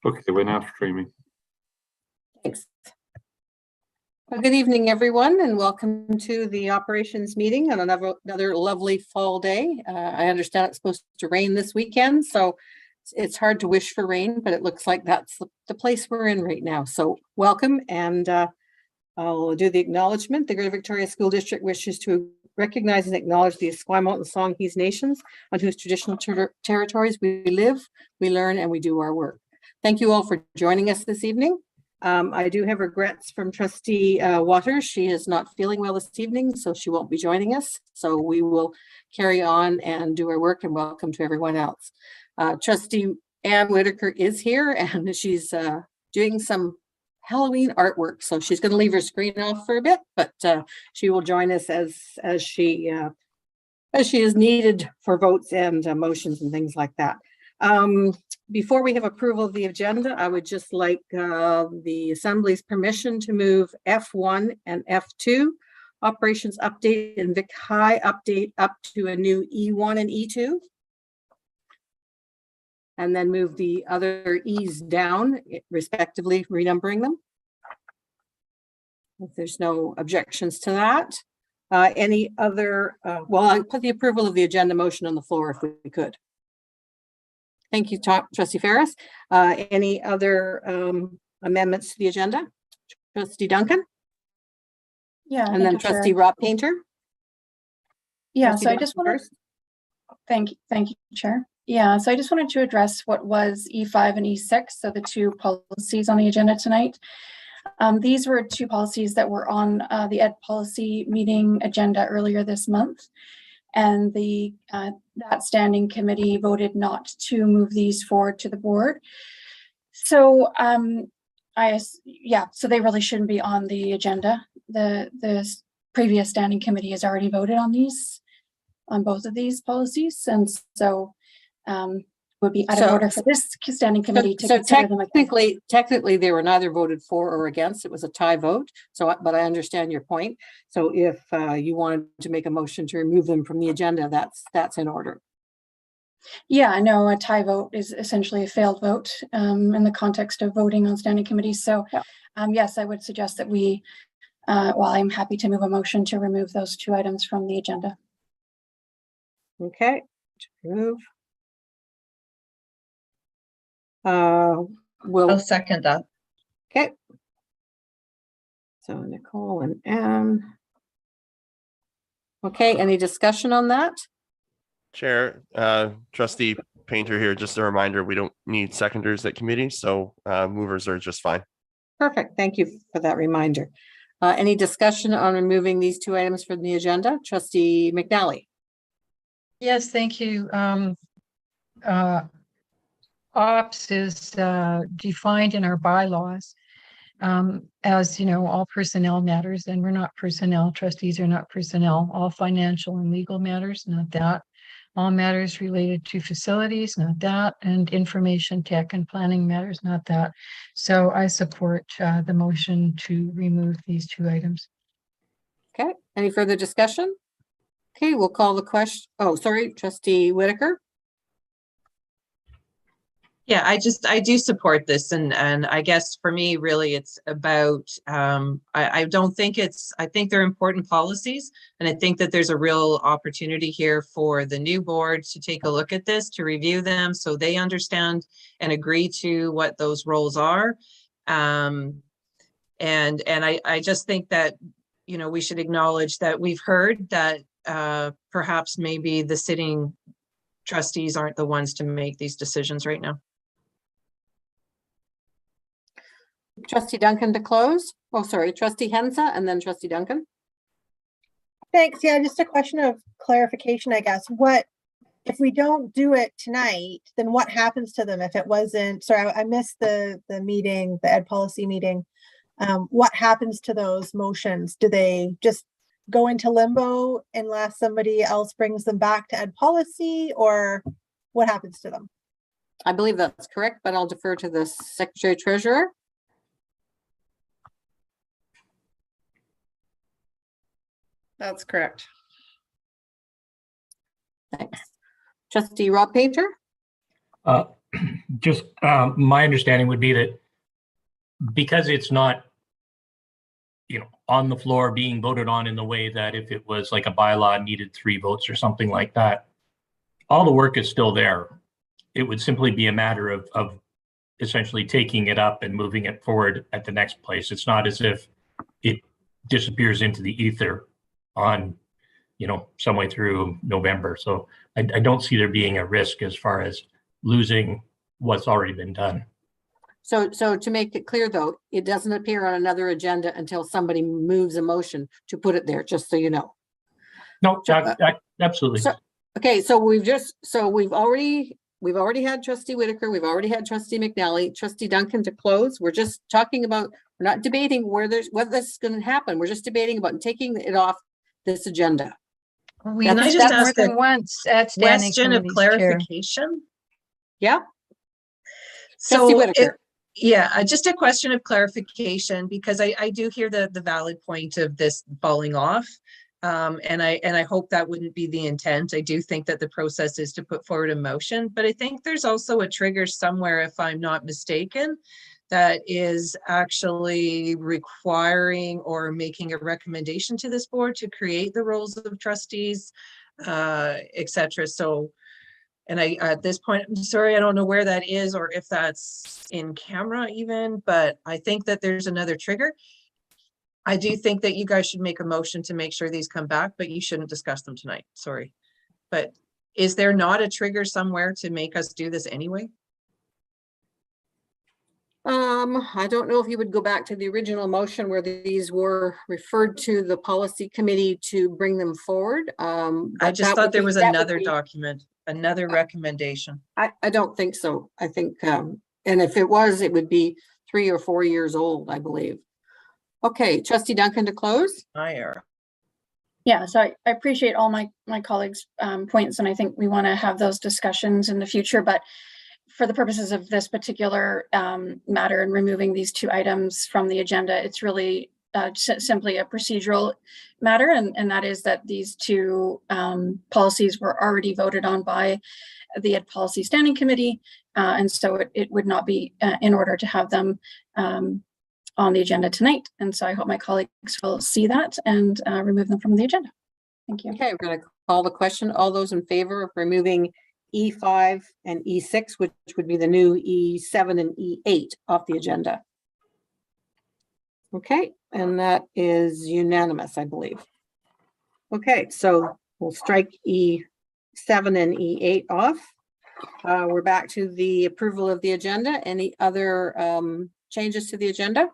Okay, we're now streaming. Thanks. Well, good evening, everyone, and welcome to the operations meeting on another lovely fall day. I understand it's supposed to rain this weekend, so it's hard to wish for rain, but it looks like that's the place we're in right now. So welcome, and I'll do the acknowledgement. The Greater Victoria School District wishes to recognize and acknowledge the Esquimalt and Songhees nations on whose traditional territories we live, we learn, and we do our work. Thank you all for joining us this evening. I do have regrets from Trustee Waters. She is not feeling well this evening, so she won't be joining us. So we will carry on and do our work, and welcome to everyone else. Trustee Ann Whitaker is here, and she's doing some Halloween artwork. So she's going to leave her screen off for a bit, but she will join us as she is needed for votes and motions and things like that. Before we have approval of the agenda, I would just like the Assembly's permission to move F1 and F2, operations update and Vic High update up to a new E1 and E2. And then move the other E's down, respectively, renumbering them. If there's no objections to that. Any other, well, I'll put the approval of the agenda motion on the floor if we could. Thank you, Trustee Ferris. Any other amendments to the agenda? Trustee Duncan? Yeah. And then Trustee Rob Painter? Yeah, Trustee so Duncan I just wanted, first. thank you, Chair. Yeah, so I just wanted to address what was E5 and E6, so the two policies on the agenda tonight. These were two policies that were on the Ed Policy meeting agenda earlier this month. And the that standing committee voted not to move these forward to the board. So so they really shouldn't be on the agenda. The previous standing committee has already voted on these, on both of these policies, and so would be out of order for this standing committee to consider them again. Technically, they were neither voted for or against. It was a tie vote. So, but I understand your point. So, if you wanted to make a motion to remove them from the agenda, that's in order. Yeah, I know a tie vote is essentially a failed vote in the context of voting on standing committees. So, yeah. Yes, I would suggest that we. Well, I'm happy to move a motion to remove those two items from the agenda. Okay, move. I'll second that. Okay. So Nicole and Anne. Okay, any discussion on that? Chair, Trustee Painter here. Just a reminder, we don't need seconders at committee, so movers are just fine. Perfect. Thank you for that reminder. Any discussion on removing these two items from the agenda? Trustee McNally. Yes, thank you. Ops is defined in our bylaws as, you know, all personnel matters, and we're not personnel. Trustees are not personnel. All financial and legal matters, not that. All matters related to facilities, not that. And information tech and planning matters, not that. So I support the motion to remove these two items. Okay, any further discussion? Okay, we'll call the question. Oh, sorry, Trustee Whitaker. Yeah, I do support this, and I guess for me, really, it's about I think they're important policies, and I think that there's a real opportunity here for the new board to take a look at this, to review them, so they understand and agree to what those roles are, and I just think that, you know, we should acknowledge that we've heard that perhaps maybe the sitting trustees aren't the ones to make these decisions right now. Trustee Duncan to close. Oh, sorry, Trustee Hensa and then Trustee Duncan. Thanks. Yeah, just a question of clarification, I guess. What if we don't do it tonight, then what happens to them if it wasn't, sorry, I missed the meeting, the Ed Policy meeting. What happens to those motions? Do they just go into limbo unless somebody else brings them back to Ed Policy, or what happens to them? I believe that's correct, but I'll defer to the Secretary Treasurer. That's correct. Thanks. Trustee Rob Painter. just my understanding would be that because it's not, on the floor being voted on in the way that if it was like a bylaw needed 3 votes or something like that, all the work is still there. It would simply be a matter of essentially taking it up and moving it forward at the next place. It's not as if it disappears into the ether on, some way through November. So I don't see there being a risk as far as losing what's already been done. So to make it clear, though, it doesn't appear on another agenda until somebody moves a motion to put it there, just so you know. No, absolutely. Okay, so we've already had Trustee Whitaker, we've already had Trustee McNally, Trustee Duncan to close. We're just talking about, we're not debating what this is going to happen. We're just debating about taking it off this agenda. Can I just ask more than once at standing question of committees, Chair. clarification? Yeah. So, Whitaker. Just a question of clarification, because I do hear the valid point of this falling off. And I hope that wouldn't be the intent. I do think that the process is to put forward a motion, but I think there's also a trigger somewhere, if I'm not mistaken, that is actually requiring or making a recommendation to this board to create the roles of trustees, etc. So, and at this point, I'm sorry, I don't know where that is or if that's in camera even, but I think that there's another trigger. I do think that you guys should make a motion to make sure these come back, but you shouldn't discuss them tonight. Sorry. But is there not a trigger somewhere to make us do this anyway? I don't know if you would go back to the original motion where these were referred to the policy committee to bring them forward. I just thought there was another document, another recommendation. I don't think so. I think, and if it was, it would be 3 or 4 years old, I believe. Okay, Trustee Duncan to close. Yeah, so I appreciate all my colleagues' points, and I think we want to have those discussions in the future, but for the purposes of this particular matter and removing these 2 items from the agenda, it's really simply a procedural matter, and that is that these 2 policies were already voted on by the Ed Policy Standing Committee, and so it would not be in order to have them on the agenda tonight. And so I hope my colleagues will see that and remove them from the agenda. Thank you. Okay, we're going to call the question. All those in favor of removing E5 and E6, which would be the new E7 and E8 off the agenda. Okay, and that is unanimous, I believe. Okay, so we'll strike E7 and E8 off. We're back to the approval of the agenda. Any other changes to the agenda?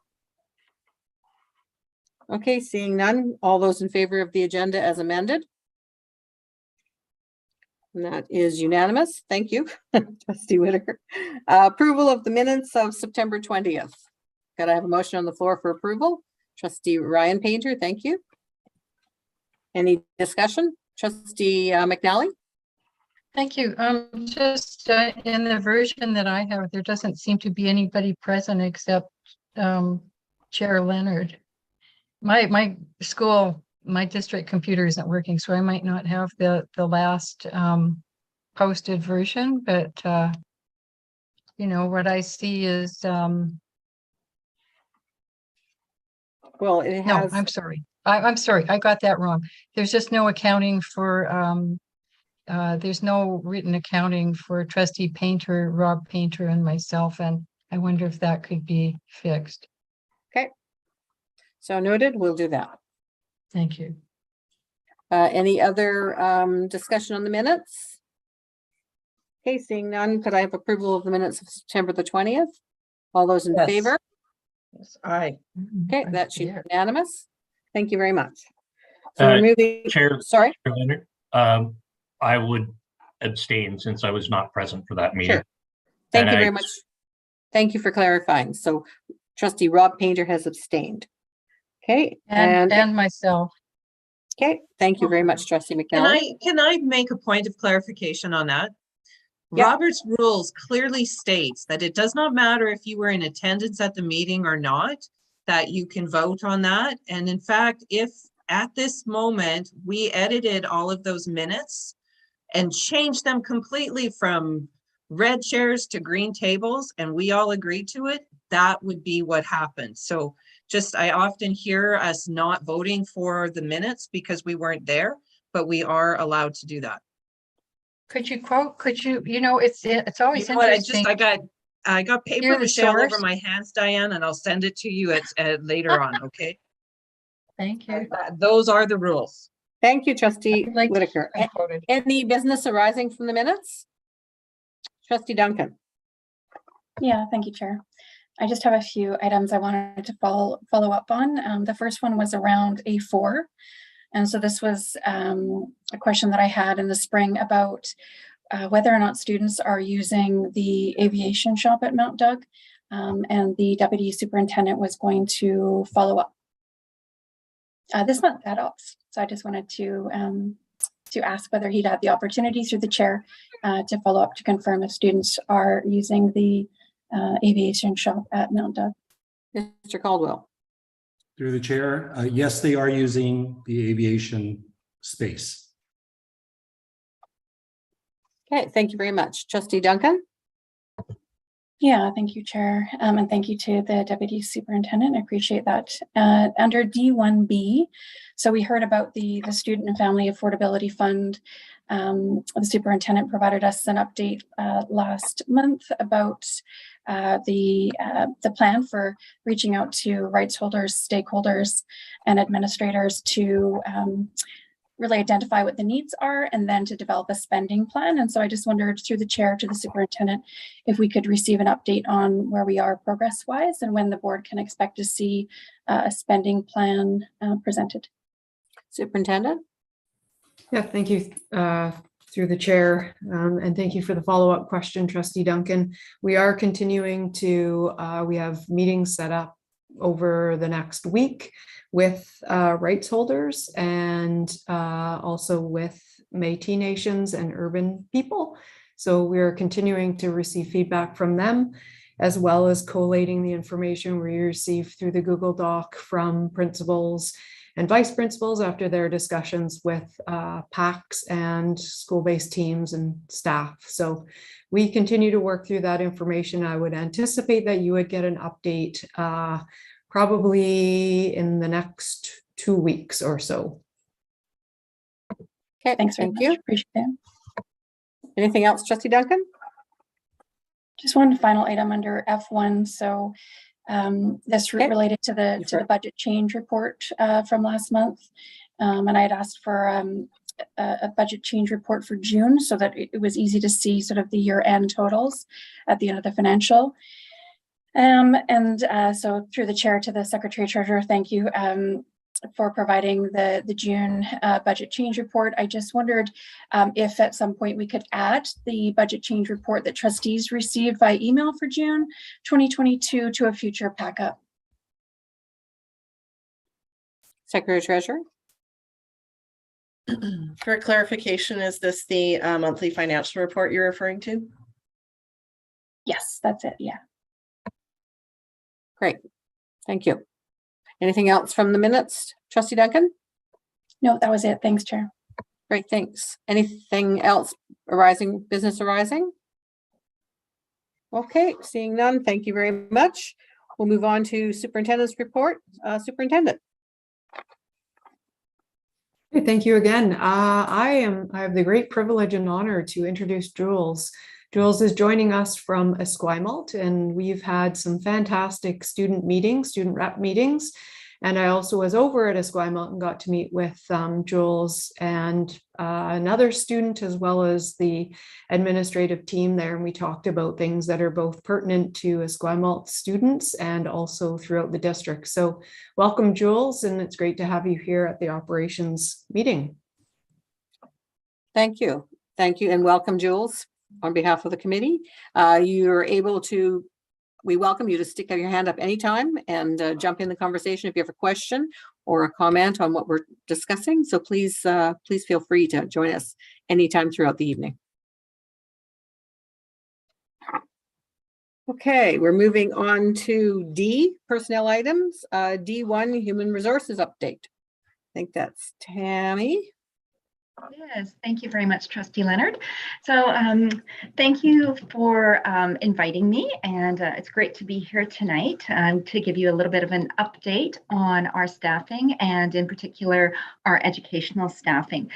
Okay, seeing none. All those in favor of the agenda as amended? And that is unanimous. Thank you, Trustee Whitaker. Approval of the minutes of September 20th. Got to have a motion on the floor for approval. Trustee Ryan Painter, thank you. Any discussion? Trustee McNally? Thank you. Just in the version that I have, there doesn't seem to be anybody present except Chair Leonard. My school, my district computer isn't working, so I might not have the last posted version, but what I see is well, it has. No, I'm sorry. I'm sorry. I got that wrong. There's just no accounting for there's no written accounting for Trustee Painter, Rob Painter, and myself, and I wonder if that could be fixed. Okay. So noted, we'll do that. Thank you. Any other discussion on the minutes? Okay, seeing none, could I have approval of the minutes of September the 20th? All those in favor? Yes, aye. Okay, that's unanimous. Thank you very much. So we're moving. Chair, sorry, Chair Leonard, I would abstain since I was not present for that meeting. Sure. Thank you very much. Thank you for clarifying. So Trustee Rob Painter has abstained. Okay, and myself. Okay, thank you very much, Trustee McNally. Can I make a point of clarification on that? Yeah. Robert's rules clearly states that it does not matter if you were in attendance at the meeting or not, that you can vote on that. And in fact, if at this moment we edited all of those minutes and changed them completely from red chairs to green tables and we all agree to it, that would be what happened. So just, I often hear us not voting for the minutes because we weren't there, but we are allowed to do that. Could you quote, it's always You know what, interesting. I got paper Hear the mache all over source. my hands, Diane, and I'll send it to you at later on, okay? Thank you. Those are the rules. Thank you, trustee I'd like to Whitaker. be quoted. Any business arising from the minutes? Trustee Duncan. Yeah, thank you, Chair. I just have a few items I wanted to follow up on. The first one was around A4. And so this was a question that I had in the spring about whether or not students are using the Aviation Shop at Mount Doug. And the Deputy Superintendent was going to follow up this month at Ops. So I just wanted to ask whether he'd had the opportunity through the chair to follow up to confirm if students are using the Aviation Shop at Mount Doug. Mr. Caldwell. Through the chair, yes, they are using the aviation space. Okay, thank you very much. Trustee Duncan. Yeah, thank you, Chair. And thank you to the Deputy Superintendent. I appreciate that. Under D1B, so we heard about the Student and Family Affordability Fund. The Superintendent provided us an update last month about the plan for reaching out to rights holders, stakeholders, and administrators to really identify what the needs are and then to develop a spending plan. And so I just wondered through the chair to the superintendent if we could receive an update on where we are progress-wise and when the board can expect to see a spending plan presented. Superintendent. Yeah, thank you through the chair. And thank you for the follow-up question, Trustee Duncan. We are continuing to, we have meetings set up over the next week with rights holders and also with Métis Nations and urban people. So we're continuing to receive feedback from them, as well as collating the information we receive through the Google Doc from principals and vice principals after their discussions with PACs and school-based teams and staff. So we continue to work through that information. I would anticipate that you would get an update probably in the next 2 weeks or so. Okay, Thanks very thank much. you. Appreciate it. Anything else, Trustee Duncan? Just one final item under F1. So this related to the budget change report from last month. And I had asked for a budget change report for June so that it was easy to see sort of the year-end totals at the end of the financial. So through the chair to the Secretary Treasurer, thank you for providing the June budget change report. I just wondered if at some point we could add the budget change report that trustees received by email for June 2022 to a future pack-up. Secretary Treasurer. For clarification, is this the monthly financial report you're referring to? Yes, that's it. Yeah. Great. Thank you. Anything else from the minutes, Trustee Duncan? No, that was it. Thanks, Chair. Great, thanks. Anything else business arising? Okay, seeing none, thank you very much. We'll move on to Superintendent's report. Superintendent. Thank you again. I have the great privilege and honor to introduce Jules. Jules is joining us from Esquimalt, and we've had some fantastic student rep meetings. And I also was over at Esquimalt and got to meet with Jules and another student, as well as the administrative team there. And we talked about things that are both pertinent to Esquimalt students and also throughout the district. So welcome, Jules, and it's great to have you here at the operations meeting. Thank you. Thank you, and welcome, Jules. On behalf of the committee, we welcome you to stick your hand up anytime and jump in the conversation if you have a question or a comment on what we're discussing. So please feel free to join us anytime throughout the evening. Okay, we're moving on to D, personnel items. D1, human resources update. I think that's Tammy. Yes, thank you very much, Trustee Leonard. So thank you for inviting me, and it's great to be here tonight to give you a little bit of an update on our staffing and in particular our educational staffing.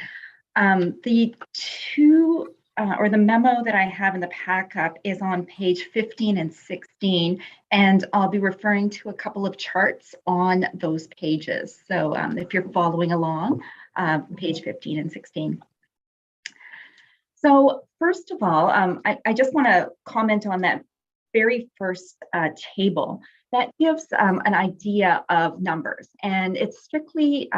The two or the memo that I have in the pack-up is on page 15 and 16, and I'll be referring to a couple of charts on those pages. So if you're following along, page 15 and 16. So first of all, I just want to comment on that very first table. That gives an idea of numbers, and it's strictly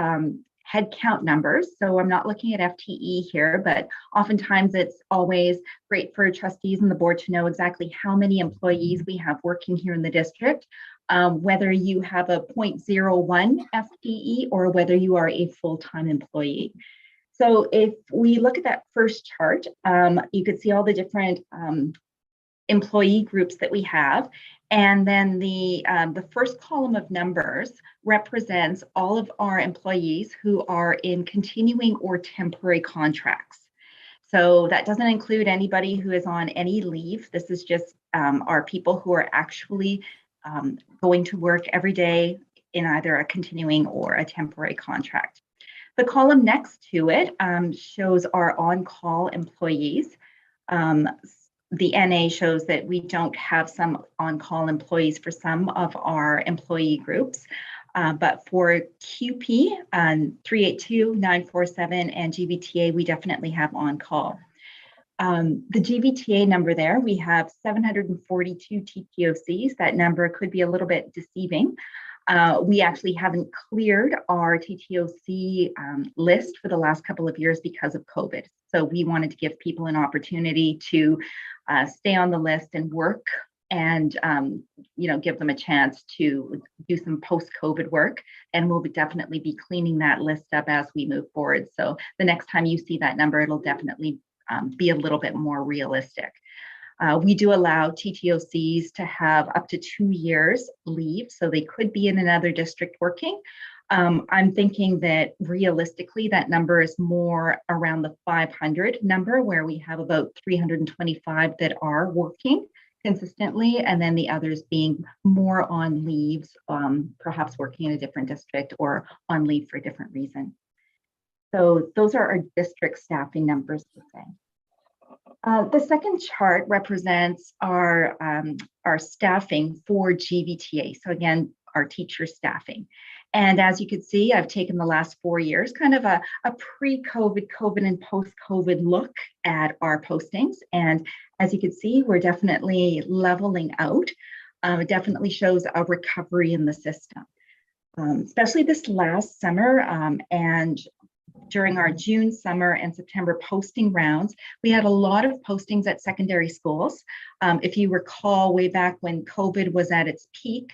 head count numbers. So I'm not looking at FTE here, but oftentimes it's always great for trustees and the board to know exactly how many employees we have working here in the district, whether you have a 0.01 FTE or whether you are a full-time employee. So if we look at that first chart, you could see all the different employee groups that we have. And then the first column of numbers represents all of our employees who are in continuing or temporary contracts. So that doesn't include anybody who is on any leave. This is just our people who are actually going to work every day in either a continuing or a temporary contract. The column next to it shows our on-call employees. The NA shows that we don't have some on-call employees for some of our employee groups, but for QP, 382, 947, and GVTA, we definitely have on-call. The GVTA number there, we have 742 TTOCs. That number could be a little bit deceiving. We actually haven't cleared our TTOC list for the last couple of years because of COVID. So we wanted to give people an opportunity to stay on the list and work and give them a chance to do some post-COVID work. And we'll definitely be cleaning that list up as we move forward. So the next time you see that number, it'll definitely be a little bit more realistic. We do allow TTOCs to have up to 2 years leave, so they could be in another district working. I'm thinking that realistically, that number is more around the 500 number, where we have about 325 that are working consistently, and then the others being more on leaves, perhaps working in a different district or on leave for a different reason. So those are our district staffing numbers today. The second chart represents our staffing for GVTA. So again, our teacher staffing. And as you can see, I've taken the last 4 years, kind of a pre-COVID, COVID, and post-COVID look at our postings. And as you can see, we're definitely leveling out. It definitely shows a recovery in the system, especially this last summer and during our June, summer, and September posting rounds. We had a lot of postings at secondary schools. If you recall, way back when COVID was at its peak,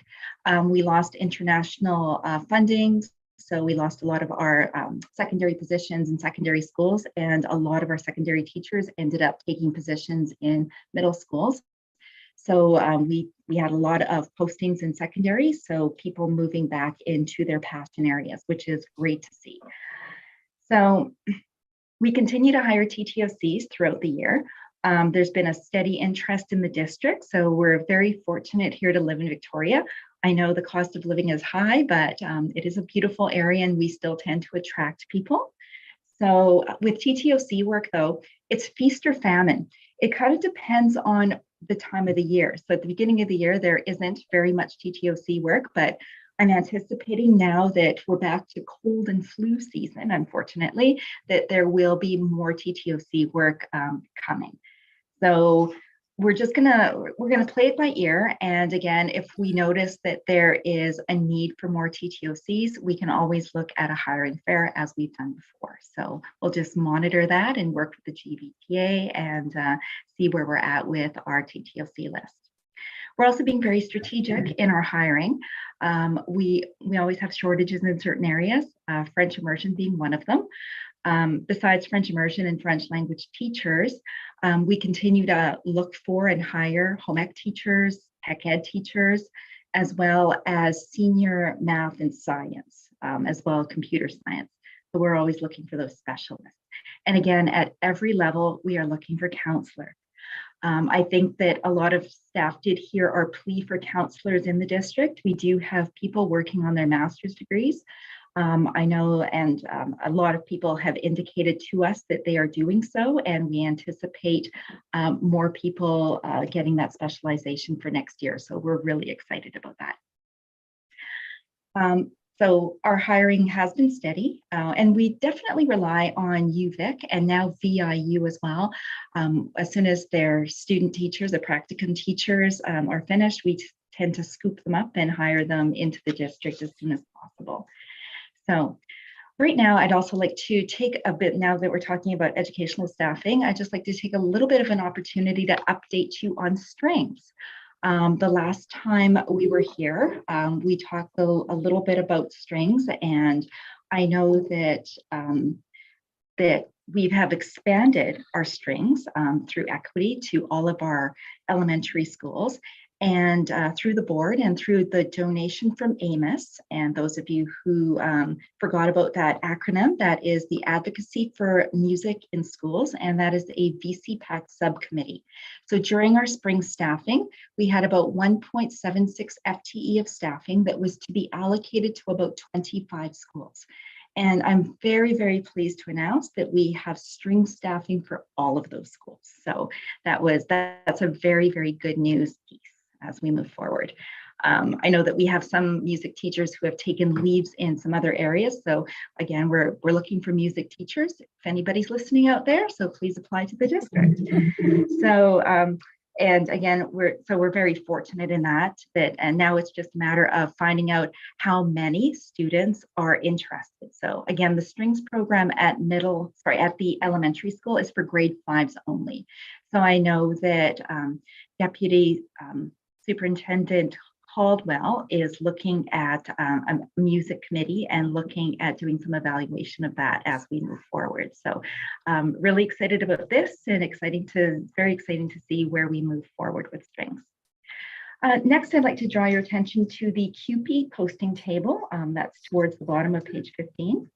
we lost international funding. So we lost a lot of our secondary positions in secondary schools, and a lot of our secondary teachers ended up taking positions in middle schools. So we had a lot of postings in secondary, so people moving back into their passion areas, which is great to see. So we continue to hire TTOCs throughout the year. There's been a steady interest in the district, so we're very fortunate here to live in Victoria. I know the cost of living is high, but it is a beautiful area and we still tend to attract people. So with TTOC work though, it's feast or famine. It kind of depends on the time of the year. So at the beginning of the year, there isn't very much TTOC work, but I'm anticipating now that we're back to cold and flu season, unfortunately, that there will be more TTOC work coming. So we're gonna play it by ear. And again, if we notice that there is a need for more TTOCs, we can always look at a hiring fair as we've done before. So we'll just monitor that and work with the GVTA and see where we're at with our TTOC list. We're also being very strategic in our hiring. We always have shortages in certain areas, French immersion being one of them. Besides French immersion and French language teachers, we continue to look for and hire home ec teachers, tech ed teachers, as well as senior math and science, as well as computer science. So we're always looking for those specialists. And again, at every level, we are looking for counselor. I think that a lot of staff did hear our plea for counselors in the district. We do have people working on their master's degrees. I know, and a lot of people have indicated to us that they are doing so, and we anticipate more people getting that specialization for next year. So we're really excited about that. So our hiring has been steady, and we definitely rely on UVic and now VIU as well. As soon as their student teachers, their practicum teachers are finished, we tend to scoop them up and hire them into the district as soon as possible. So right now, I'd also like to take a bit, now that we're talking about educational staffing, I'd just like to take a little bit of an opportunity to update you on strengths. The last time we were here, we talked a little bit about strings, and I know that that we have expanded our strings through equity to all of our elementary schools, and through the board and through the donation from Amos. And those of you who forgot about that acronym, that is the Advocacy for Music in Schools, and that is a VCPAC subcommittee. So during our spring staffing, we had about 1.76 FTE of staffing that was to be allocated to about 25 schools. And I'm very, very pleased to announce that we have string staffing for all of those schools. So that's a very, very good news piece as we move forward. I know that we have some music teachers who have taken leaves in some other areas. So again, we're looking for music teachers, if anybody's listening out there, so please apply to the district. So, and again, we're very fortunate in that, and now it's just a matter of finding out how many students are interested. So again, the strings program at the elementary school is for grade 5s only. So I know that Deputy Superintendent Caldwell is looking at a music committee and looking at doing some evaluation of that as we move forward. So really excited about this, and very exciting to see where we move forward with strings. Next, I'd like to draw your attention to the CUPE posting table. That's towards the bottom of page 15.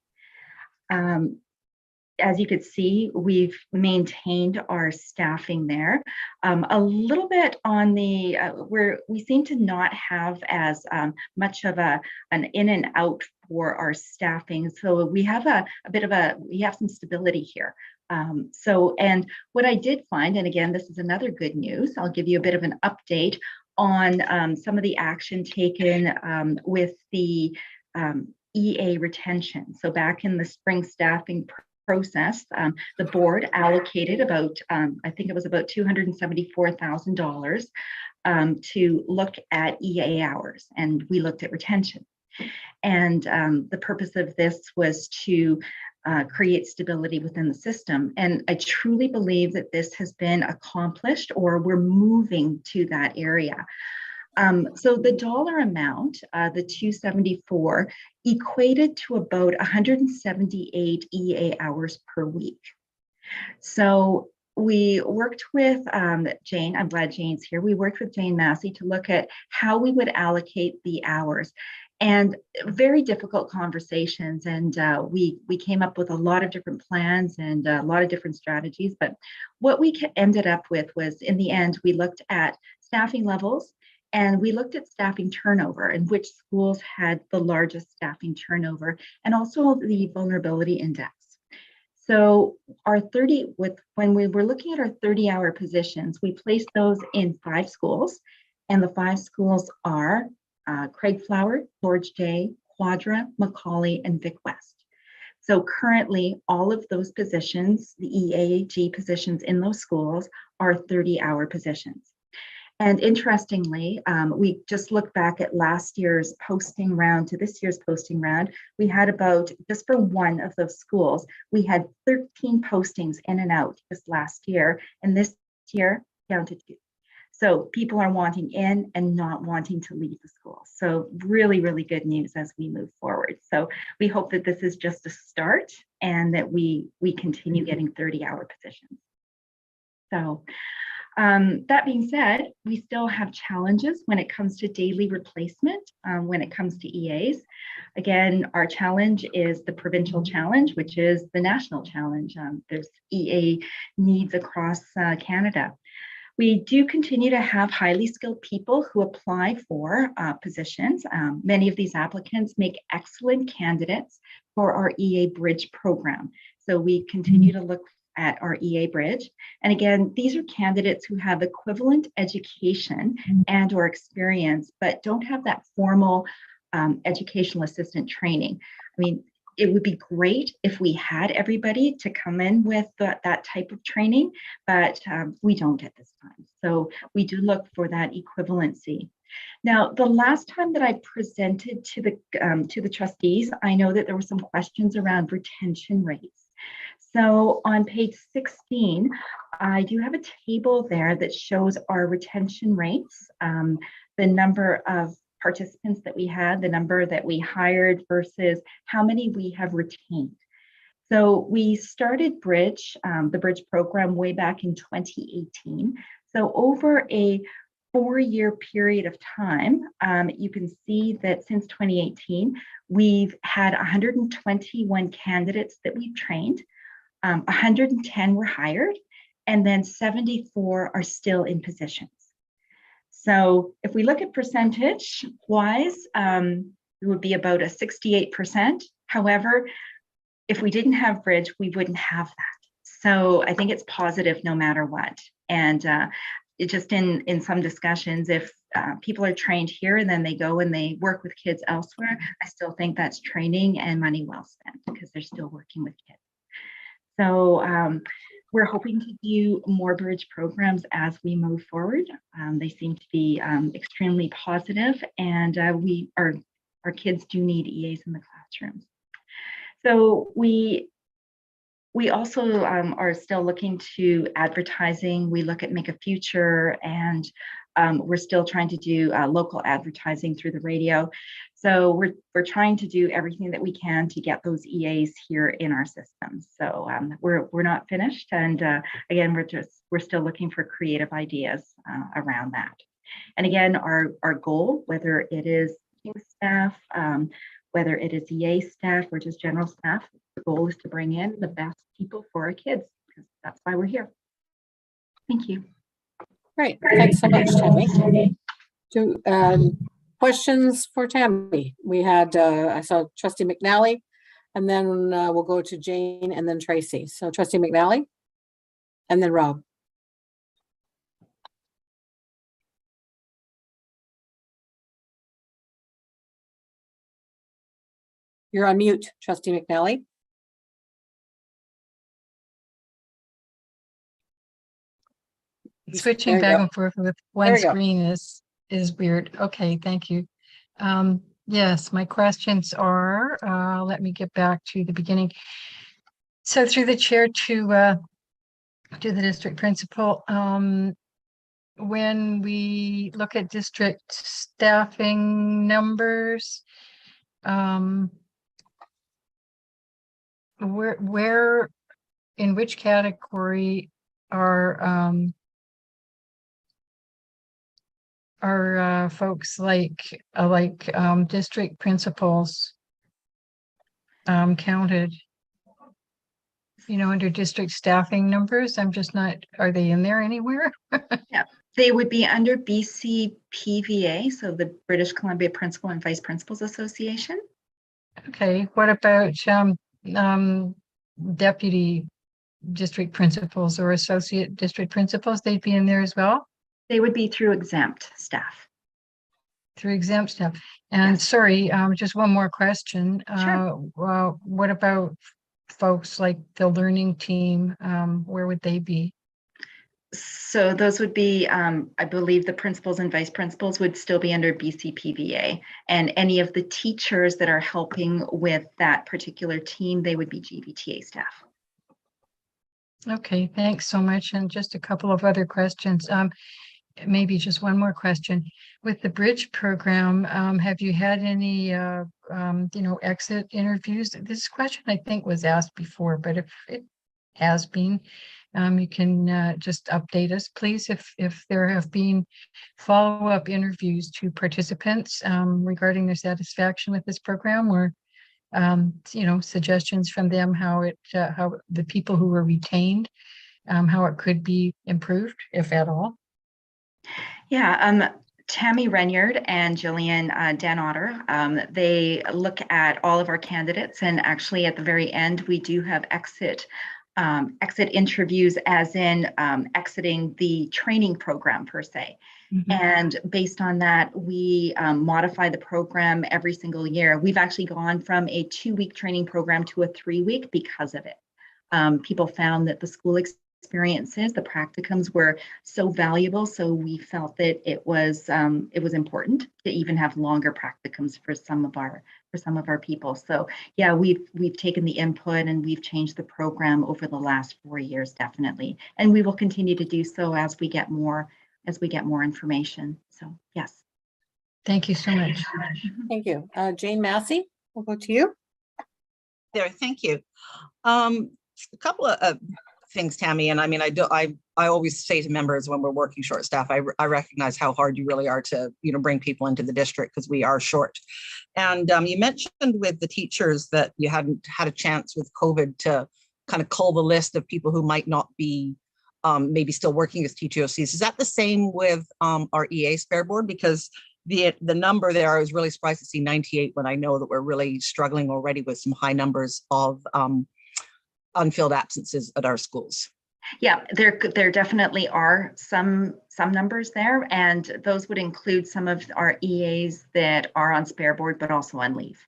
As you could see, we've maintained our staffing there. A little bit on the, we seem to not have as much of an in and out for our staffing. So we have we have some stability here. And what I did find, and again, this is another good news, I'll give you a bit of an update on some of the action taken with the EA retention. So back in the spring staffing process, the board allocated about, I think it was about $274,000 to look at EA hours, and we looked at retention. And the purpose of this was to create stability within the system. And I truly believe that this has been accomplished, or we're moving to that area. So the dollar amount, the 274, equated to about 178 EA hours per week. So we worked with Jane, I'm glad Jane's here. We worked with Jane Massey to look at how we would allocate the hours, and very difficult conversations. And we came up with a lot of different plans and a lot of different strategies. But what we ended up with was, in the end, we looked at staffing levels, and we looked at staffing turnover and which schools had the largest staffing turnover, and also the vulnerability index. So when we were looking at our 30-hour positions, we placed those in 5 schools, and the 5 schools are Craig Flower, George J, Quadra, Macaulay, and Vic West. So currently, all of those positions, the EAG positions in those schools, are 30-hour positions. And interestingly, we just looked back at last year's posting round to this year's posting round. We had about, just for one of those schools, we had 13 postings in and out this last year, and this year down to 2. So people are wanting in and not wanting to leave the school. So really, really good news as we move forward. So we hope that this is just a start, and that we continue getting 30-hour positions. So That being said, we still have challenges when it comes to daily replacement, when it comes to EAs. Again, our challenge is the provincial challenge, which is the national challenge. There's EA needs across Canada. We do continue to have highly skilled people who apply for positions. Many of these applicants make excellent candidates for our EA Bridge program. So we continue to look at our EA Bridge. And again, these are candidates who have equivalent education and or experience, but don't have that formal educational assistant training. I mean, it would be great if we had everybody to come in with that type of training, but we don't at this time. So we do look for that equivalency. Now, the last time that I presented to the trustees, I know that there were some questions around retention rates. So on page 16, I do have a table there that shows our retention rates, the number of participants that we had, the number that we hired versus how many we have retained. So we started Bridge, the Bridge program way back in 2018. So over a 4-year period of time, you can see that since 2018, we've had 121 candidates that we've trained, 110 were hired, and then 74 are still in positions. So if we look at percentage wise, it would be about a 68%. However, if we didn't have Bridge, we wouldn't have that. So I think it's positive no matter what. And it just in some discussions, if people are trained here and then they go and they work with kids elsewhere, I still think that's training and money well spent because they're still working with kids. So we're hoping to do more Bridge programs as we move forward. They seem to be extremely positive, and our kids do need EAs in the classrooms. So we also are still looking to advertising. We look at Make a Future, and we're still trying to do local advertising through the radio. So we're trying to do everything that we can to get those EAs here in our systems. So we're not finished, and again, we're still looking for creative ideas around that. And again, our goal, whether it is staff, whether it is EA staff or just general staff, the goal is to bring in the best people for our kids, because that's why we're here. Thank you. Great, thanks so much, Tammy. Questions for Tammy? We had, I saw Trustee McNally, and then we'll go to Jane and then Tracy. So Trustee McNally, and then Rob. You're on mute, Trustee McNally. Switching back and forth with one screen is weird. Okay, thank you. Yes, my questions are, let me get back to the beginning. So through the chair to the district principal, when we look at district staffing numbers, where in which category are folks like district principals counted, you know, under district staffing numbers? I'm just not, are they in there anywhere? Yeah, they would be under BC PVA, so the British Columbia Principal and Vice Principals Association. Okay, what about deputy district principals or associate district principals? They'd be in there as well? They would be through exempt staff. Through exempt staff. And yes. Sorry, just one more question. Sure. What about folks like the learning team? Where would they be? So those would be, I believe the principals and vice principals would still be under BCPVA, and any of the teachers that are helping with that particular team, they would be GVTA staff. Okay, thanks so much. And just a couple of other questions. Maybe just one more question. With the Bridge program, have you had any, exit interviews? This question I think was asked before, but if it has been, You can just update us, please, if there have been follow-up interviews to participants regarding their satisfaction with this program, or suggestions from them how the people who were retained, how it could be improved, if at all. Yeah, Tammy Renyard and Jillian Dan Otter, they look at all of our candidates, and actually at the very end, we do have exit interviews, as in exiting the training program per se. And based on that, we modify the program every single year. We've actually gone from a 2-week training program to a 3-week because of it. People found that the school experiences, the practicums, were so valuable, so we felt that it was important to even have longer practicums for some of our people. So yeah, we've taken the input and we've changed the program over the last 4 years, definitely, and we will continue to do so as we get more information. So yes. Thank you so much. Thank you. Jane Massey, we'll go to you. There, thank you. A couple of things, Tammy, and I mean, I always say to members when we're working short staff, I recognize how hard you really are to bring people into the district, because we are short. And you mentioned with the teachers that you hadn't had a chance with COVID to kind of cull the list of people who might not be maybe still working as TTOCs. Is that the same with our EA spare board? Because the number there, I was really surprised to see 98 when I know that we're really struggling already with some high numbers of unfilled absences at our schools. Yeah, there definitely are some numbers there, and those would include some of our EAs that are on spare board but also on leave.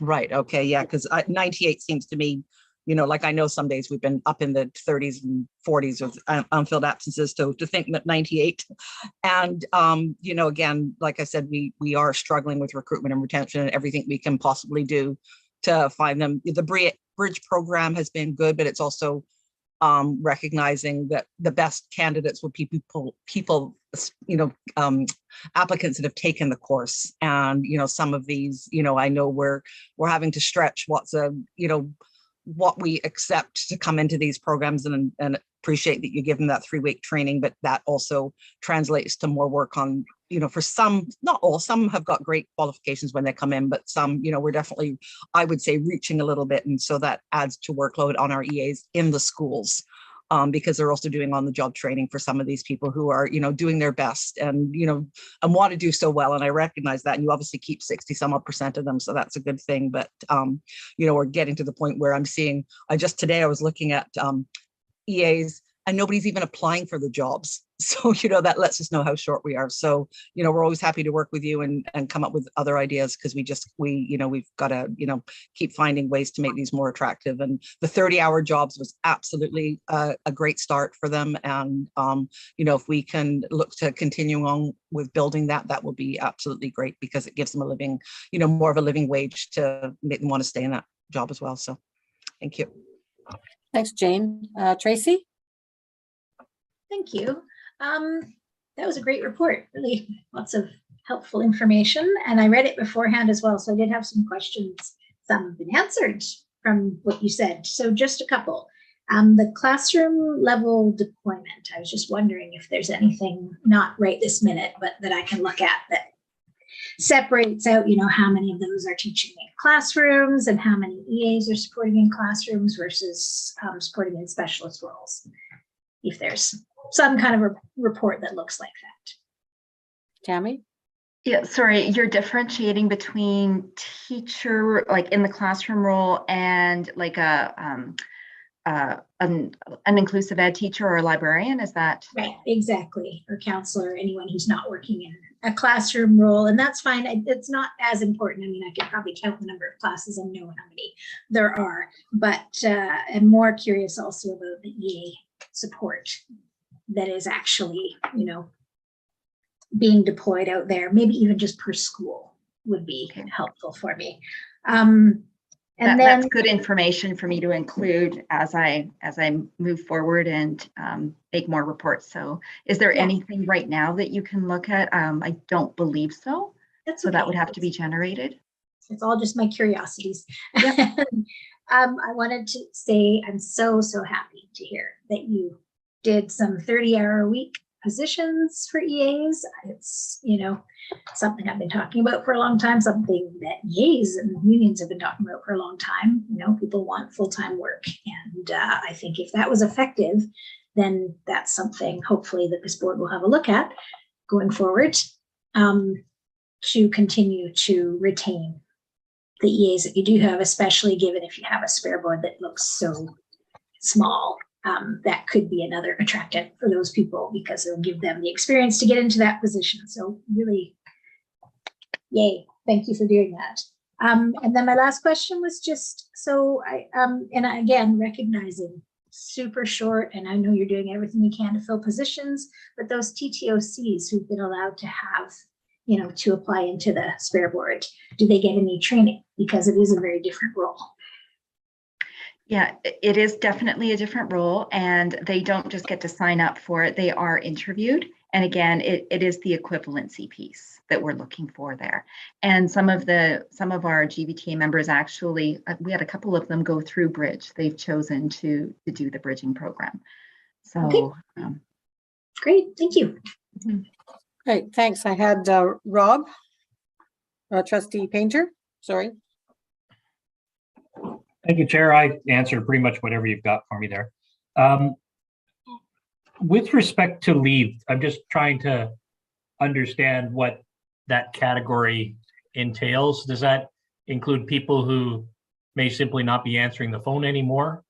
Right. Okay. Yeah. Because 98 seems to me, like I know some days we've been up in the 30s and 40s of unfilled absences. So to think that 98, and again, like I said, we are struggling with recruitment and retention and everything we can possibly do to find them. The Bridge program has been good, but it's also recognizing that the best candidates will be people, applicants that have taken the course. And, some of these, I know we're having to stretch what we accept to come into these programs, and appreciate that you give them that 3-week training, but that also translates to more work on, for some, not all, some have got great qualifications when they come in, but some, we're definitely, I would say, reaching a little bit. And so that adds to workload on our EAs in the schools, because they're also doing on-the-job training for some of these people who are, doing their best and, and want to do so well. And I recognize that, and you obviously keep 60% of them. So that's a good thing. But, we're getting to the point where I'm seeing, today I was looking at EAs and nobody's even applying for the jobs. So, that lets us know how short we are. So, we're always happy to work with you and come up with other ideas, because we've got to, keep finding ways to make these more attractive. And the 30-hour jobs was absolutely a great start for them. And, if we can look to continue on with building that, that will be absolutely great, because it gives them a living, more of a living wage to make them want to stay in that job as well. So thank you. Thanks, Jane. Tracy? Thank you. That was a great report, really lots of helpful information, and I read it beforehand as well, so I did have some questions. Some have been answered from what you said, so just a couple. The classroom level deployment, I was just wondering if there's anything, not right this minute, but that I can look at that separates out, how many of those are teaching in classrooms and how many EAs are supporting in classrooms versus supporting in specialist roles. If there's some kind of a report that looks like that. Tammy? Yeah, sorry, you're differentiating between teacher, like in the classroom role, and like an inclusive ed teacher or a librarian, is that? Right, exactly, or counselor, anyone who's not working in a classroom role, and that's fine. It's not as important. I mean, I could probably count the number of classes and know how many there are, but I'm more curious also about the EA support that is actually, being deployed out there. Maybe even just per school would be helpful for me. That's good information for me to include as I move forward and make more reports. So is there anything right now that you can look at? I don't believe so. That's so okay. That would have to be generated. it's all just my curiosities. I wanted to say I'm so happy to hear that you did some 30-hour-a-week positions for EAs. It's, something I've been talking about for a long time, something that EAs and unions have been talking about for a long time. People want full-time work. And I think if that was effective, then that's something hopefully that this board will have a look at going forward, to continue to retain the EAs that you do have, especially given if you have a spare board that looks so small. That could be another attractant for those people because it'll give them the experience to get into that position. So really, yay, thank you for doing that. And then my last question was just, so and again, recognizing super short, and I know you're doing everything you can to fill positions, but those TTOCs who've been allowed to have, to apply into the spare board, do they get any training? Because it is a very different role. Yeah, it is definitely a different role, and they don't just get to sign up for it. They are interviewed. And again, it is the equivalency piece that we're looking for there. And some of our GVTA members actually, we had a couple of them go through Bridge. They've chosen to do the bridging program. So okay. Great, thank you. Great, thanks. I had Rob, Trustee Painter, sorry. Thank you, Chair. I answered pretty much whatever you've got for me there. With respect to leave, I'm just trying to understand what that category entails. Does that include people who may simply not be answering the phone anymore?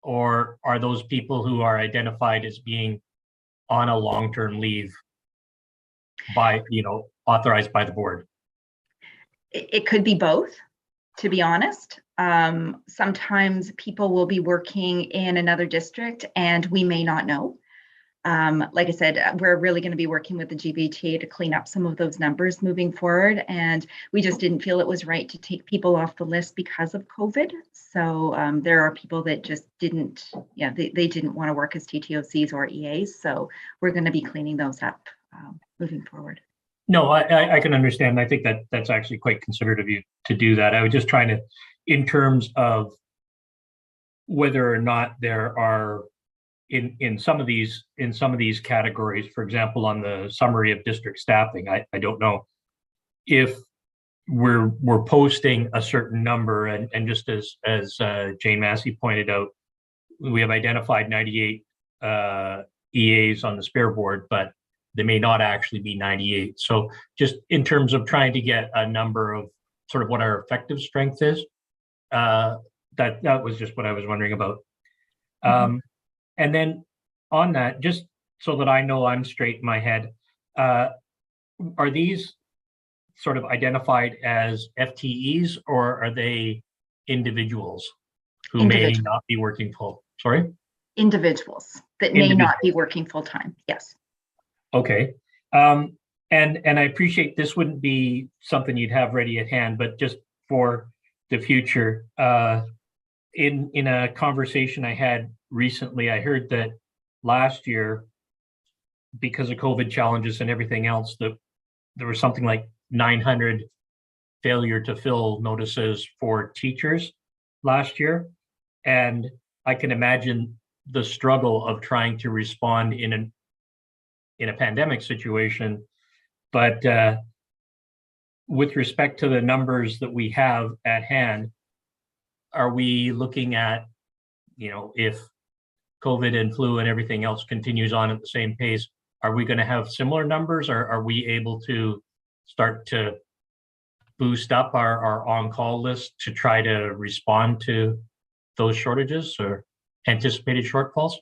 Or are those people who are identified as being on a long-term leave by, authorized by the board? It could be both, to be honest. Sometimes people will be working in another district and we may not know. Like I said, we're really going to be working with the GVTA to clean up some of those numbers moving forward. And we just didn't feel it was right to take people off the list because of COVID. So there are people that just didn't, they didn't want to work as TTOCs or EAs. So we're going to be cleaning those up moving forward. No, I can understand. I think that's actually quite considerate of you to do that. I was just trying to, in terms of whether or not there are in some of these categories, for example, on the summary of district staffing, I don't know if we're posting a certain number, and just as Jane Massey pointed out, we have identified 98 EAs on the spare board, but they may not actually be 98. So just in terms of trying to get a number of sort of what our effective strength is, that was just what I was wondering about. And then on that, just so that I know I'm straight in my head, are these sort of identified as FTEs, or are they individuals who may not be working full? Sorry? Individuals that may not be working full time. Yes. Okay. And I appreciate this wouldn't be something you'd have ready at hand, but just for the future, in a conversation I had recently, I heard that last year, because of COVID challenges and everything else, that there was something like 900 failure to fill notices for teachers last year. And I can imagine the struggle of trying to respond in a pandemic situation. But with respect to the numbers that we have at hand, are we looking at, if COVID and flu and everything else continues on at the same pace, are we going to have similar numbers, or are we able to start to boost up our on-call list to try to respond to those shortages or anticipated shortfalls?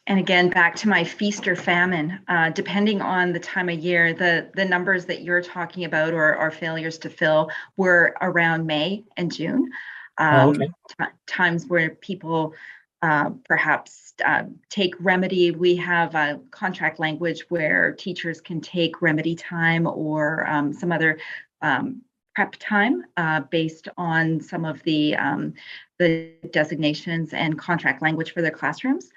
And again, back to my feast or famine, depending on the time of year, the numbers that you're talking about or failures to fill were around May and June. Times where people perhaps take remedy. We have a contract language where teachers can take remedy time or some other prep time based on some of the designations and contract language for their classrooms.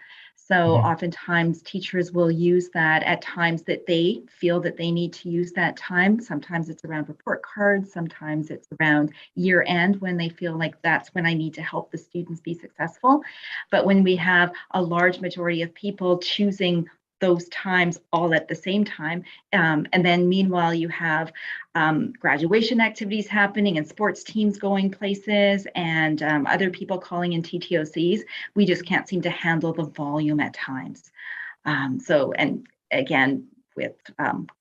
So oftentimes teachers will use that at times that they feel that they need to use that time. Sometimes it's around report cards, sometimes it's around year end when they feel like that's when I need to help the students be successful. But when we have a large majority of people choosing those times all at the same time, and then meanwhile you have graduation activities happening and sports teams going places and other people calling in TTOCs, we just can't seem to handle the volume at times. So, and again, with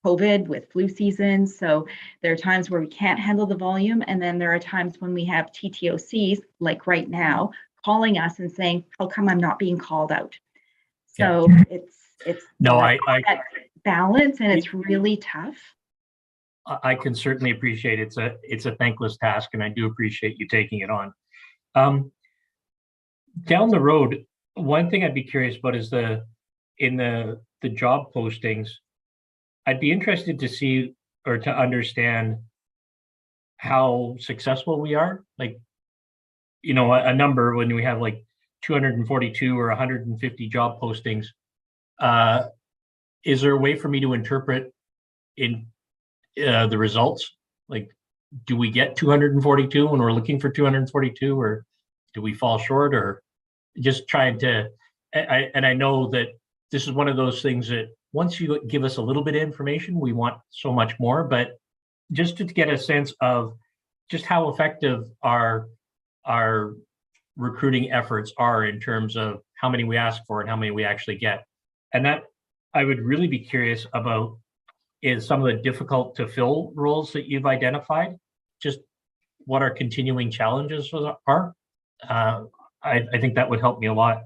COVID, with flu season, so there are times where we can't handle the volume, and then there are times when we have TTOCs, like right now, calling us and saying, how come I'm not being called out? So it's No, I that balance, and it's really tough. I can certainly appreciate it's a thankless task, and I do appreciate you taking it on. Down the road, one thing I'd be curious about is in the job postings. I'd be interested to see or to understand how successful we are. Like, you know, a number when we have like 242 or 150 job postings. Is there a way for me to interpret in the results? Like, do we get 242 when we're looking for 242, or do we fall short, or just trying to, and I know that this is one of those things that once you give us a little bit of information, we want so much more, but just to get a sense of just how effective our recruiting efforts are in terms of how many we ask for and how many we actually get. And that I would really be curious about is some of the difficult to fill roles that you've identified, just what our continuing challenges are. I think that would help me a lot.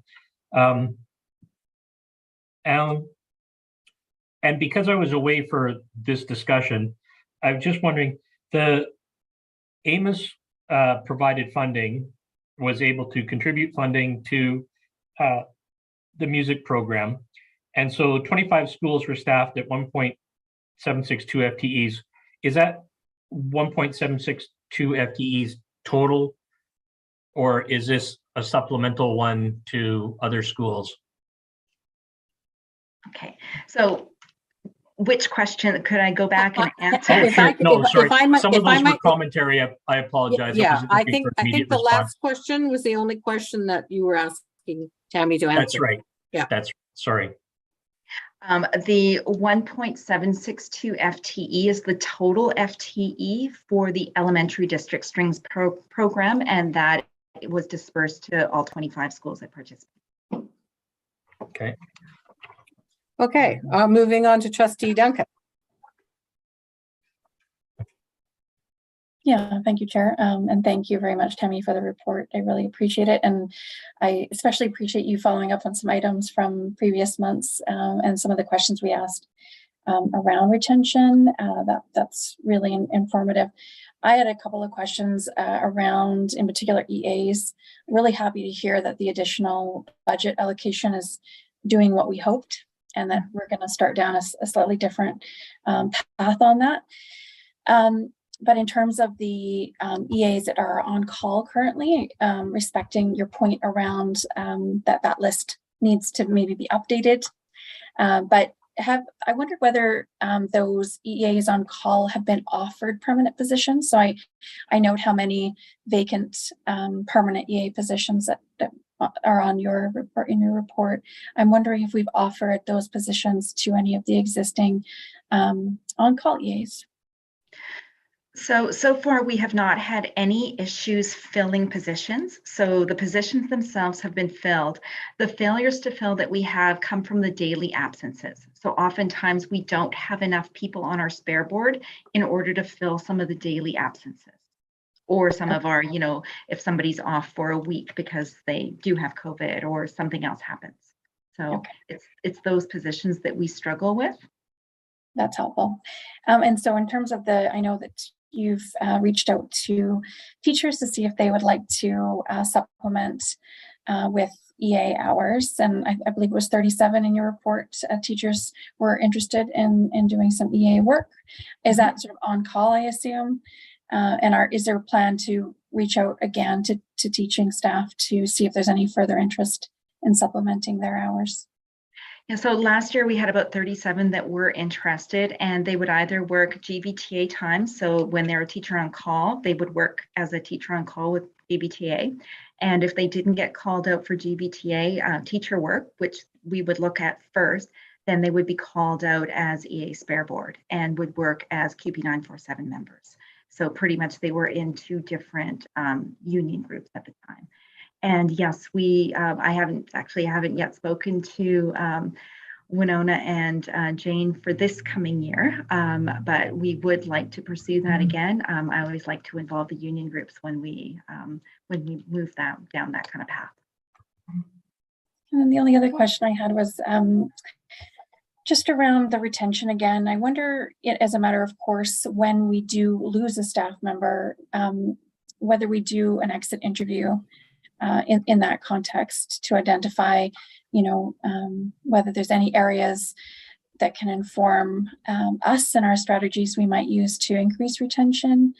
And because I was away for this discussion, I'm just wondering, the Amos provided funding was able to contribute funding to the music program. And so 25 schools were staffed at 1.762 FTEs. Is that 1.762 FTEs total, or is this a supplemental one to other schools? Okay, so which question could I go back and answer? Oh, sure. No, sorry. Some of those were might- commentary. I apologize. Yeah, I wasn't looking think for the immediate response. last question was the only question that you were asking Tammy to answer. That's right. Yeah. That's sorry. The 1.762 FTE is the total FTE for the elementary district strings program, and that it was dispersed to all 25 schools that participated. Okay. Okay, moving on to Trustee Duncan. Yeah, thank you, Chair. And thank you very much, Tammy, for the report. I really appreciate it. And I especially appreciate you following up on some items from previous months and some of the questions we asked around retention. That's really informative. I had a couple of questions around, in particular, EAs. Really happy to hear that the additional budget allocation is doing what we hoped, and that we're going to start down a slightly different path on that. But in terms of the EAs that are on call currently, respecting your point around that list needs to maybe be updated. But I wondered whether those EAs on call have been offered permanent positions. So I note how many vacant permanent EA positions that are on your report, in your report. I'm wondering if we've offered those positions to any of the existing on-call EAs. So far, we have not had any issues filling positions. So the positions themselves have been filled. The failures to fill that we have come from the daily absences. So oftentimes we don't have enough people on our spare board in order to fill some of the daily absences. Or some of our, if somebody's off for a week because they do have COVID or something else happens. So it's those positions that we struggle with. That's helpful. And so in terms of I know that you've reached out to teachers to see if they would like to supplement with EA hours. And I believe it was 37 in your report. Teachers were interested in doing some EA work. Is that sort of on call, I assume? And is there a plan to reach out again to teaching staff to see if there's any further interest in supplementing their hours? Yeah, so last year we had about 37 that were interested, and they would either work GVTA time. So when they're a teacher on call, they would work as a teacher on call with GVTA. And if they didn't get called out for GVTA teacher work, which we would look at first, then they would be called out as EA spare board and would work as QP 947 members. So pretty much they were in two different union groups at the time. And yes, I haven't yet spoken to Winona and Jane for this coming year, but we would like to pursue that again. I always like to involve the union groups when we move down that kind of path. And then the only other question I had was just around the retention again. I wonder, as a matter of course, when we do lose a staff member, whether we do an exit interview in that context to identify, whether there's any areas that can inform us and our strategies we might use to increase retention.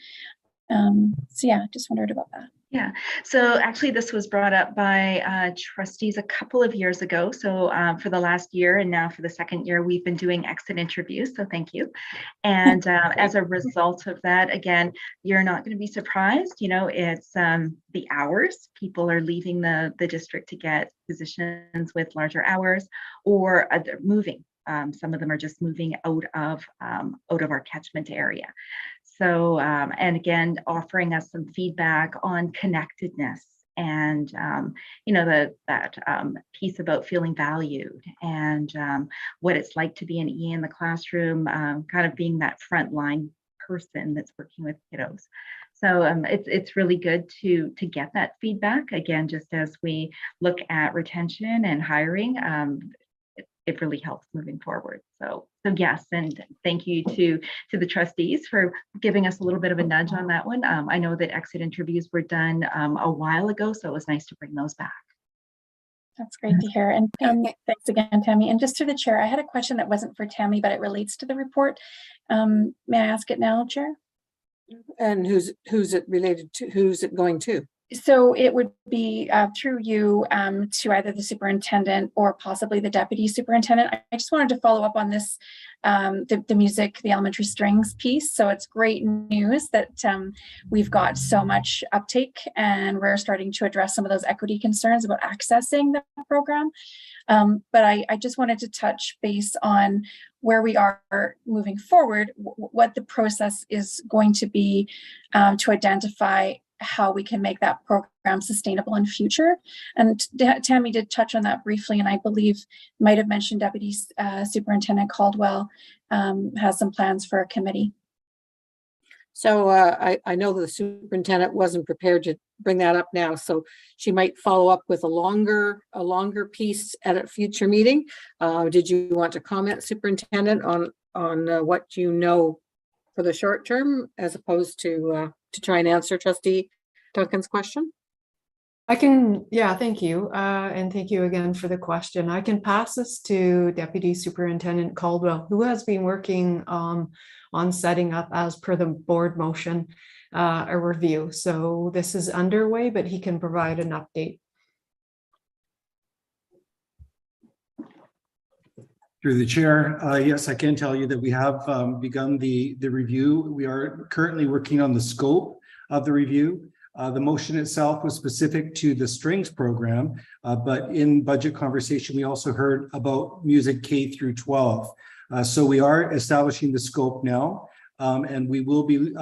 So yeah, just wondered about that. Yeah, so actually this was brought up by trustees a couple of years ago. So for the last year and now for the second year, we've been doing exit interviews. So thank you. And as a result of that, again, you're not going to be surprised. It's the hours. People are leaving the district to get positions with larger hours, or they're moving. Some of them are just moving out of our catchment area. So, and again, offering us some feedback on connectedness and, that piece about feeling valued and what it's like to be an EA in the classroom, kind of being that frontline person that's working with kiddos. So it's really good to get that feedback. Again, just as we look at retention and hiring, it really helps moving forward. So yes, and thank you to the trustees for giving us a little bit of a nudge on that one. I know that exit interviews were done a while ago, so it was nice to bring those back. That's great to hear. And thanks again, Tammy. And just through the chair, I had a question that wasn't for Tammy, but it relates to the report. May I ask it now, Chair? And who's it related to? Who's it going to? So it would be through you to either the superintendent or possibly the deputy superintendent. I just wanted to follow up on this, the music, the elementary strings piece. So it's great news that we've got so much uptake and we're starting to address some of those equity concerns about accessing the program. But I just wanted to touch base on where we are moving forward, what the process is going to be to identify how we can make that program sustainable in future. And Tammy did touch on that briefly, and I believe might have mentioned Deputy Superintendent Caldwell has some plans for a committee. So I know the superintendent wasn't prepared to bring that up now, so she might follow up with a longer piece at a future meeting. Did you want to comment, Superintendent, on what you know for the short term, as opposed to try and answer Trustee Duncan's question? I can, yeah, thank you. And thank you again for the question. I can pass this to Deputy Superintendent Caldwell, who has been working on setting up, as per the board motion, a review. So this is underway, but he can provide an update. Through the chair, yes, I can tell you that we have begun the review. We are currently working on the scope of the review. The motion itself was specific to the strings program, but in budget conversation, we also heard about music K through 12. So we are establishing the scope now, and we will be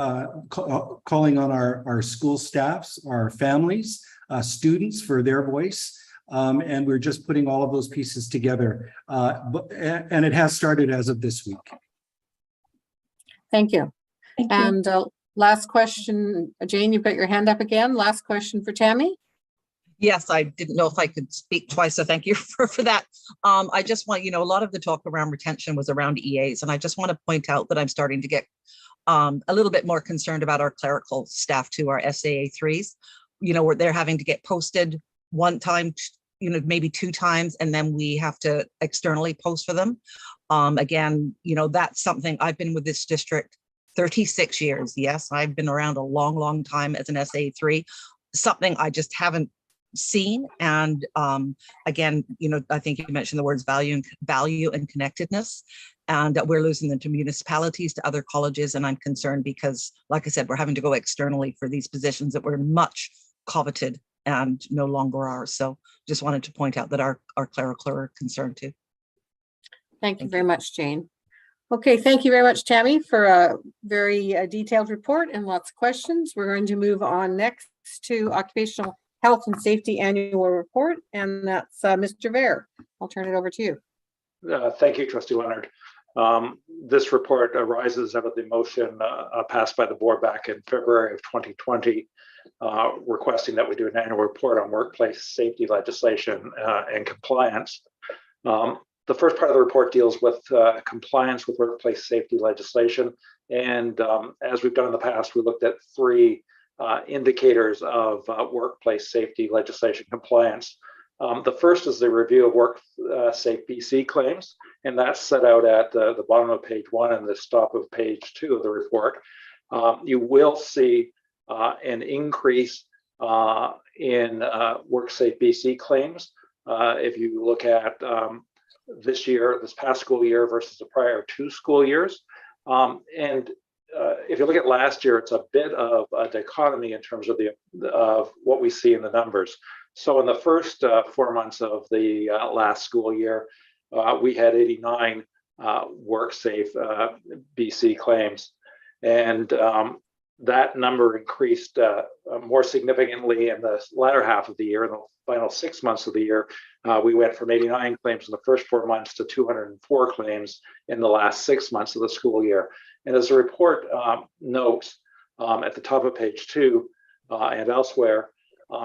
calling on our school staffs, our families, students for their voice. And we're just putting all of those pieces together. And it has started as of this week. Thank you. Thank you. And last question, Jane, you've got your hand up again. Last question for Tammy. Yes, I didn't know if I could speak twice, so thank you for that. I just want, a lot of the talk around retention was around EAs, and I just want to point out that I'm starting to get a little bit more concerned about our clerical staff too, our SAA3s, where they're having to get posted one time, maybe two times, and then we have to externally post for them. Again, that's something. I've been with this district 36 years. Yes, I've been around a long, long time as an SA3, something I just haven't seen. And again, I think you mentioned the words value and connectedness, and that we're losing them to municipalities, to other colleges. And I'm concerned because, like I said, we're having to go externally for these positions that were much coveted and no longer are. So just wanted to point out that our clerical are concerned too. Thank you very much, Jane. Okay, thank you very much, Tammy, for a very detailed report and lots of questions. We're going to move on next to Occupational Health and Safety Annual Report, and that's Mr. Vare. I'll turn it over to you. Thank you, Trustee Leonard. This report arises out of the motion passed by the board back in February of 2020, requesting that we do an annual report on workplace safety legislation and compliance. The first part of the report deals with compliance with workplace safety legislation. And as we've done in the past, we looked at three indicators of workplace safety legislation compliance. The first is the review of WorkSafe BC claims, and that's set out at the bottom of page 1 and the top of page 2 of the report. You will see an increase in WorkSafe BC claims. If you look at this past school year versus the prior 2 school years. If you look at last year, it's a bit of a dichotomy in terms of what we see in the numbers. So in the first 4 months of the last school year, we had 89 WorkSafe BC claims. And that number increased more significantly in the latter half of the year. In the final 6 months of the year, we went from 89 claims in the first 4 months to 204 claims in the last 6 months of the school year. And as the report notes at the top of page 2 and elsewhere,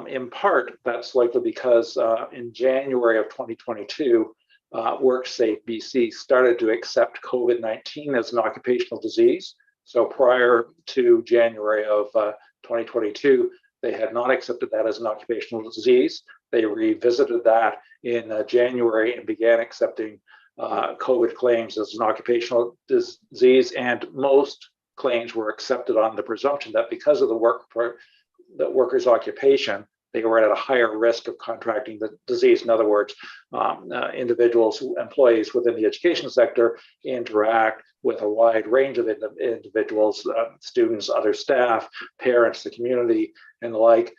in part, that's likely because in January of 2022, WorkSafe BC started to accept COVID-19 as an occupational disease. So prior to January of 2022, they had not accepted that as an occupational disease. They revisited that in January and began accepting COVID claims as an occupational disease. And most claims were accepted on the presumption that because of the worker's occupation, they were at a higher risk of contracting the disease. In other words, employees within the education sector interact with a wide range of individuals, students, other staff, parents, the community, and the like.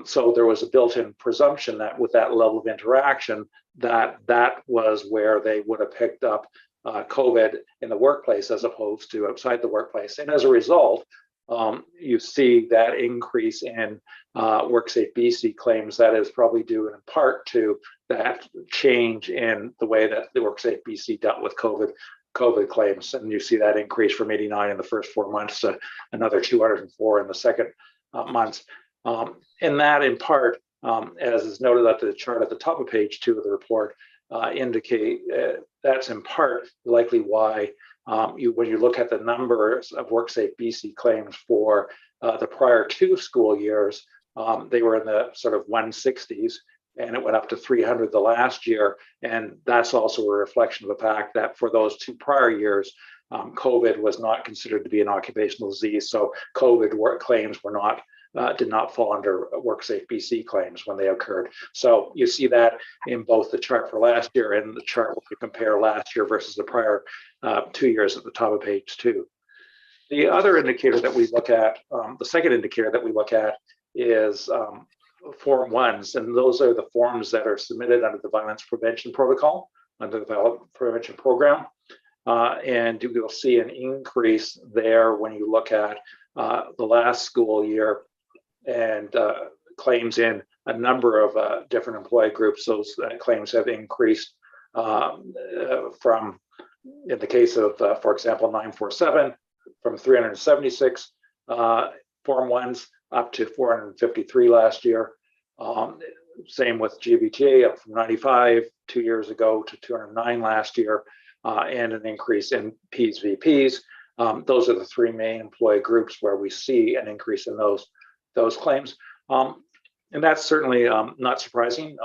So there was a built-in presumption that with that level of interaction, that was where they would have picked up COVID in the workplace as opposed to outside the workplace. And as a result, you see that increase in WorkSafe BC claims. That is probably due in part to that change in the way that the WorkSafe BC dealt with COVID claims. And you see that increase from 89 in the first 4 months to another 204 in the second months. And that in part, as is noted at the chart at the top of page 2 of the report, indicate that's in part likely why when you look at the numbers of WorkSafe BC claims for the prior 2 school years, they were in the sort of 160s, and it went up to 300 the last year. And that's also a reflection of the fact that for those 2 prior years, COVID was not considered to be an occupational disease. So COVID work claims were not did not fall under WorkSafe BC claims when they occurred. So you see that in both the chart for last year and the chart where you compare last year versus the prior 2 years at the top of page 2. The other indicator that we look at, the second indicator that we look at is Form 1s, and those are the forms that are submitted under the Violence Prevention Protocol, under the Violence Prevention Program. And you will see an increase there when you look at the last school year and claims in a number of different employee groups. Those claims have increased from, in the case of, for example, 947, from 376 Form 1s up to 453 last year. Same with Gvta, up from 95 2 years ago to 209 last year, and an increase in Ps, VPs. Those are the 3 main employee groups where we see an increase in those claims. And that's certainly not surprising.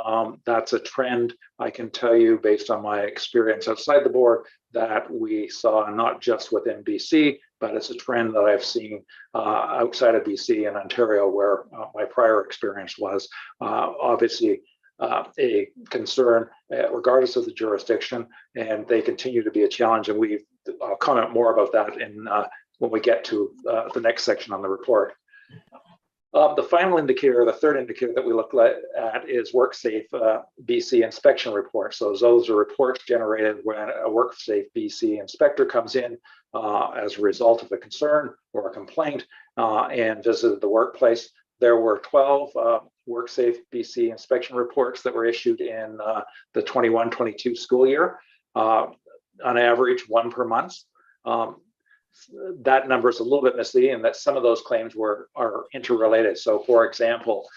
That's a trend, I can tell you, based on my experience outside the board, that we saw not just within BC, but it's a trend that I've seen outside of BC and Ontario, where my prior experience was. Obviously a concern regardless of the jurisdiction, and they continue to be a challenge. And I'll comment more about that in when we get to the next section on the report. The final indicator, the third indicator that we look at is WorkSafe BC inspection reports. So those are reports generated when a WorkSafe BC inspector comes in as a result of a concern or a complaint and visited the workplace. There were 12 WorkSafe BC inspection reports that were issued in the 21-22 school year, on average 1 per month. That number is a little bit misleading in that some of those claims are interrelated. So, for example,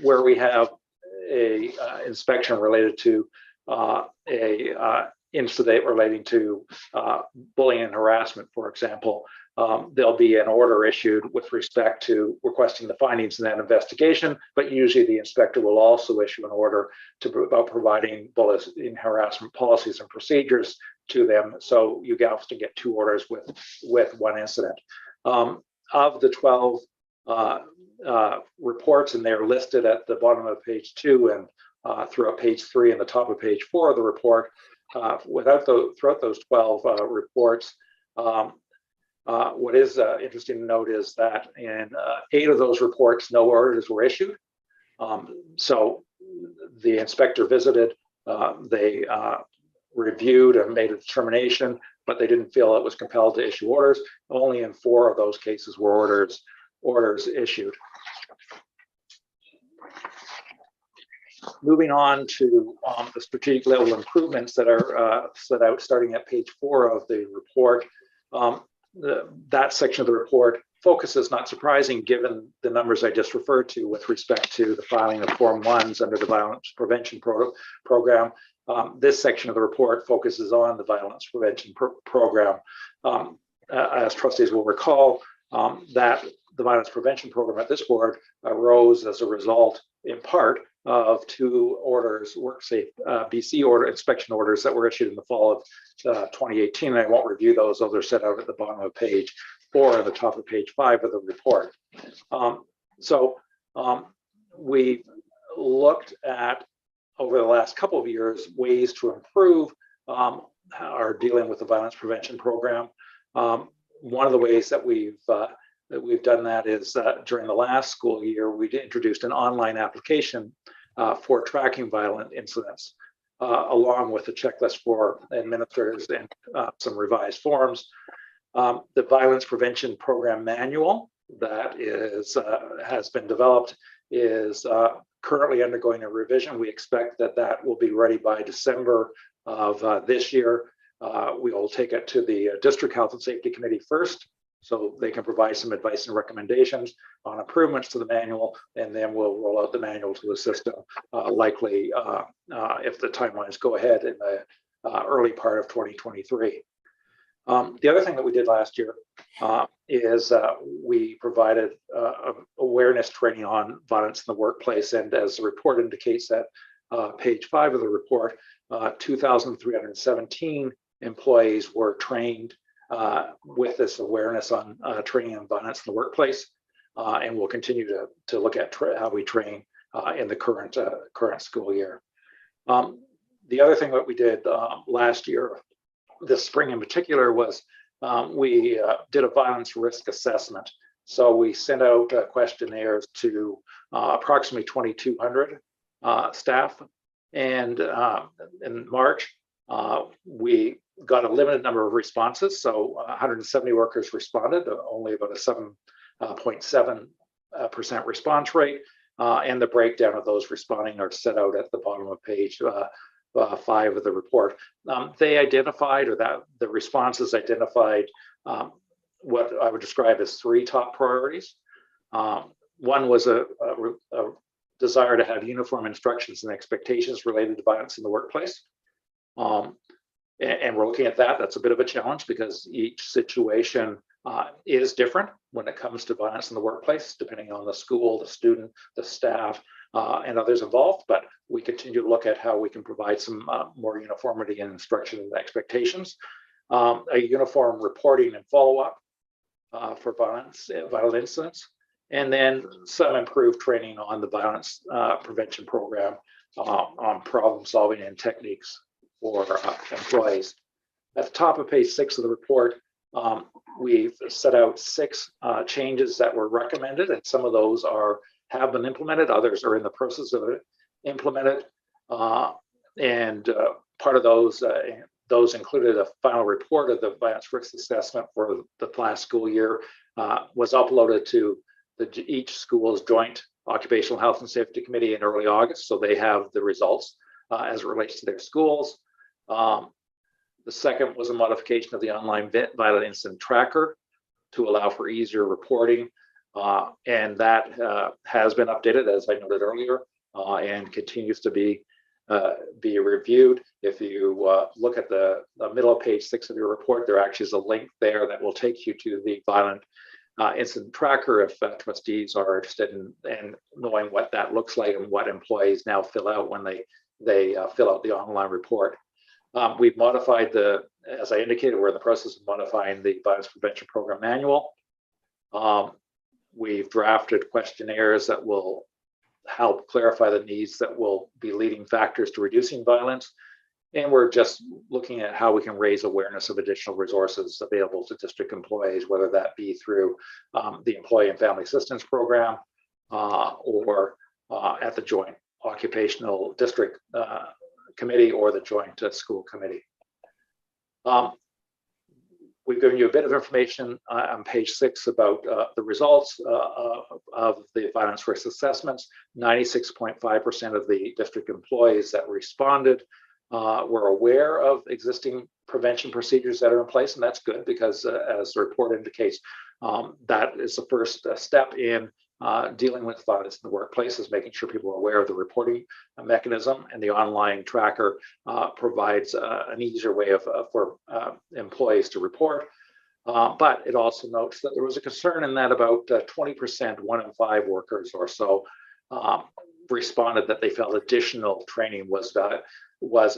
where we have a inspection related to a incident relating to bullying and harassment, for example, there'll be an order issued with respect to requesting the findings in that investigation, but usually the inspector will also issue an order about providing bullying and harassment policies and procedures to them. So you often get 2 orders with 1 incident. Of the 12 reports, and they're listed at the bottom of page 2 and throughout page 3 and the top of page 4 of the report, throughout those 12 reports, what is interesting to note is that in 8 of those reports, no orders were issued. So the inspector visited, they reviewed and made a determination, but they didn't feel it was compelled to issue orders. Only in 4 of those cases were orders issued. Moving on to the strategic level improvements that are set out starting at page 4 of the report. That section of the report focuses, not surprising given the numbers I just referred to with respect to the filing of Form 1s under the Violence Prevention Program. This section of the report focuses on the Violence Prevention Program. As trustees will recall, that the Violence Prevention Program at this board arose as a result, in part, of 2 orders, WorkSafe BC inspection orders that were issued in the fall of 2018. And I won't review those are set out at the bottom of page 4 and the top of page 5 of the report. We looked at, over the last couple of years, ways to improve our dealing with the Violence Prevention Program. One of the ways that we've done that is during the last school year, we introduced an online application for tracking violent incidents, along with a checklist for administrators and some revised forms. The Violence Prevention Program manual that has been developed is currently undergoing a revision. We expect that will be ready by December of this year. We will take it to the District Health and Safety Committee first, so they can provide some advice and recommendations on improvements to the manual, and then we'll roll out the manual to the system, likely if the timelines go ahead in the early part of 2023. The other thing that we did last year is we provided awareness training on violence in the workplace, and as the report indicates at page 5 of the report, 2,317 employees were trained with this awareness on training on violence in the workplace, and we'll continue to look at how we train in the current school year. The other thing that we did last year, this spring in particular, was we did a violence risk assessment. So we sent out questionnaires to approximately 2,200 staff, and in March, we got a limited number of responses. So 170 workers responded, only about a 7.7% response rate. And the breakdown of those responding are set out at the bottom of page 5 of the report. They identified, or that the responses identified, what I would describe as 3 top priorities. One was a desire to have uniform instructions and expectations related to violence in the workplace. And we're looking at that. That's a bit of a challenge because each situation is different when it comes to violence in the workplace, depending on the school, the student, the staff, and others involved. But we continue to look at how we can provide some more uniformity in instruction and expectations. A uniform reporting and follow-up for violent incidents, and then some improved training on the violence prevention program on problem solving and techniques for employees. At the top of page 6 of the report, we've set out 6 changes that were recommended, and some of those have been implemented, others are in the process of implemented. And part of those included a final report of the violence risk assessment for the last school year, was uploaded to each school's joint Occupational Health and Safety Committee in early August, so they have the results as it relates to their schools. The second was a modification of the online violent incident tracker to allow for easier reporting, and that has been updated, as I noted earlier, and continues to be reviewed. If you look at the middle of page 6 of your report, there actually is a link there that will take you to the violent incident tracker if trustees are interested in knowing what that looks like and what employees now fill out when they fill out the online report. We've modified as I indicated, we're in the process of modifying the violence prevention program manual. We've drafted questionnaires that will help clarify the needs that will be leading factors to reducing violence. And we're just looking at how we can raise awareness of additional resources available to district employees, whether that be through the Employee and Family Assistance Program or at the Joint Occupational District Committee or the Joint School Committee. We've given you a bit of information on page 6 about the results of the violence risk assessments. 96.5% of the district employees that responded were aware of existing prevention procedures that are in place, and that's good because as the report indicates, that is the first step in dealing with violence in the workplace, is making sure people are aware of the reporting mechanism, and the online tracker provides an easier way for employees to report. But it also notes that there was a concern in that about 20%, 1 in 5 workers or so, responded that they felt additional training was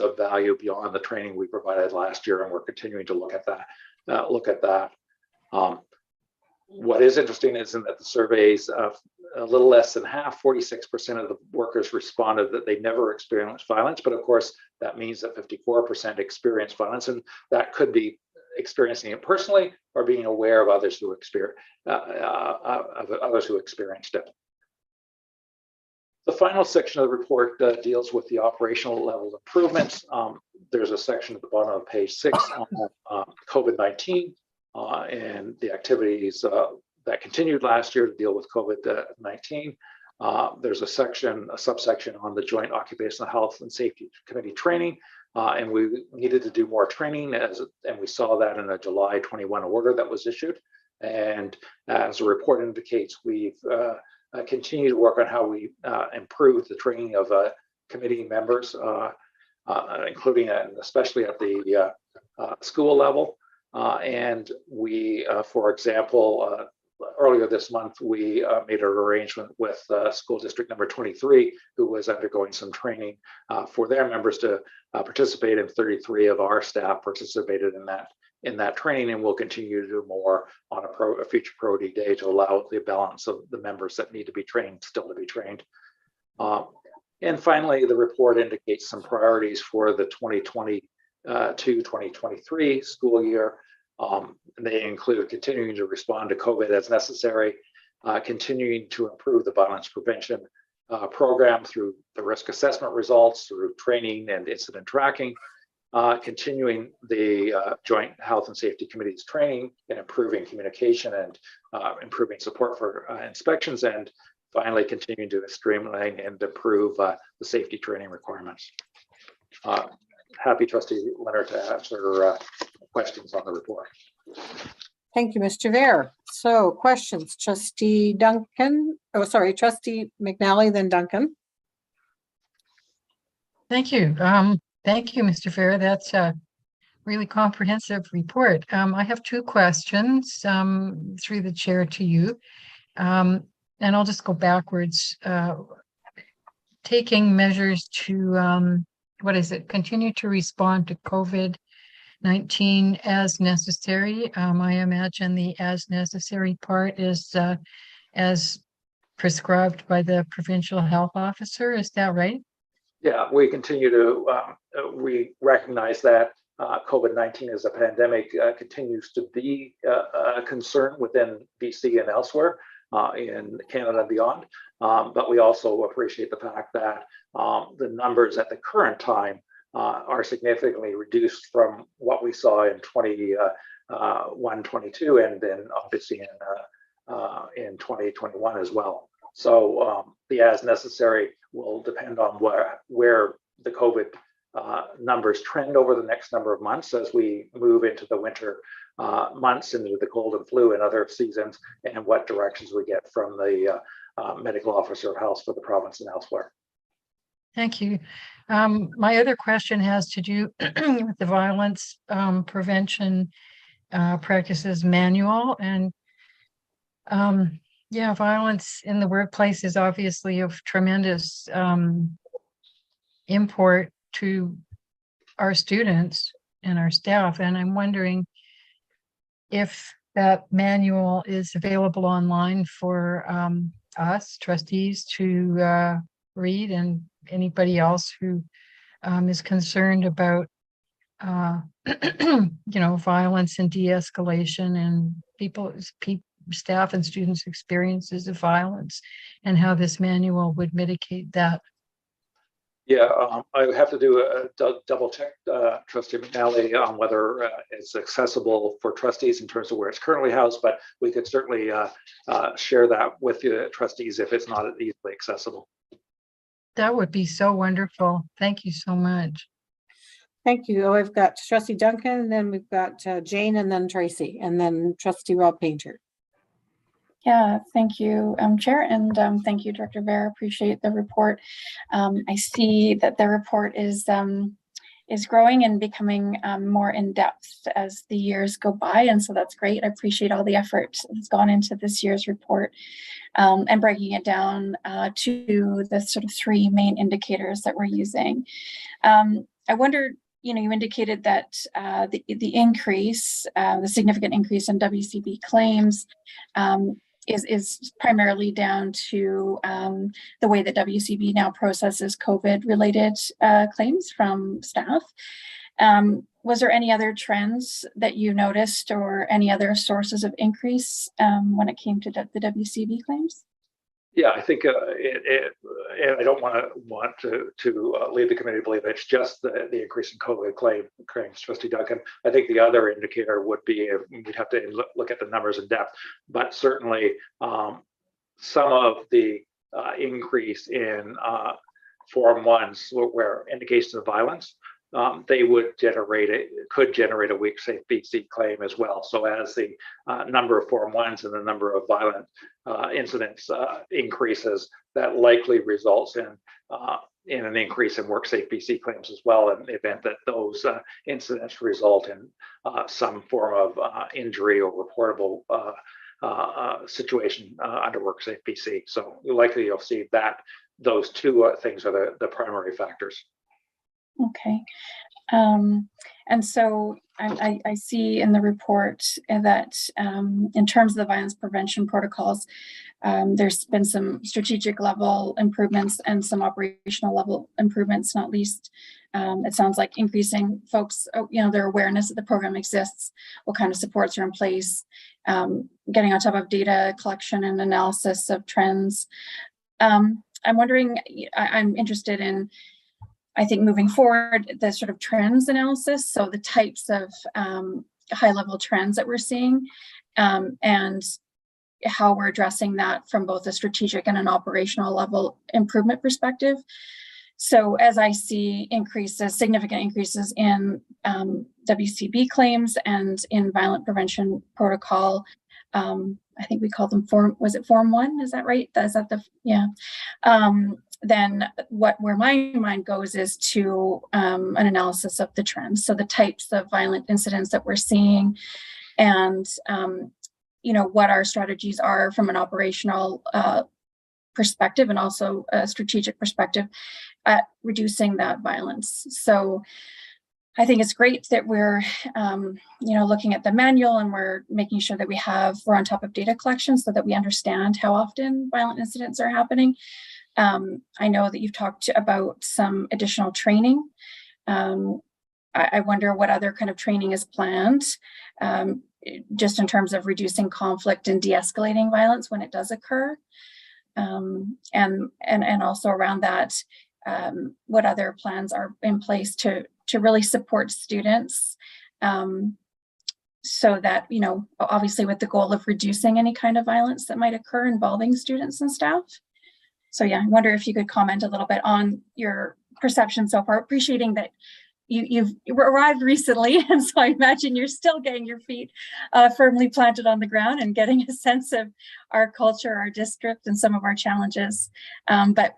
of value beyond the training we provided last year, and we're continuing to look at that. What is interesting is in that the surveys, a little less than half, 46% of the workers responded that they never experienced violence, but of course that means that 54% experienced violence, and that could be experiencing it personally or being aware of others who experienced it. The final section of the report deals with the operational level improvements. There's a section at the bottom of page 6 on COVID-19 and the activities that continued last year to deal with COVID-19. There's a subsection on the Joint Occupational Health and Safety Committee training, and we needed to do more training, and we saw that in a July 21 order that was issued. And as the report indicates, we've continue to work on how we improve the training of committee members, including and especially at the school level. And we, for example, earlier this month, we made an arrangement with school district number 23, who was undergoing some training for their members to participate in. 33 of our staff participated in that training, and we'll continue to do more on a future Pro-D day to allow the balance of the members that need to be trained still to be trained. And finally, the report indicates some priorities for the 2022-2023 school year. They include continuing to respond to COVID as necessary, continuing to improve the violence prevention program through the risk assessment results, through training and incident tracking, continuing the Joint Health and Safety Committee's training and improving communication and improving support for inspections, and finally continuing to streamline and improve the safety training requirements. Happy, Trustee Leonard, to answer questions on the report. Thank you, Mr. Vare. So questions, Trustee Duncan, Trustee McNally, then Duncan. Thank you. Thank you, Mr. Vare. That's a really comprehensive report. I have 2 questions through the chair to you. And I'll just go backwards. Taking measures to, continue to respond to COVID 19 as necessary. I imagine the as necessary part is as prescribed by the provincial health officer. Is that right? Yeah, we continue to, we recognize that COVID-19 as a pandemic continues to be a concern within BC and elsewhere in Canada and beyond. But we also appreciate the fact that the numbers at the current time are significantly reduced from what we saw in 21-22 and then obviously in 2021 as well. So the as necessary will depend on where the COVID numbers trend over the next number of months as we move into the winter months, into the cold and flu and other seasons, and what directions we get from the medical officer of health for the province and elsewhere. Thank you. My other question has to do with the violence prevention practices manual. And yeah, violence in the workplace is obviously of tremendous import to our students and our staff. And I'm wondering if that manual is available online for us trustees to read, and anybody else who is concerned about violence and de-escalation and staff and students' experiences of violence, and how this manual would mitigate that. Yeah, I would have to do a double check, Trustee McNally, on whether it's accessible for trustees in terms of where it's currently housed, but we could certainly share that with the trustees if it's not easily accessible. That would be so wonderful. Thank you so much. Thank you. Oh, I've got Trustee Duncan, and then we've got Jane, and then Tracy, and then Trustee Rob Painter. Yeah, thank you, Chair, and thank you, Director Vera. Appreciate the report. I see that the report is growing and becoming more in depth as the years go by, and so that's great. I appreciate all the effort that's gone into this year's report and breaking it down to the sort of three main indicators that we're using. I wonder, you indicated that the increase, the significant increase in WCB claims is primarily down to the way that WCB now processes COVID-related claims from staff. Was there any other trends that you noticed, or any other sources of increase when it came to the WCB claims? Yeah, I think I don't want to lead the committee to believe it's just the increase in COVID claims, Trustee Duncan. I think the other indicator would be, we'd have to look at the numbers in depth, but certainly some of the increase in Form 1s where indications of violence, they could generate a weak safe BC claim as well. So as the number of Form 1s and the number of violent incidents increases, that likely results in an increase in WorkSafe BC claims as well, in the event that those incidents result in some form of injury or reportable situation under WorkSafe BC. So likely you'll see that those two things are the primary factors. Okay. And so I see in the report that in terms of the violence prevention protocols, there's been some strategic level improvements and some operational level improvements, not least. It sounds like increasing folks, their awareness that the program exists, what kind of supports are in place, getting on top of data collection and analysis of trends. I'm wondering, I'm interested in, I think moving forward, the sort of trends analysis, so the types of high-level trends that we're seeing, and how we're addressing that from both a strategic and an operational level improvement perspective. So as I see significant increases in WCB claims and in violent prevention protocol, I think we call them Form 1? Is that right? Is that yeah. Then where my mind goes is to an analysis of the trends. So the types of violent incidents that we're seeing, and what our strategies are from an operational perspective and also a strategic perspective at reducing that violence. So I think it's great that we're, looking at the manual and we're making sure that we're on top of data collection so that we understand how often violent incidents are happening. I know that you've talked about some additional training. I wonder what other kind of training is planned, just in terms of reducing conflict and de-escalating violence when it does occur. And also around that, what other plans are in place to really support students, so that, obviously with the goal of reducing any kind of violence that might occur involving students and staff. So yeah, I wonder if you could comment a little bit on your perception so far, appreciating that you've arrived recently, and so I imagine you're still getting your feet firmly planted on the ground and getting a sense of our culture, our district, and some of our challenges. But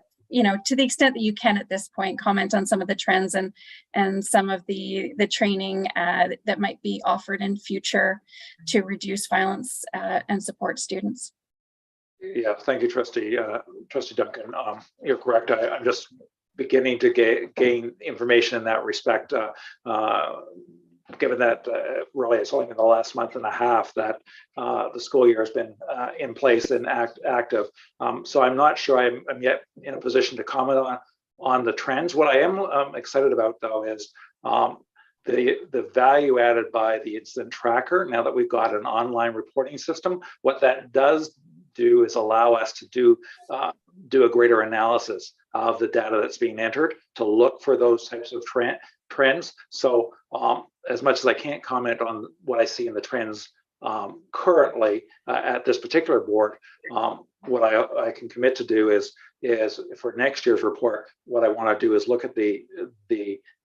to the extent that you can at this point, comment on some of the trends and some of the training that might be offered in future to reduce violence and support students. Yeah, thank you, Trustee Duncan. You're correct. I'm just beginning to gain information in that respect, given that really it's only been the last month and a half that the school year has been in place and active. So I'm not sure I'm yet in a position to comment on the trends. What I am excited about, though, is the value added by the incident tracker. Now that we've got an online reporting system, what that does do is allow us to do a greater analysis of the data that's being entered to look for those types of trends. So as much as I can't comment on what I see in the trends currently at this particular board, what I can commit to do is for next year's report, what I want to do is look at the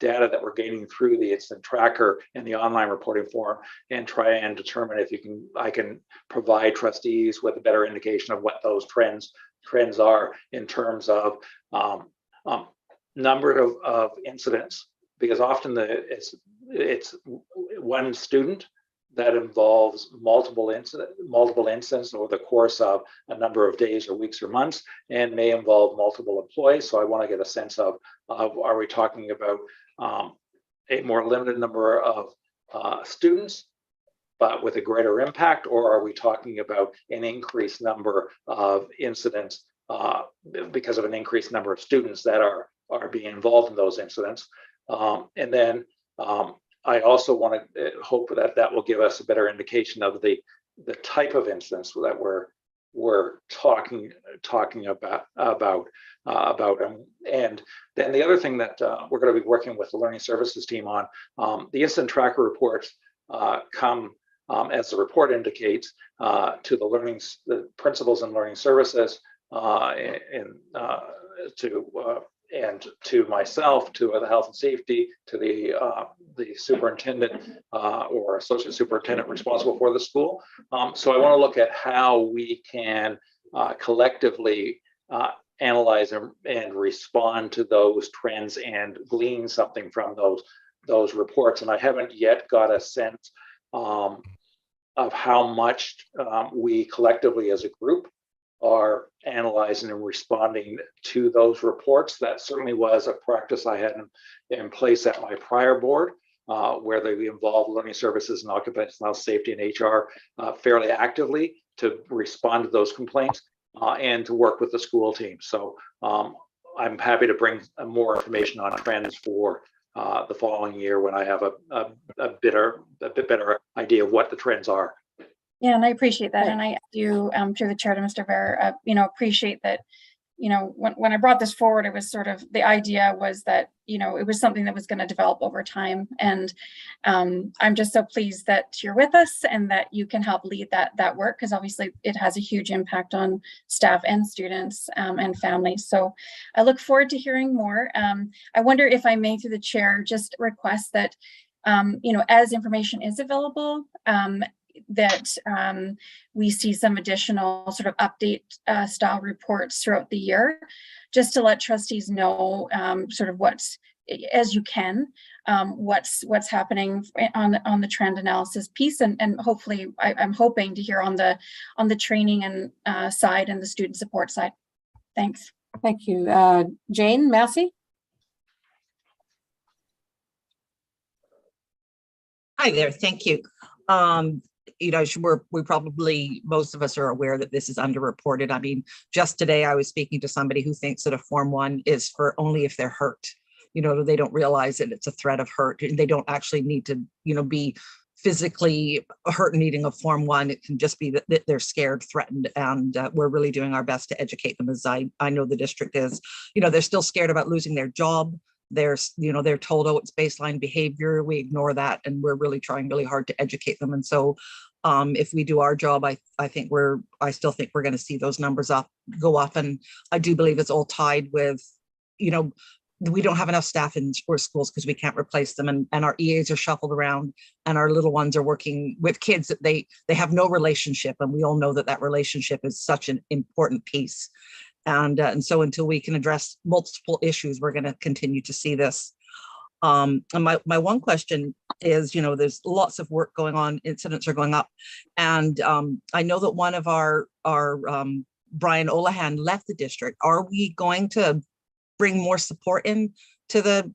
data that we're gaining through the incident tracker and the online reporting form and try and determine if I can provide trustees with a better indication of what those trends are in terms of number of incidents, because often it's one student that involves multiple incidents over the course of a number of days or weeks or months, and may involve multiple employees. So I want to get a sense of are we talking about a more limited number of students, but with a greater impact, or are we talking about an increased number of incidents because of an increased number of students that are being involved in those incidents? And then I also want to hope that will give us a better indication of the type of incidents that we're talking about. And then the other thing that we're going to be working with the learning services team on, the incident tracker reports come as the report indicates to the principals and learning services and to myself, to the health and safety, to the superintendent or associate superintendent responsible for the school. So I want to look at how we can collectively analyze and respond to those trends and glean something from those reports. And I haven't yet got a sense of how much we collectively as a group are analyzing and responding to those reports. That certainly was a practice I had in place at my prior board, where they involved learning services and occupational safety and HR fairly actively to respond to those complaints and to work with the school team. So I'm happy to bring more information on trends for the following year when I have a bit better idea of what the trends are. Yeah, and I appreciate that. And I do, through the chair to Mr. Ver, appreciate that, when I brought this forward, it was sort of, the idea was that, it was something that was going to develop over time. And I'm just so pleased that you're with us and that you can help lead that work, because obviously it has a huge impact on staff and students and families. So I look forward to hearing more. I wonder if I may, through the chair, just request that, as information is available, that we see some additional sort of update style reports throughout the year, just to let trustees know sort of what's, as you can, what's happening on the trend analysis piece, and hopefully I'm hoping to hear on the training and side and the student support side. Thanks. Thank you. Jane Massey? Hi there, thank you. You know, we probably, most of us are aware that this is underreported. I mean, just today I was speaking to somebody who thinks that a Form 1 is for only if they're hurt. You know, they don't realize that it's a threat of hurt, and they don't actually need to, you know, be physically hurt needing a Form 1. It can just be that they're scared, threatened, and we're really doing our best to educate them, as I know the district is. You know, they're still scared about losing their job. They're told, oh, it's baseline behavior. We ignore that, and we're really trying really hard to educate them. And so if we do our job, I still think we're going to see those numbers go up. And I do believe it's all tied with, you know, we don't have enough staff in our schools because we can't replace them, and our EAs are shuffled around, and our little ones are working with kids that they have no relationship, and we all know that relationship is such an important piece. And so until we can address multiple issues, we're going to continue to see this. And my one question is, you know, there's lots of work going on, incidents are going up, and I know that one of our Brian Olahan left the district. Are we going to bring more support in to the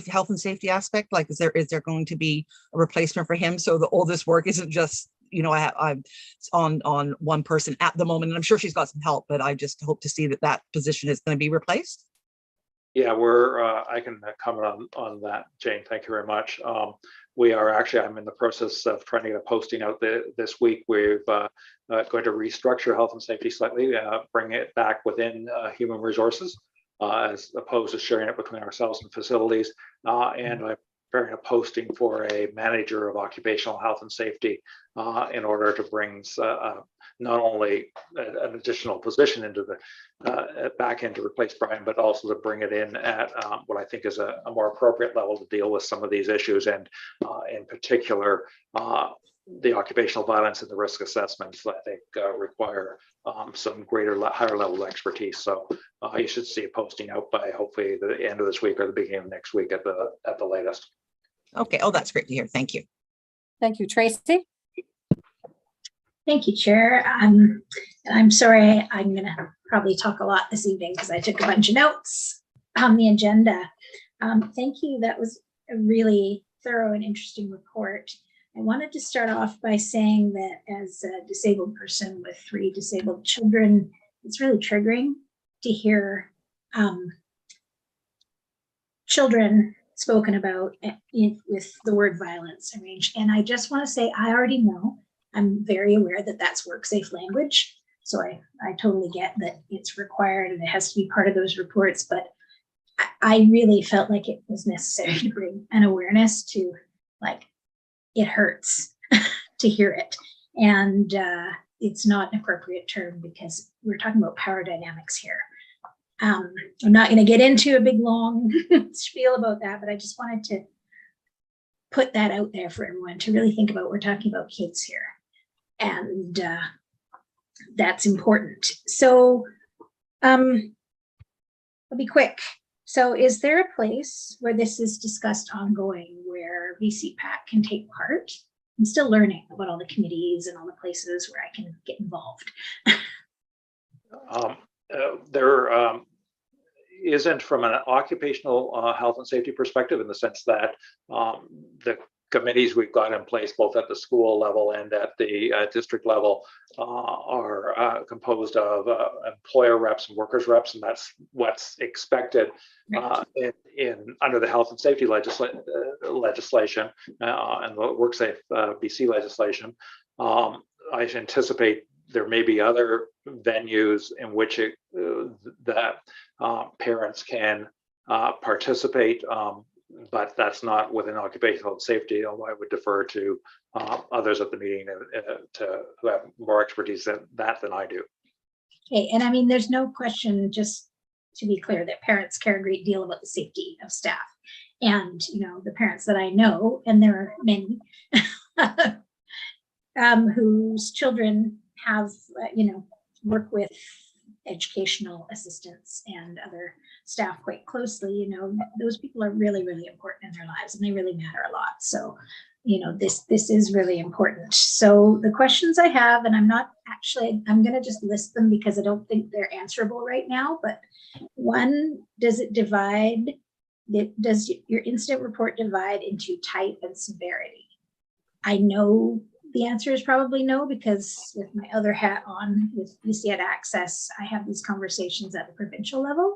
health and safety aspect? Like, is there going to be a replacement for him so that all this work isn't just, you know, I'm on one person at the moment, and I'm sure she's got some help, but I just hope to see that position is going to be replaced. Yeah, I can comment on that, Jane. Thank you very much. We are actually, I'm in the process of trying to get a posting out this week. We're going to restructure health and safety slightly, bring it back within human resources, as opposed to sharing it between ourselves and facilities. And I'm preparing a posting for a manager of occupational health and safety in order to bring not only an additional position into the back end to replace Brian, but also to bring it in at what I think is a more appropriate level to deal with some of these issues, and in particular, the occupational violence and the risk assessments I think require some higher level expertise. So you should see a posting out by hopefully the end of this week or the beginning of next week at the latest. Okay. Oh, that's great to hear. Thank you. Thank you, Tracy. Thank you, Chair. I'm sorry, I'm going to probably talk a lot this evening because I took a bunch of notes on the agenda. Thank you. That was a really thorough and interesting report. I wanted to start off by saying that as a disabled person with 3 disabled children, it's really triggering to hear children spoken about with the word violence arranged. And I just want to say, I already know, I'm very aware that that's WorkSafe language. So I totally get that it's required and it has to be part of those reports, but I really felt like it was necessary to bring an awareness to, like, it hurts to hear it. And it's not an appropriate term because we're talking about power dynamics here. I'm not going to get into a big long spiel about that, but I just wanted to put that out there for everyone to really think about. We're talking about kids here, and that's important. So I'll be quick. So is there a place where this is discussed ongoing where VCPAC can take part? I'm still learning about all the committees and all the places where I can get involved. There isn't, from an occupational health and safety perspective, in the sense that the committees we've got in place, both at the school level and at the district level, are composed of employer reps and workers reps, and that's what's expected under the health and safety legislation and the WorkSafe BC legislation. I anticipate there may be other venues in which that parents can participate, but that's not within occupational safety, although I would defer to others at the meeting who have more expertise than I do. Okay, and I mean, there's no question, just to be clear, that parents care a great deal about the safety of staff. And, you know, the parents that I know, and there are many, whose children have, work with educational assistants and other staff quite closely. You know, those people are really, really important in their lives, and they really matter a lot. So, you know, this is really important. So the questions I have, and I'm going to just list them because I don't think they're answerable right now. But one, does your incident report divide into type and severity? I know the answer is probably no, because with my other hat on with UC Access, I have these conversations at the provincial level.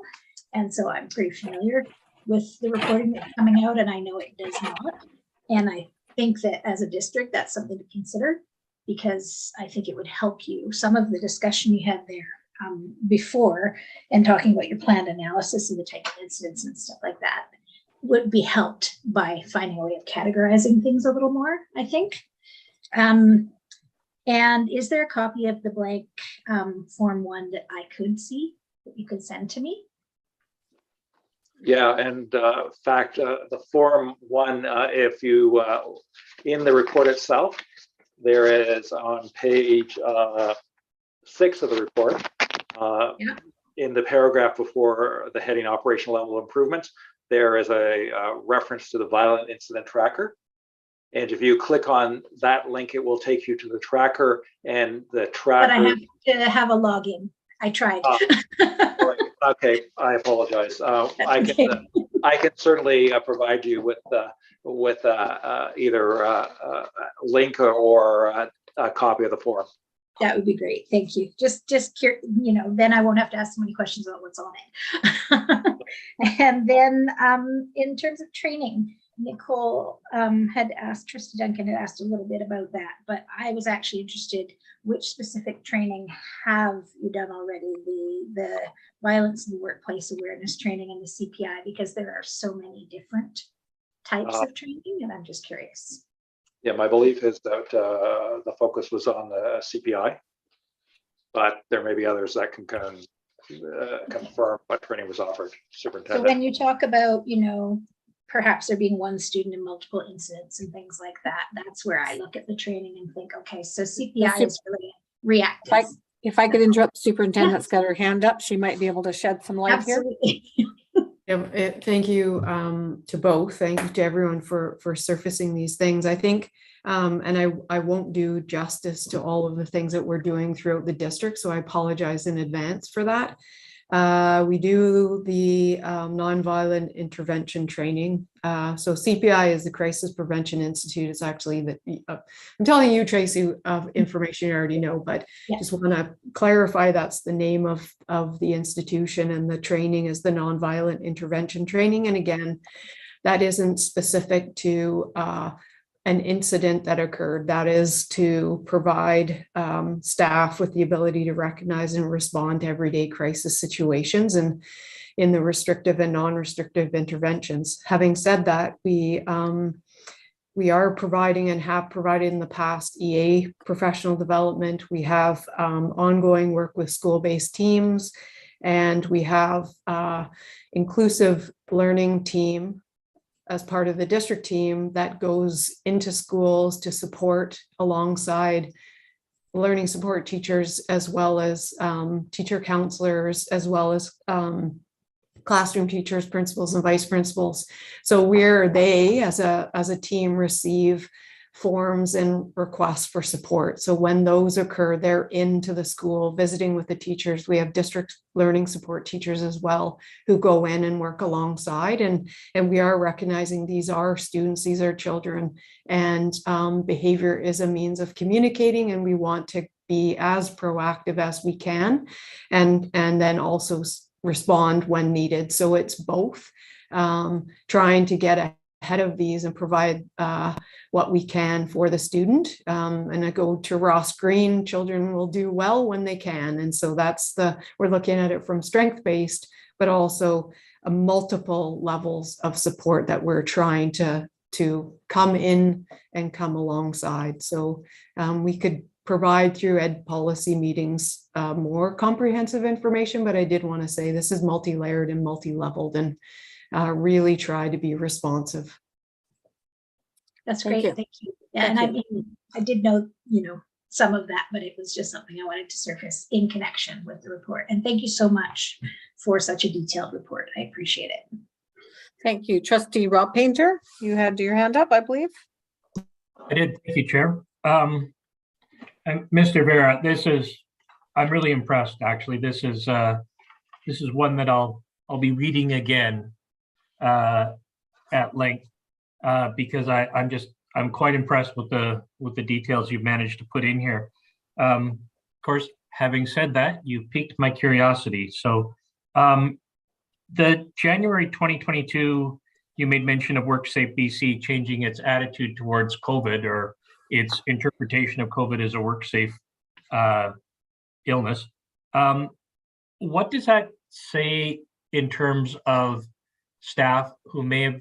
And so I'm pretty familiar with the reporting that's coming out, and I know it does not. And I think that as a district, that's something to consider, because I think it would help you. Some of the discussion you had there before and talking about your planned analysis of the type of incidents and stuff like that would be helped by finding a way of categorizing things a little more, I think. And is there a copy of the blank Form 1 that I could see that you could send to me? Yeah, and in fact, the Form 1, if you, in the report itself, there is on page 6 of the report, in the paragraph before the heading operational level improvements, there is a reference to the violent incident tracker. And if you click on that link, it will take you to the tracker, and the tracker. But I have to have a login. I tried. Okay, I apologize. I can certainly provide you with either a link or a copy of the form. That would be great. Thank you. Just then I won't have to ask so many questions about what's on it. And then in terms of training, Nicole had asked, Trustee Duncan had asked a little bit about that, but I was actually interested, which specific training have you done already? The violence in the workplace awareness training and the CPI, because there are so many different types of training, and I'm just curious. Yeah, my belief is that the focus was on the CPI, but there may be others that can confirm what training was offered. Superintendent. So when you talk about, perhaps there being one student in multiple incidents and things like that, that's where I look at the training and think, okay, so CPI is really reactive. If I could interrupt, Superintendent's got her hand up. She might be able to shed some light Absolutely. here. Thank you to both. Thank you to everyone for surfacing these things. I think, and I won't do justice to all of the things that we're doing throughout the district, so I apologize in advance for that. We do the nonviolent intervention training. So CPI is the Crisis Prevention Institute. It's actually I'm telling you, Tracy, information you already know, but just want to clarify that's the name of the institution, and the training is the nonviolent intervention training. And again, that isn't specific to an incident that occurred. That is to provide staff with the ability to recognize and respond to everyday crisis situations and in the restrictive and non-restrictive interventions. Having said that, we are providing and have provided in the past EA professional development. We have ongoing work with school-based teams, and we have inclusive learning team as part of the district team that goes into schools to support alongside learning support teachers, as well as teacher counselors, as well as classroom teachers, principals, and vice principals. So where they, as a team, receive forms and requests for support. So when those occur, they're into the school visiting with the teachers. We have district learning support teachers as well who go in and work alongside, and we are recognizing these are students, these are children, and behavior is a means of communicating, and we want to be as proactive as we can, and then also respond when needed. So it's both trying to get ahead of these and provide what we can for the student. And I go to Ross Green, children will do well when they can. And so we're looking at it from strength-based, but also multiple levels of support that we're trying to come in and come alongside. So we could provide through ed policy meetings more comprehensive information, but I did want to say this is multi-layered and multi-leveled, and really try to be responsive. That's great. Thank you. Yeah, and I mean, I did know, some of that, but it was just something I wanted to surface in connection with the report. And thank you so much for such a detailed report. I appreciate it. Thank you. Trustee Rob Painter, you had your hand up, I believe. I did. Thank you, Chair. And Mr. Vera, I'm really impressed, actually. This is one that I'll be reading again at length, because I'm quite impressed with the details you've managed to put in here. Of course, having said that, you've piqued my curiosity. So the January 2022, you made mention of WorkSafe BC changing its attitude towards COVID, or its interpretation of COVID as a WorkSafe illness. What does that say in terms of staff who may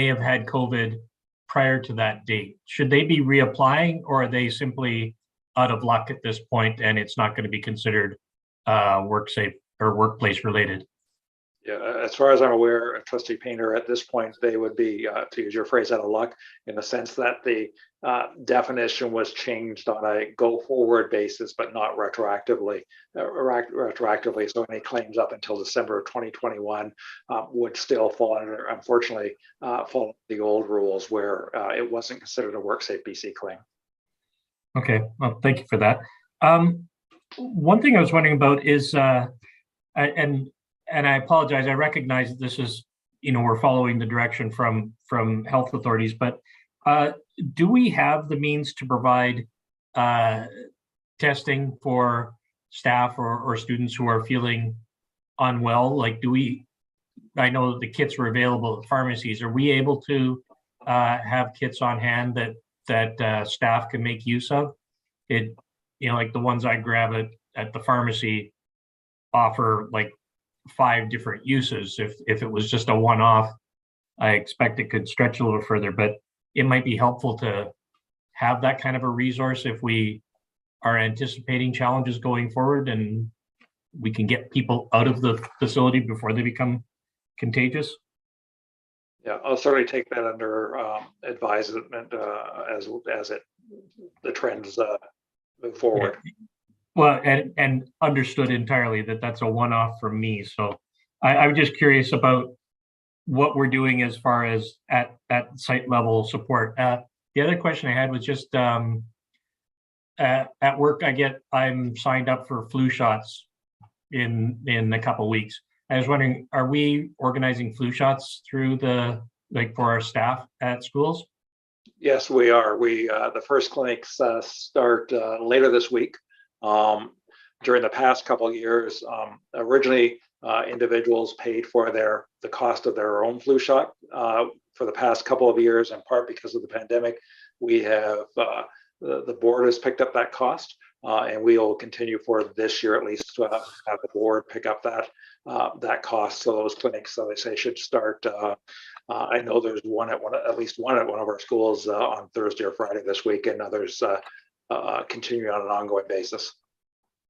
have had COVID prior to that date? Should they be reapplying, or are they simply out of luck at this point and it's not going to be considered WorkSafe or workplace related? Yeah, as far as I'm aware, Trustee Painter, at this point, they would be, to use your phrase, out of luck, in the sense that the definition was changed on a go-forward basis, but not retroactively. So any claims up until December of 2021 would still fall under, unfortunately, follow the old rules where it wasn't considered a WorkSafe BC claim. Okay, well, thank you for that. One thing I was wondering about is, and I apologize, I recognize that this is, we're following the direction from health authorities, but do we have the means to provide testing for staff or students who are feeling unwell? Like, I know that the kits were available at pharmacies. Are we able to have kits on hand that staff can make use of? Like the ones I grab at the pharmacy offer like 5 different uses. If it was just a one-off, I expect it could stretch a little further, but it might be helpful to have that kind of a resource if we are anticipating challenges going forward and we can get people out of the facility before they become contagious. Yeah, I'll certainly take that under advisement as the trends move forward. Yeah. Well, and understood entirely that that's a one-off from me. So I'm just curious about what we're doing as far as at site level support. The other question I had was just at work, I'm signed up for flu shots in a couple of weeks. I was wondering, are we organizing flu shots through for our staff at schools? Yes, we are. The first clinics start later this week. During the past couple of years, originally individuals paid for the cost of their own flu shot. For the past couple of years, in part because of the pandemic, we have the board has picked up that cost, and we will continue for this year at least to have the board pick up that cost. So those clinics, so they say, should start. I know there's at least one at one of our schools on Thursday or Friday this week, and others continuing on an ongoing basis.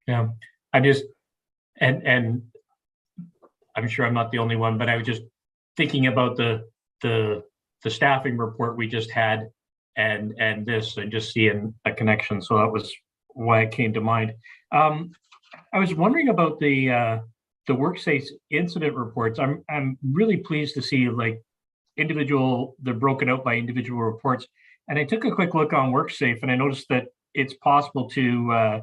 Yeah, and I'm sure I'm not the only one, but I was just thinking about the staffing report we just had and this, and just seeing a connection. So that was why it came to mind. I was wondering about the WorkSafe incident reports. I'm really pleased to see they're broken out by individual reports. And I took a quick look on WorkSafe, and I noticed that it's possible to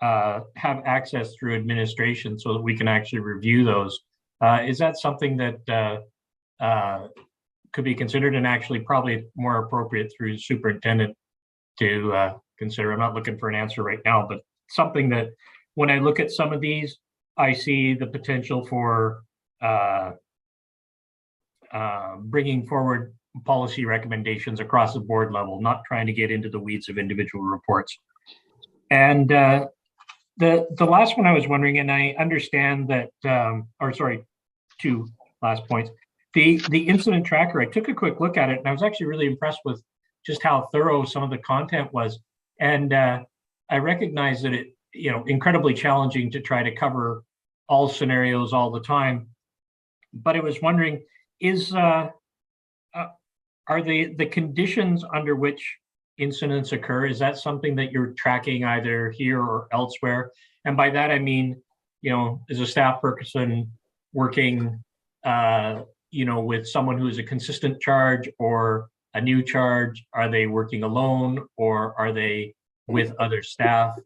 have access through administration so that we can actually review those. Is that something that could be considered, and actually probably more appropriate through superintendent to consider? I'm not looking for an answer right now, but something that when I look at some of these, I see the potential for bringing forward policy recommendations across the board level, not trying to get into the weeds of individual reports. And the last one I was wondering, and I understand that, two last points. The incident tracker, I took a quick look at it, and I was actually really impressed with just how thorough some of the content was. And I recognize that it, incredibly challenging to try to cover all scenarios all the time. But I was wondering, are the conditions under which incidents occur, is that something that you're tracking either here or elsewhere? And by that, I mean, as a staff person working, with someone who is a consistent charge or a new charge, are they working alone, or are they with other staff?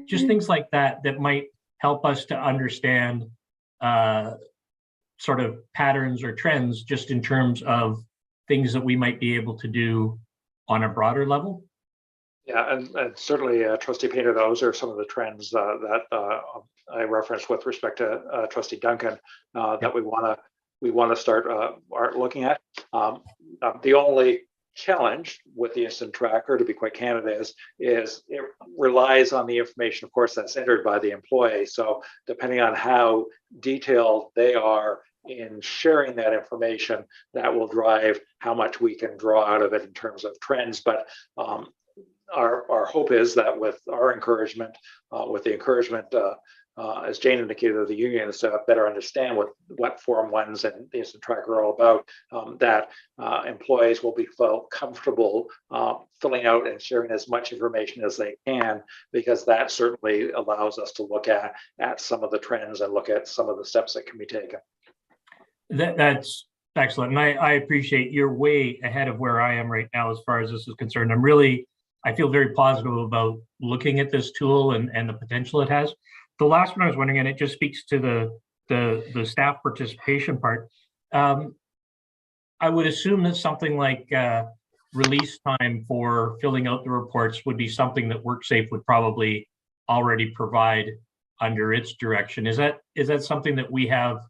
Just things like that might help us to understand sort of patterns or trends, just in terms of things that we might be able to do on a broader level? Yeah, and certainly, Trustee Painter, those are some of the trends that I referenced with respect to Trustee Duncan that we want to start looking at. The only challenge with the instant tracker, to be quite candid, is it relies on the information, of course, that's entered by the employee. So depending on how detailed they are in sharing that information, that will drive how much we can draw out of it in terms of trends. But our hope is that with our encouragement, with the encouragement, as Jane indicated, of the unions to better understand what Form 1s and the instant tracker are all about, that employees will be felt comfortable filling out and sharing as much information as they can, because that certainly allows us to look at some of the trends and look at some of the steps that can be taken. That's excellent. And I appreciate you're way ahead of where I am right now as far as this is concerned. I feel very positive about looking at this tool and the potential it has. The last one I was wondering, and it just speaks to the staff participation part. I would assume that something like release time for filling out the reports would be something that WorkSafe would probably already provide under its direction. Is that something that we have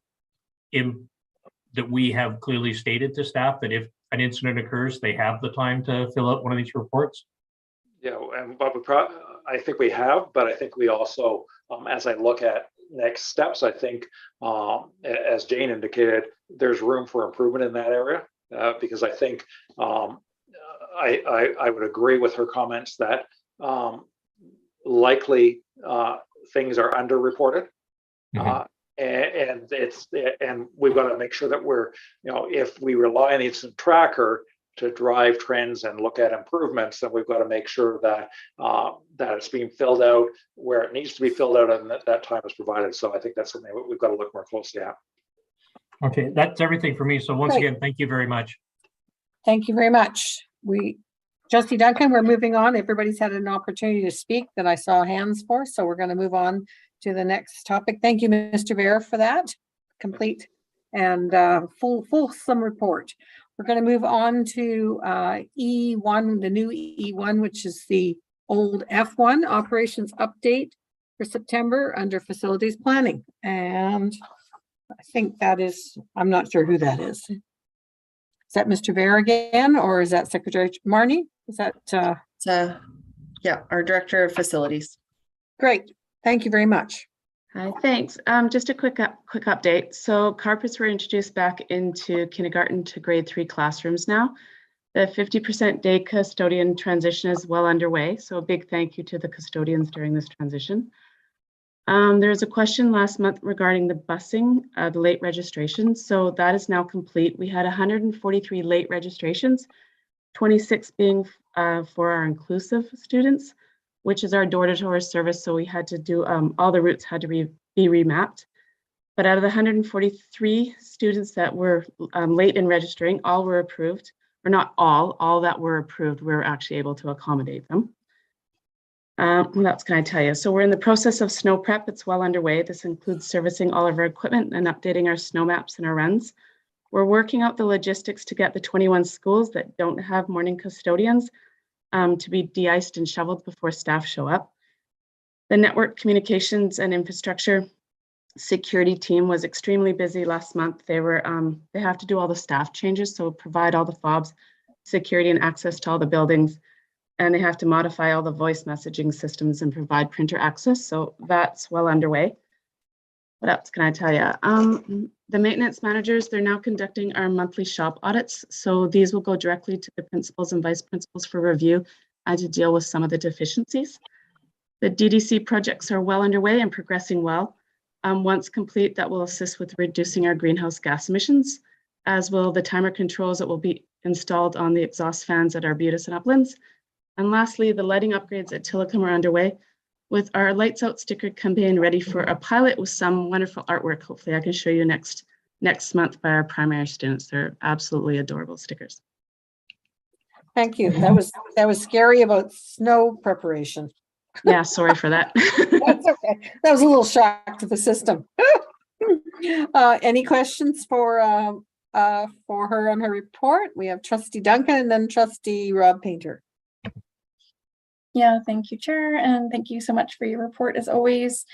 clearly stated to staff, that if an incident occurs, they have the time to fill out one of these reports? Yeah, and I think we have, but I think we also, as I look at next steps, I think, as Jane indicated, there's room for improvement in that area, because I think I would agree with her comments that likely things are underreported. And we've got to make sure that we're, if we rely on the instant tracker to drive trends and look at improvements, then we've got to make sure that that it's being filled out where it needs to be filled out and that time is provided. So I think that's something we've got to look more closely at. Okay, that's everything for me. So once again, thank you very much. Thank you very much. Trustee Duncan, we're moving on. Everybody's had an opportunity to speak that I saw hands for, so we're going to move on to the next topic. Thank you, Mr. Vera, for that complete and fulsome report. We're going to move on to E1, the new E1, which is the old F1 operations update for September under facilities planning. And I think that is, I'm not sure who that is. Is that Mr. Vera again, or is that Secretary Marnie? Is that? Yeah, our Director of Facilities. Great. Thank you very much. Hi, thanks. Just a quick update. So carpets were introduced back into kindergarten to grade 3 classrooms now. The 50% day custodian transition is well underway. So a big thank you to the custodians during this transition. There was a question last month regarding the busing, the late registrations. So that is now complete. We had 143 late registrations, 26 being for our inclusive students, which is our door-to-door service. So we had to do, all the routes had to be remapped. But out of the 143 students that were late in registering, all were approved, or not all that were approved, we were actually able to accommodate them. What else can I tell you? So we're in the process of snow prep. It's well underway. This includes servicing all of our equipment and updating our snow maps and our runs. We're working out the logistics to get the 21 schools that don't have morning custodians to be de-iced and shoveled before staff show up. The network communications and infrastructure security team was extremely busy last month. They have to do all the staff changes, so provide all the fobs, security and access to all the buildings, and they have to modify all the voice messaging systems and provide printer access. So that's well underway. What else can I tell you? The maintenance managers, they're now conducting our monthly shop audits. So these will go directly to the principals and vice principals for review and to deal with some of the deficiencies. The DDC projects are well underway and progressing well. Once complete, that will assist with reducing our greenhouse gas emissions, as will the timer controls that will be installed on the exhaust fans at Arbutus and Uplands. And lastly, the lighting upgrades at Tillicum are underway, with our Lights Out sticker campaign ready for a pilot with some wonderful artwork. Hopefully I can show you next month by our primary students. They're absolutely adorable stickers. Thank you. That was scary about snow preparation. Yeah, sorry for that. That's okay. That was a little shock to the system. Any questions for for her on her report. We have Trustee Duncan and then Trustee Rob Painter. Yeah, thank you, Chair, and thank you so much for your report as always.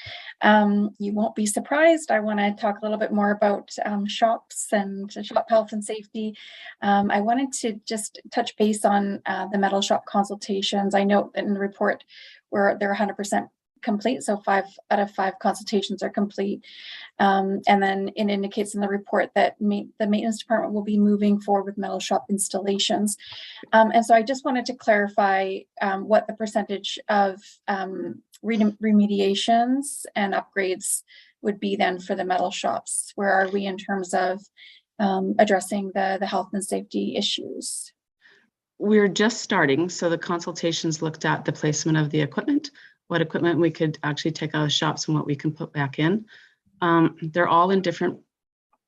You won't be surprised. I want to talk a little bit more about shops and shop health and safety. I wanted to just touch base on the metal shop consultations. I note that in the report where they're 100% complete, so 5 out of 5 consultations are complete. And then it indicates in the report that the maintenance department will be moving forward with metal shop installations. And so I just wanted to clarify what the percentage of remediations and upgrades would be then for the metal shops. Where are we in terms of addressing the health and safety issues? We're just starting. So the consultations looked at the placement of the equipment, what equipment we could actually take out of shops and what we can put back in. They're all in different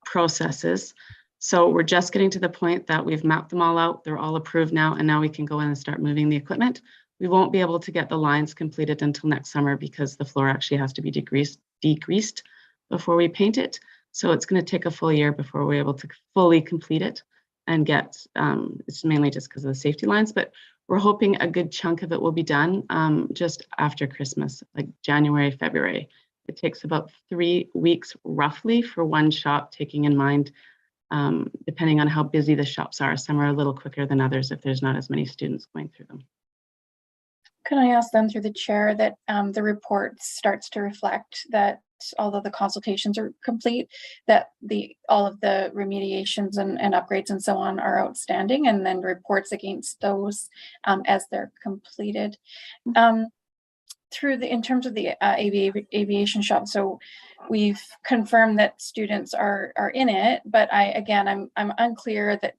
processes. So we're just getting to the point that we've mapped them all out. They're all approved now, and now we can go in and start moving the equipment. We won't be able to get the lines completed until next summer because the floor actually has to be degreased before we paint it. So it's going to take a full year before we're able to fully complete it and get, it's mainly just because of the safety lines, but we're hoping a good chunk of it will be done just after Christmas, like January, February. It takes about 3 weeks roughly for one shop, taking in mind, depending on how busy the shops are. Some are a little quicker than others if there's not as many students going through them. Can I ask then through the chair that the report starts to reflect that although the consultations are complete, that all of the remediations and upgrades and so on are outstanding, and then reports against those as they're completed. In terms of the aviation shop, so we've confirmed that students are in it, but I'm unclear that,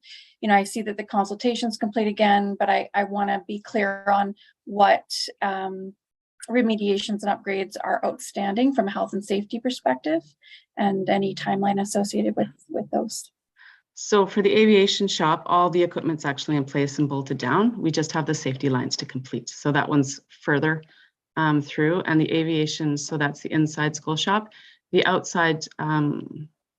I see that the consultation's complete again, but I want to be clear on what remediations and upgrades are outstanding from a health and safety perspective and any timeline associated with those. So for the aviation shop, all the equipment's actually in place and bolted down. We just have the safety lines to complete. So that one's further through, and the aviation, so that's the inside school shop. The outside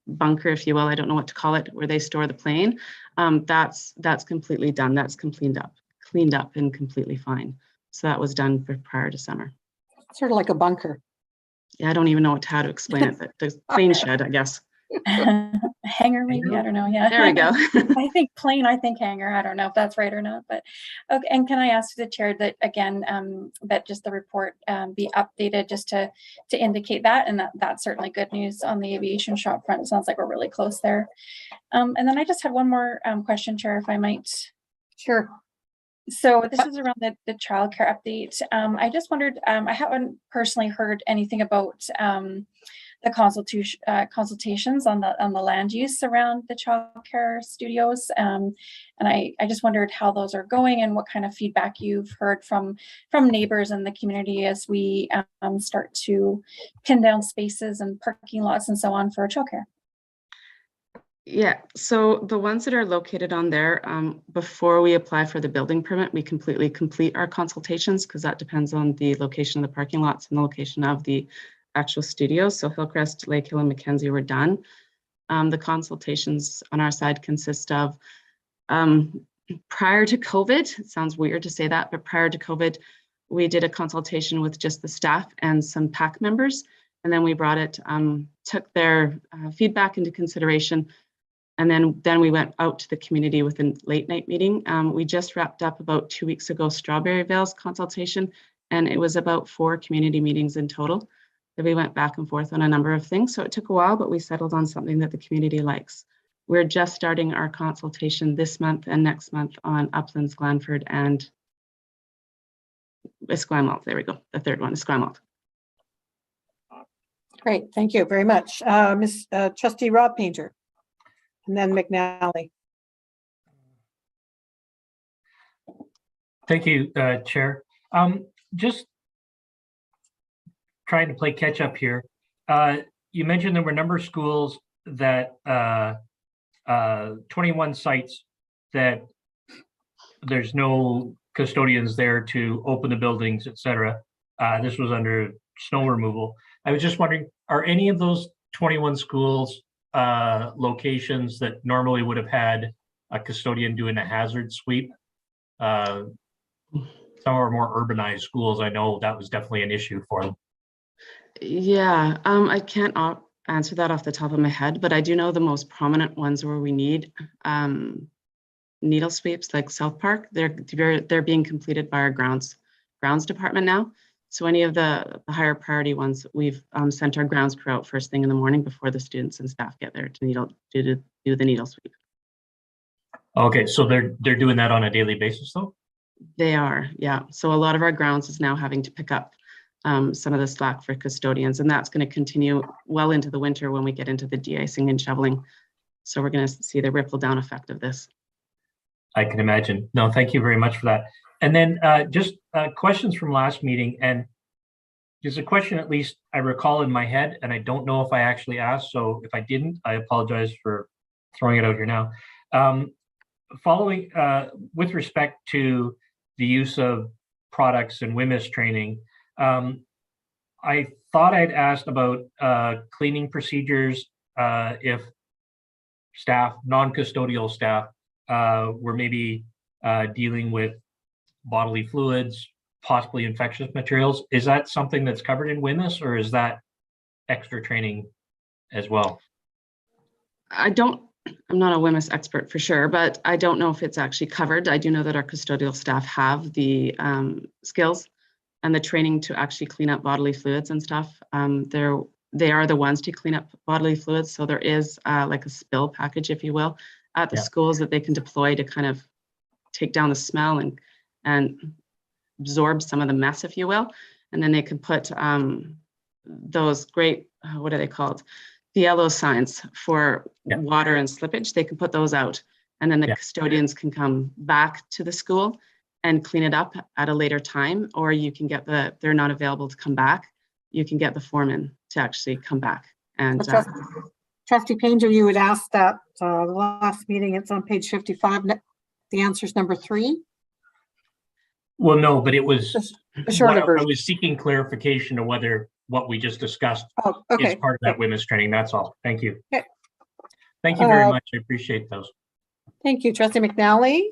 bunker, if you will, I don't know what to call it, where they store the plane, that's completely done. That's cleaned up and completely fine. So that was done prior to summer. Sort of like a bunker. Yeah, I don't even know how to explain it, but the plane shed, I guess. Hangar, maybe, I don't know. Yeah, there we go. I think plane, I think hangar. I don't know if that's right or not, but okay. And can I ask the chair that again, that just the report be updated just to indicate that, and that's certainly good news on the aviation shop front. It sounds like we're really close there. And then I just had one more question, Chair, if I might. Sure. So this is around the childcare update. I just wondered, I haven't personally heard anything about the consultations on the land use around the childcare studios. And I just wondered how those are going and what kind of feedback you've heard from neighbors in the community as we start to pin down spaces and parking lots and so on for childcare. Yeah, so the ones that are located on there, before we apply for the building permit, we completely complete our consultations because that depends on the location of the parking lots and the location of the actual studios. So Hillcrest, Lake Hill, and Mackenzie were done. The consultations on our side consist of, prior to COVID, it sounds weird to say that, but prior to COVID, we did a consultation with just the staff and some PAC members. And then we brought it, took their feedback into consideration. And then we went out to the community with a late night meeting. We just wrapped up about 2 weeks ago, Strawberry Vale's consultation, and it was about 4 community meetings in total that we went back and forth on a number of things. So it took a while, but we settled on something that the community likes. We're just starting our consultation this month and next month on Uplands, Glanford, and Esquimalt. There we go. The third one, Esquimalt. Great, thank you very much. Trustee Rob Painter, and then McNally. Thank you, Chair. Just trying to play catch up here. You mentioned there were a number of schools that 21 sites that there's no custodians there to open the buildings, etc. This was under snow removal. I was just wondering, are any of those 21 schools locations that normally would have had a custodian doing a hazard sweep. Some of our more urbanized schools, I know that was definitely an issue for them. Yeah, I can't answer that off the top of my head, but I do know the most prominent ones where we need needle sweeps, like South Park. They're being completed by our grounds department now. So any of the higher priority ones, we've sent our grounds crew out first thing in the morning before the students and staff get there to do the needle sweep. Okay, so they're doing that on a daily basis though? They are, yeah. So a lot of our grounds is now having to pick up some of the slack for custodians, and that's going to continue well into the winter when we get into the de-icing and shoveling. So we're going to see the ripple down effect of this. I can imagine. No, thank you very much for that. And then just questions from last meeting, and there's a question at least I recall in my head, and I don't know if I actually asked, so if I didn't, I apologize for throwing it out here now. Following, with respect to the use of products and WMIS training, I thought I'd asked about cleaning procedures if staff, non-custodial staff, were maybe dealing with bodily fluids, possibly infectious materials. Is that something that's covered in WMIS, or is that extra training as well? I'm not a WMIS expert for sure, but I don't know if it's actually covered. I do know that our custodial staff have the skills and the training to actually clean up bodily fluids and stuff. They are the ones to clean up bodily fluids. So there is like a spill package, if you will, at the schools that they can deploy to kind of take down the smell and absorb some of the mess, if you will. And then they can put those great, what are they called? The yellow signs for water and slippage. They can put those out, and then the custodians can come back to the school and clean it up at a later time, or you can get they're not available to come back. You can get the foreman to actually come back. And Trustee Painter, you had asked that the last meeting. It's on page 55. The answer is number 3. Well, no, but it was the shorter version. I was seeking clarification of whether what we just discussed is part of that WMIS training. That's all. Thank you. Okay. Thank you very much. I appreciate those. Thank you, Trustee McNally.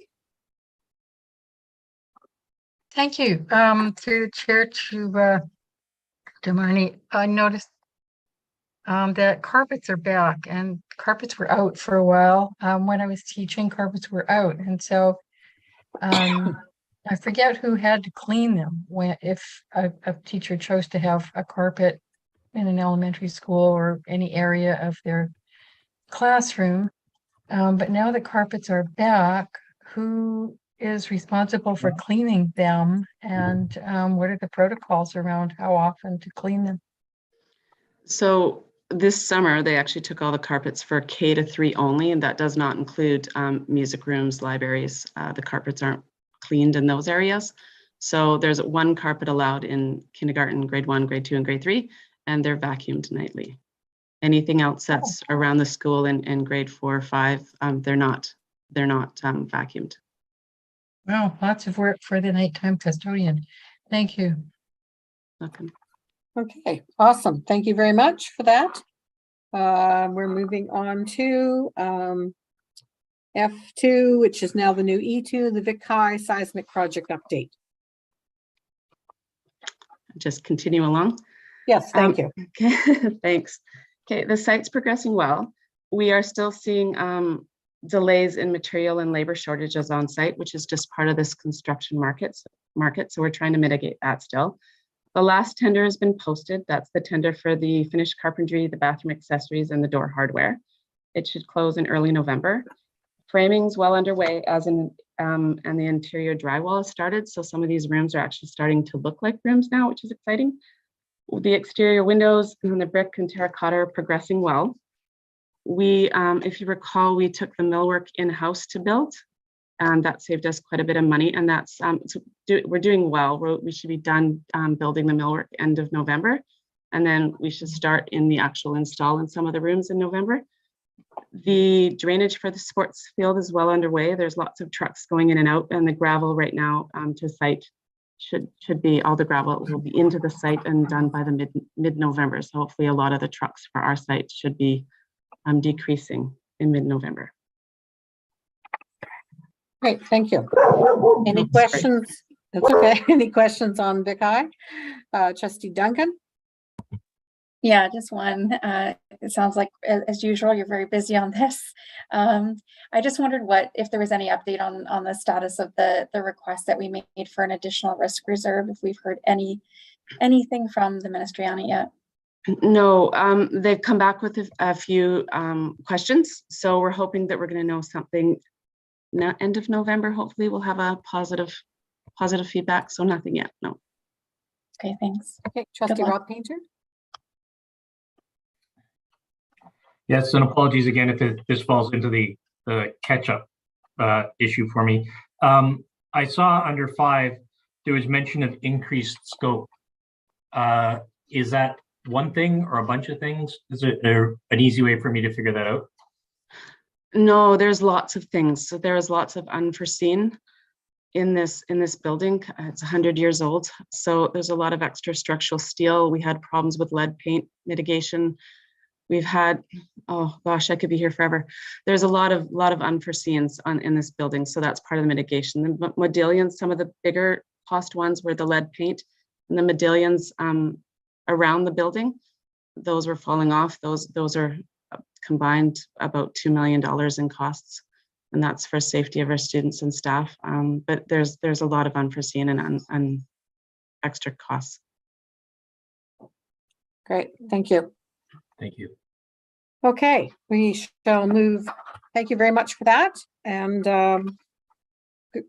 Thank you. Through the chair to Marnie, I noticed that carpets are back, and carpets were out for a while. When I was teaching, carpets were out, and so I forget who had to clean them if a teacher chose to have a carpet in an elementary school or any area of their classroom. But now the carpets are back, who is responsible for cleaning them, and what are the protocols around how often to clean them? So this summer, they actually took all the carpets for K-3 only, and that does not include music rooms, libraries. The carpets aren't cleaned in those areas. So there's one carpet allowed in kindergarten, grade 1, grade 2, and grade 3, and they're vacuumed nightly. Anything else that's around the school in grade 4 or 5, they're not vacuumed. Wow, lots of work for the nighttime custodian. Thank you. Welcome. Okay, awesome. Thank you very much for that. We're moving on to F2, which is now the new E2, the Vic High seismic project update. Just continue along. Yes, thank you. Okay, thanks. Okay, the site's progressing well. We are still seeing delays in material and labor shortages on site, which is just part of this construction market. So we're trying to mitigate that still. The last tender has been posted. That's the tender for the finished carpentry, the bathroom accessories, and the door hardware. It should close in early November. Framing's well underway, as in, and the interior drywall has started. So some of these rooms are actually starting to look like rooms now, which is exciting. The exterior windows and the brick and terracotta are progressing well. We, if you recall, we took the millwork in-house to build, and that saved us quite a bit of money. And that's we're doing well. We should be done building the millwork end of November, and then we should start in the actual install in some of the rooms in November. The drainage for the sports field is well underway. There's lots of trucks going in and out, and the gravel right now to site should be, all the gravel will be into the site and done by the mid-November. So hopefully a lot of the trucks for our site should be decreasing in mid-November. Great, thank you. Any Oops, sorry. questions? That's okay. Any questions on VICI? Trustee Duncan? Yeah, just one. It sounds like, as usual, you're very busy on this. I just wondered if there was any update on the status of the request that we made for an additional risk reserve, if we've heard anything from the ministry on it yet. No, they've come back with a few questions. So we're hoping that we're going to know something end of November. Hopefully we'll have a positive feedback. So nothing yet, no. Okay, thanks. Okay, Trustee Rob Painter? Yes, and apologies again if this falls into the catch-up issue for me. I saw under 5, there was mention of increased scope. Is that one thing or a bunch of things? Is there an easy way for me to figure that out? No, there's lots of things. So there is lots of unforeseen in this building. It's 100 years old. So there's a lot of extra structural steel. We had problems with lead paint mitigation. We've had, oh gosh, I could be here forever. There's a lot of unforeseens in this building. So that's part of the mitigation. The medallions, some of the bigger cost ones were the lead paint, and the medallions around the building, those were falling off. Those are combined about $2 million in costs, and that's for safety of our students and staff. But there's a lot of unforeseen and extra costs. Great, thank you. Thank you. Okay, we shall move. Thank you very much for that. And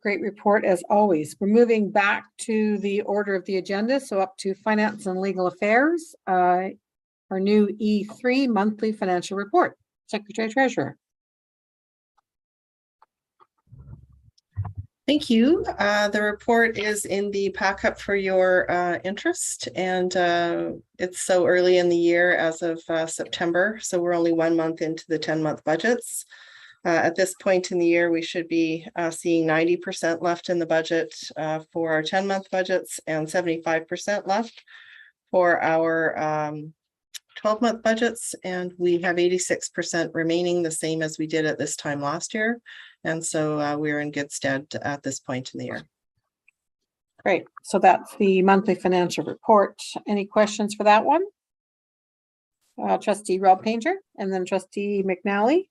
great report as always. We're moving back to the order of the agenda. So up to Finance and Legal Affairs, our new E3 monthly financial report. Secretary Treasurer. Thank you. The report is in the packet for your interest, and it's so early in the year as of September. So we're only 1 month into the 10-month budgets. At this point in the year, we should be seeing 90% left in the budget for our 10-month budgets and 75% left for our 12-month budgets. And we have 86% remaining, the same as we did at this time last year. And so we're in good stead at this point in the year. Great. So that's the monthly financial report. Any questions for that one? Trustee Rob Painter and then Trustee McNally.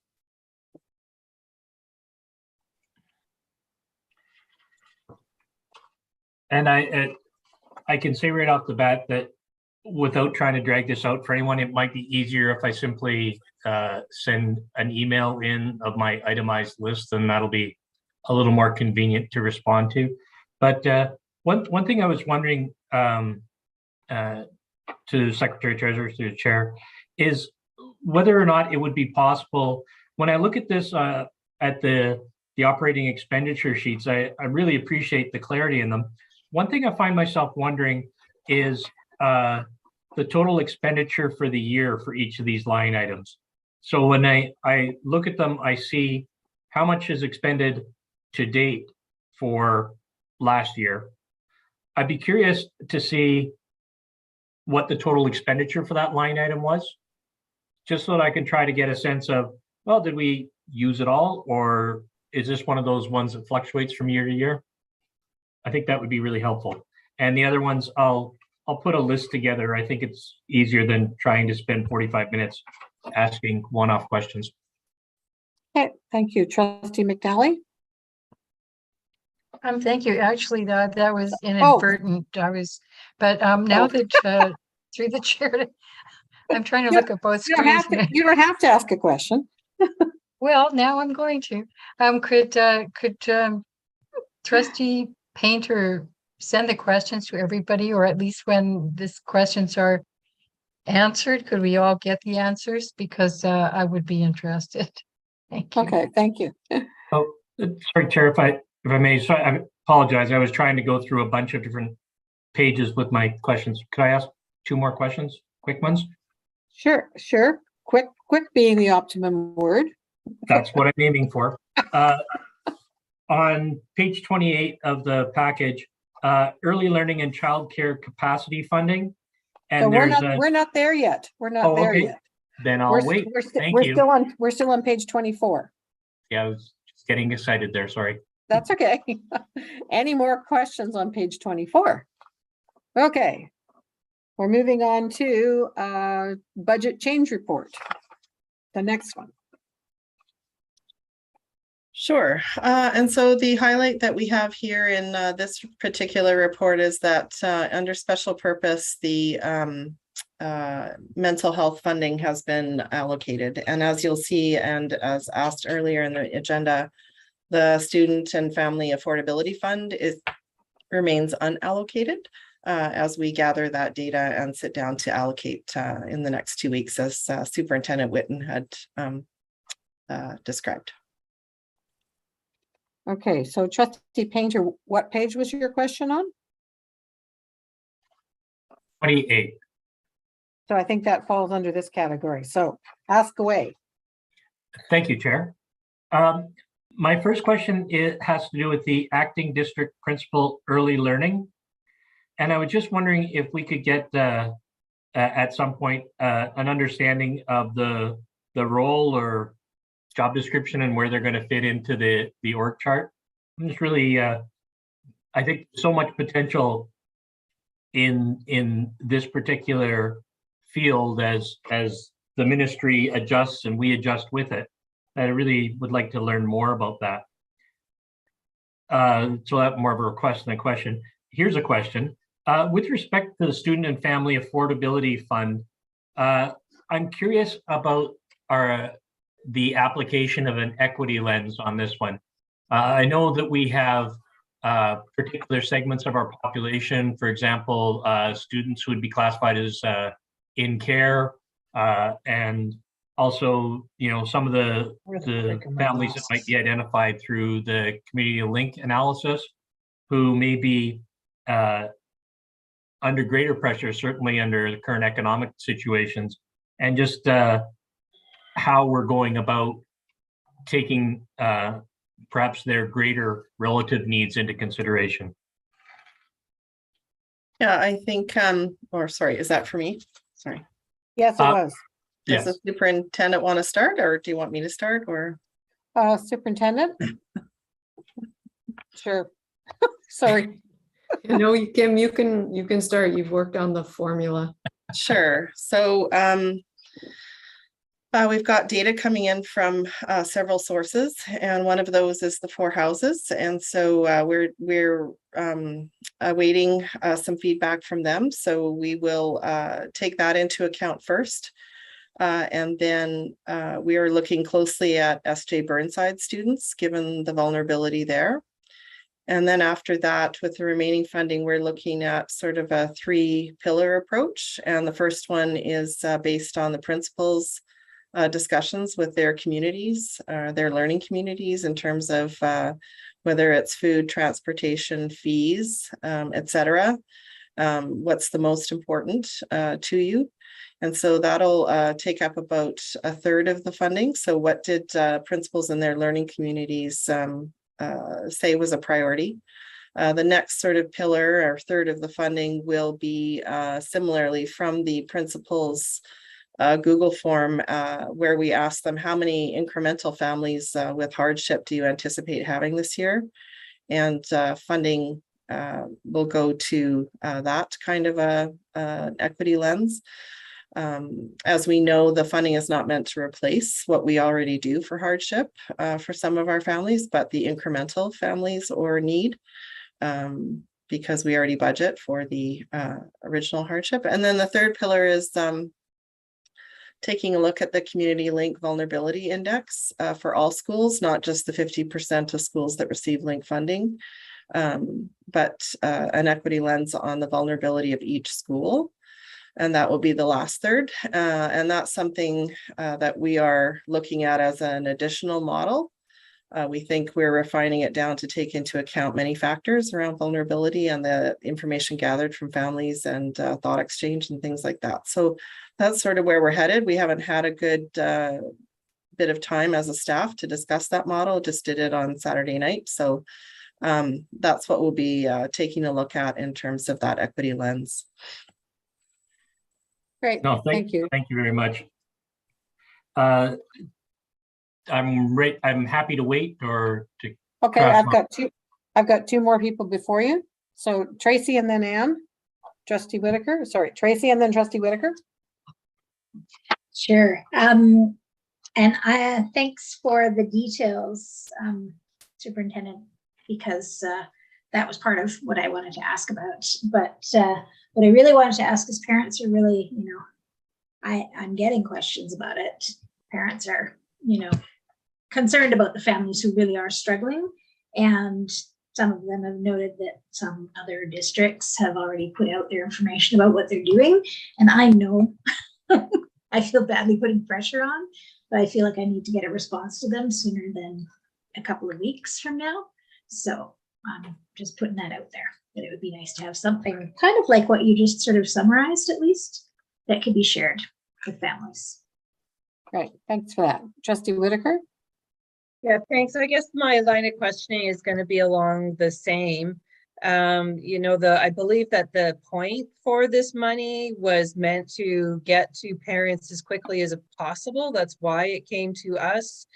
And I can say right off the bat that without trying to drag this out for anyone, it might be easier if I simply send an email in of my itemized list, and that'll be a little more convenient to respond to. But one thing I was wondering to Secretary Treasurer, to the Chair, is whether or not it would be possible, when I look at this at the operating expenditure sheets, I really appreciate the clarity in them. One thing I find myself wondering is the total expenditure for the year for each of these line items. So when I look at them, I see how much is expended to date for last year. I'd be curious to see what the total expenditure for that line item was, just so that I can try to get a sense of, well, did we use it all, or is this one of those ones that fluctuates from year to year? I think that would be really helpful. And the other ones, I'll put a list together. I think it's easier than trying to spend 45 minutes asking one-off questions. Okay, thank you. Trustee McNally. Thank you. Actually, that was inadvertent. Now that through the chair, I'm trying to look at both screens. You don't have to ask a question. Well, now I'm going to. Could Trustee Painter send the questions to everybody, or at least when these questions are answered, could we all get the answers? Because I would be interested. Thank you. Okay, thank you. Oh, sorry, Chair, if I may, so I apologize. I was trying to go through a bunch of different pages with my questions. Could I ask 2 more questions, quick ones? Sure. Quick being the optimum word. That's what I'm aiming for. On page 28 of the package, early learning and childcare capacity funding. And so we're not there yet. We're not there yet. Then I'll wait. Thank We're you. still on page 24. Yeah, I was just getting excited there. Sorry. That's okay. Any more questions on page 24? Okay. We're moving on to budget change report. The next one. Sure. And so the highlight that we have here in this particular report is that under special purpose, the mental health funding has been allocated. And as you'll see, and as asked earlier in the agenda, the Student and Family Affordability Fund remains unallocated as we gather that data and sit down to allocate in the next 2 weeks, as Superintendent Whitten had described. Okay, so Trustee Painter, what page was your question on? 28. So I think that falls under this category. So ask away. Thank you, Chair. My first question has to do with the acting district principal early learning. And I was just wondering if we could get at some point an understanding of the role or job description and where they're going to fit into the org chart. I'm just really, I think so much potential in this particular field as the ministry adjusts and we adjust with it. I really would like to learn more about that. So that's more of a request than a question. Here's a question. With respect to the Student and Family Affordability Fund, I'm curious about the application of an equity lens on this one. I know that we have particular segments of our population, for example, students who would be classified as in care, and also, you know, some of the families that might be identified through the community link analysis, who may be under greater pressure, certainly under the current economic situations, and just how we're going about taking perhaps their greater relative needs into consideration. Yeah, I think, or sorry, is that for me? Sorry. Yes, it was. Does the superintendent want to start, or do you want me to start, or? Superintendent? Sure. Sorry. No, Kim, you can start. You've worked on the formula. Sure. So we've got data coming in from several sources, and one of those is the 4 houses. And so we're awaiting some feedback from them. So we will take that into account first. And then we are looking closely at S.J. Burnside students, given the vulnerability there. And then after that, with the remaining funding, we're looking at sort of a 3-pillar approach. And the first one is based on the principals' discussions with their communities, their learning communities, in terms of whether it's food, transportation, fees, etc. What's the most important to you? And so that'll take up about 1/3 of the funding. So what did principals in their learning communities say was a priority? The next sort of pillar, or 1/3 of the funding, will be similarly from the principals' Google form, where we ask them how many incremental families with hardship do you anticipate having this year? And funding will go to that kind of an equity lens. As we know, the funding is not meant to replace what we already do for hardship for some of our families, but the incremental families or need, because we already budget for the original hardship. And then the 3rd pillar is taking a look at the Community Link Vulnerability Index for all schools, not just the 50% of schools that receive link funding, but an equity lens on the vulnerability of each school. And that will be the last 1/3. And that's something that we are looking at as an additional model. We think we're refining it down to take into account many factors around vulnerability and the information gathered from families and thought exchange and things like that. So that's sort of where we're headed. We haven't had a good bit of time as a staff to discuss that model, just did it on Saturday night. So that's what we'll be taking a look at in terms of that equity lens. Great. No, thank you. Thank you very much. I'm happy to wait or to. Okay, Perhaps I've got two more people before you. So Tracy and then Anne, Trustee Whitaker, sorry, Tracy and then Trustee Whitaker. Sure. And thanks for the details, Superintendent, because that was part of what I wanted to ask about. But what I really wanted to ask is parents are really, I'm getting questions about it. Parents are, concerned about the families who really are struggling. And some of them have noted that some other districts have already put out their information about what they're doing. And I know I feel badly putting pressure on, but I feel like I need to get a response to them sooner than a couple of weeks from now. So I'm just putting that out there, that it would be nice to have something kind of like what you just sort of summarized, at least, that could be shared with families. Great, thanks for that. Trustee Whitaker? Yeah, thanks. I guess my line of questioning is going to be along the same. I believe that the point for this money was meant to get to parents as quickly as possible. That's why it came to us,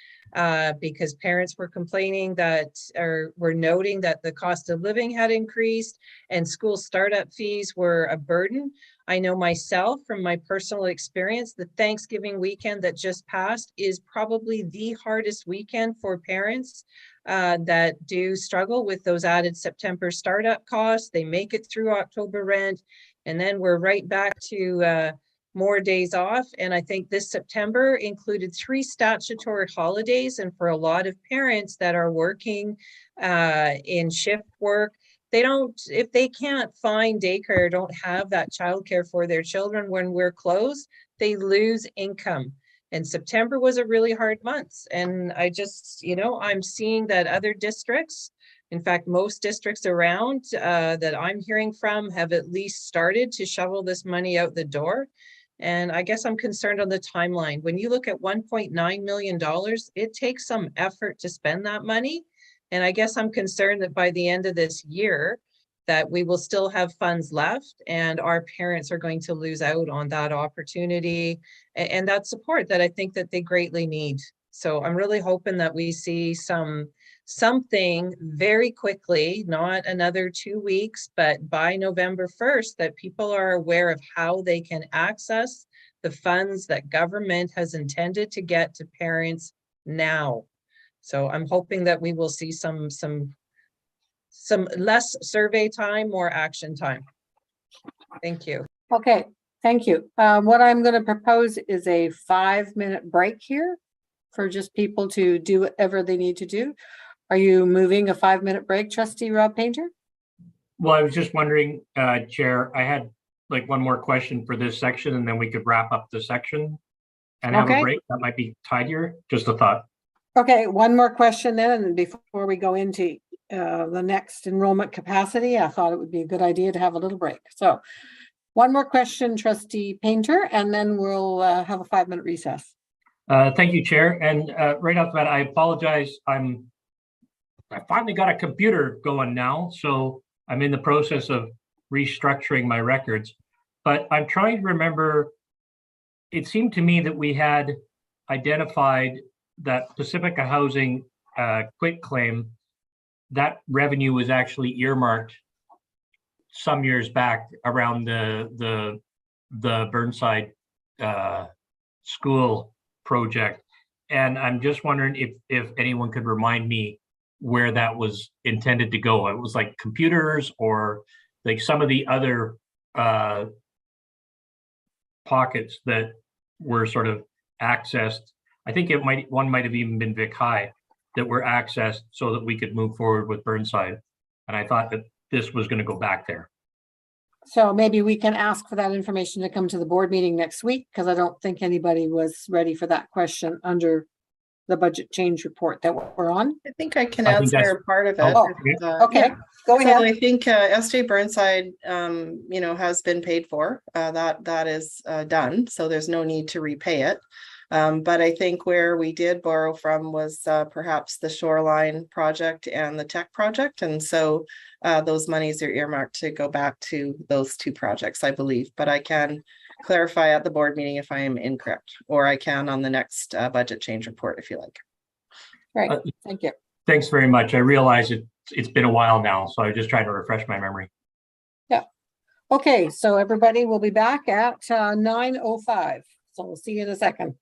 because parents were complaining were noting that the cost of living had increased and school startup fees were a burden. I know myself from my personal experience, the Thanksgiving weekend that just passed is probably the hardest weekend for parents that do struggle with those added September startup costs. They make it through October rent, and then we're right back to more days off. And I think this September included 3 statutory holidays. And for a lot of parents that are working in shift work, if they can't find daycare, don't have that childcare for their children when we're closed, they lose income. And September was a really hard month. And I just, I'm seeing that other districts, in fact, most districts around that I'm hearing from have at least started to shovel this money out the door. And I guess I'm concerned on the timeline. When you look at $1.9 million, it takes some effort to spend that money. And I guess I'm concerned that by the end of this year, that we will still have funds left and our parents are going to lose out on that opportunity and that support that I think that they greatly need. So I'm really hoping that we see something very quickly, not another 2 weeks, but by November 1st, that people are aware of how they can access the funds that government has intended to get to parents now. So I'm hoping that we will see some less survey time, more action time. Thank you. Okay, thank you. What I'm going to propose is a 5-minute break here for just people to do whatever they need to do. Are you moving a 5-minute break, Trustee Rob Painter? Well, I was just wondering, Chair, I had like one more question for this section and then we could wrap up the section and have a break. That might be tidier. Just a thought. Okay, one more question then, and before we go into the next enrollment capacity, I thought it would be a good idea to have a little break. So one more question, Trustee Painter, and then we'll have a 5-minute recess. Thank you, Chair. And right off the bat, I apologize. I finally got a computer going now, so I'm in the process of restructuring my records. But I'm trying to remember, it seemed to me that we had identified that Pacifica Housing quit claim, that revenue was actually earmarked some years back around the Burnside school project. And I'm just wondering if anyone could remind me where that was intended to go. It was like computers or like some of the other pockets that were sort of accessed. I think one might have even been Vic High that were accessed so that we could move forward with Burnside. And I thought that this was going to go back there. So maybe we can ask for that information to come to the board meeting next week, because I don't think anybody was ready for that question under the budget change report that we're on. I think I can answer part of it. Okay, go ahead. So I think SJ Burnside, has been paid for. That is done. So there's no need to repay it. But I think where we did borrow from was perhaps the shoreline project and the tech project. And so those monies are earmarked to go back to those 2 projects, I believe. But I can clarify at the board meeting if I am incorrect, or I can on the next budget change report if you like. Right, thank you. Thanks very much. I realize it's been a while now, so I was just trying to refresh my memory. Yeah. Okay, so everybody will be back at 9:05. So we'll see you in a second.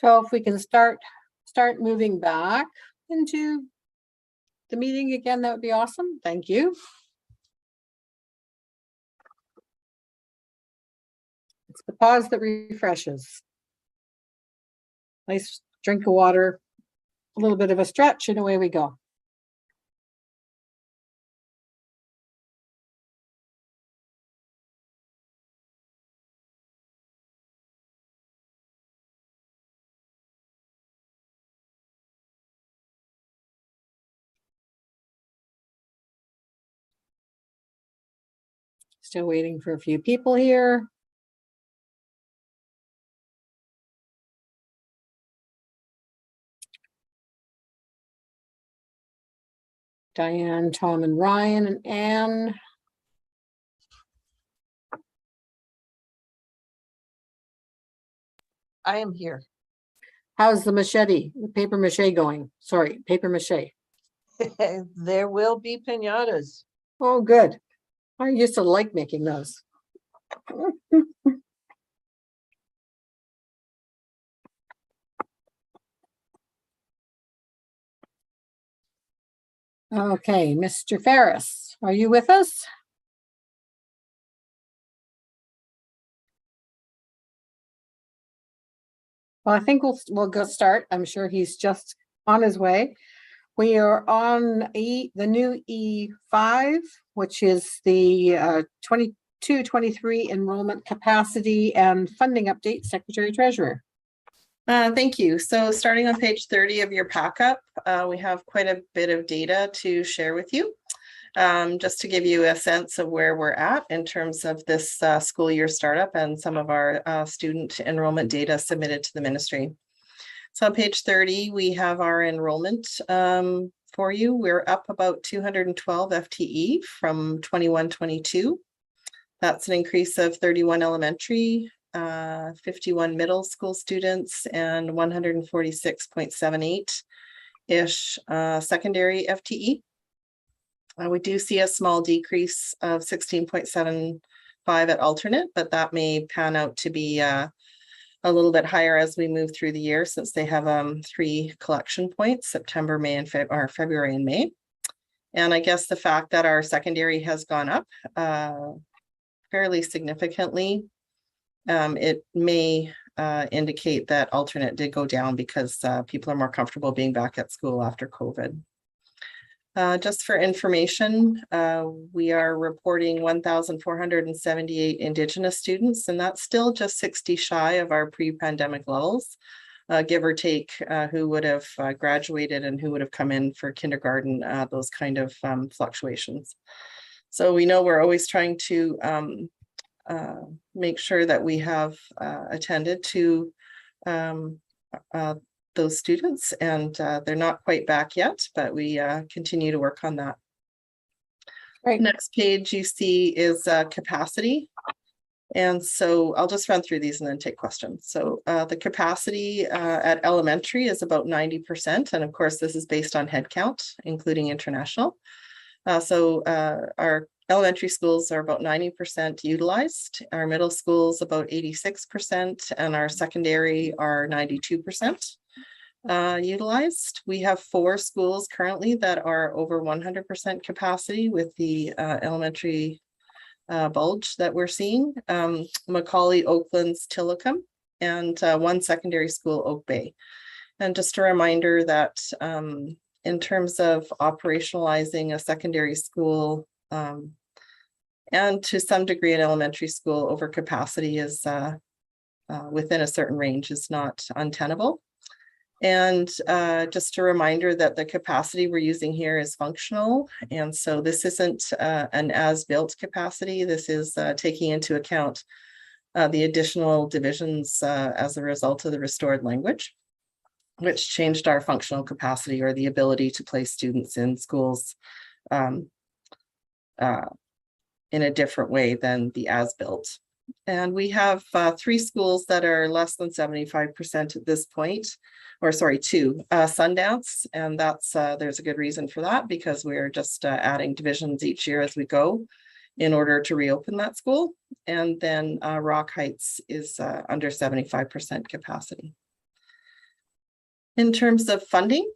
So if we can start moving back into the meeting again, that would be awesome. Thank you. It's the pause that refreshes. Nice drink of water, a little bit of a stretch, and away we go. Still waiting for a few people here. Diane, Tom, and Ryan, and Anne. I am here. How's the paper mache going? Sorry, paper mache. There will be piñatas. Oh, good. I used to like making those. Okay, Mr. Ferris, are you with us? Well, I think we'll go start. I'm sure he's just on his way. We are on the new E5, which is the 22-23 enrollment capacity and funding update, Secretary Treasurer. Thank you. So starting on page 30 of your pack-up, we have quite a bit of data to share with you. Just to give you a sense of where we're at in terms of this school year startup and some of our student enrollment data submitted to the ministry. So on page 30, we have our enrollment for you. We're up about 212 FTE from 21-22. That's an increase of 31 elementary, 51 middle school students, and 146.78-ish secondary FTE. We do see a small decrease of 16.75 at alternate, but that may pan out to be a little bit higher as we move through the year, since they have 3 collection points, September, May, and February and May. And I guess the fact that our secondary has gone up fairly significantly, it may indicate that alternate did go down because people are more comfortable being back at school after COVID. Just for information, we are reporting 1,478 Indigenous students, and that's still just 60 shy of our pre-pandemic levels, give or take, who would have graduated and who would have come in for kindergarten, those kind of fluctuations. So we know we're always trying to make sure that we have attended to those students, and they're not quite back yet, but we continue to work on that. Right. Next page you see is capacity. And so I'll just run through these and then take questions. So the capacity at elementary is about 90%. And of course, this is based on head count, including international. So our elementary schools are about 90% utilized. Our middle schools about 86%, and our secondary are 92%. Utilized. We have 4 schools currently that are over 100% capacity with the elementary bulge that we're seeing. Macaulay, Oakland's Tillicum, and 1 secondary school, Oak Bay. And just a reminder that in terms of operationalizing a secondary school and to some degree an elementary school over capacity is within a certain range is not untenable. And just a reminder that the capacity we're using here is functional. And so this isn't an as-built capacity. This is taking into account the additional divisions as a result of the restored language, which changed our functional capacity, or the ability to place students in schools in a different way than the as-built. And we have 3 schools that are less than 75% at this point, or sorry, 2, Sundance, and that's there's a good reason for that, because we're just adding divisions each year as we go in order to reopen that school. And then Rock Heights is under 75% capacity. In terms of funding,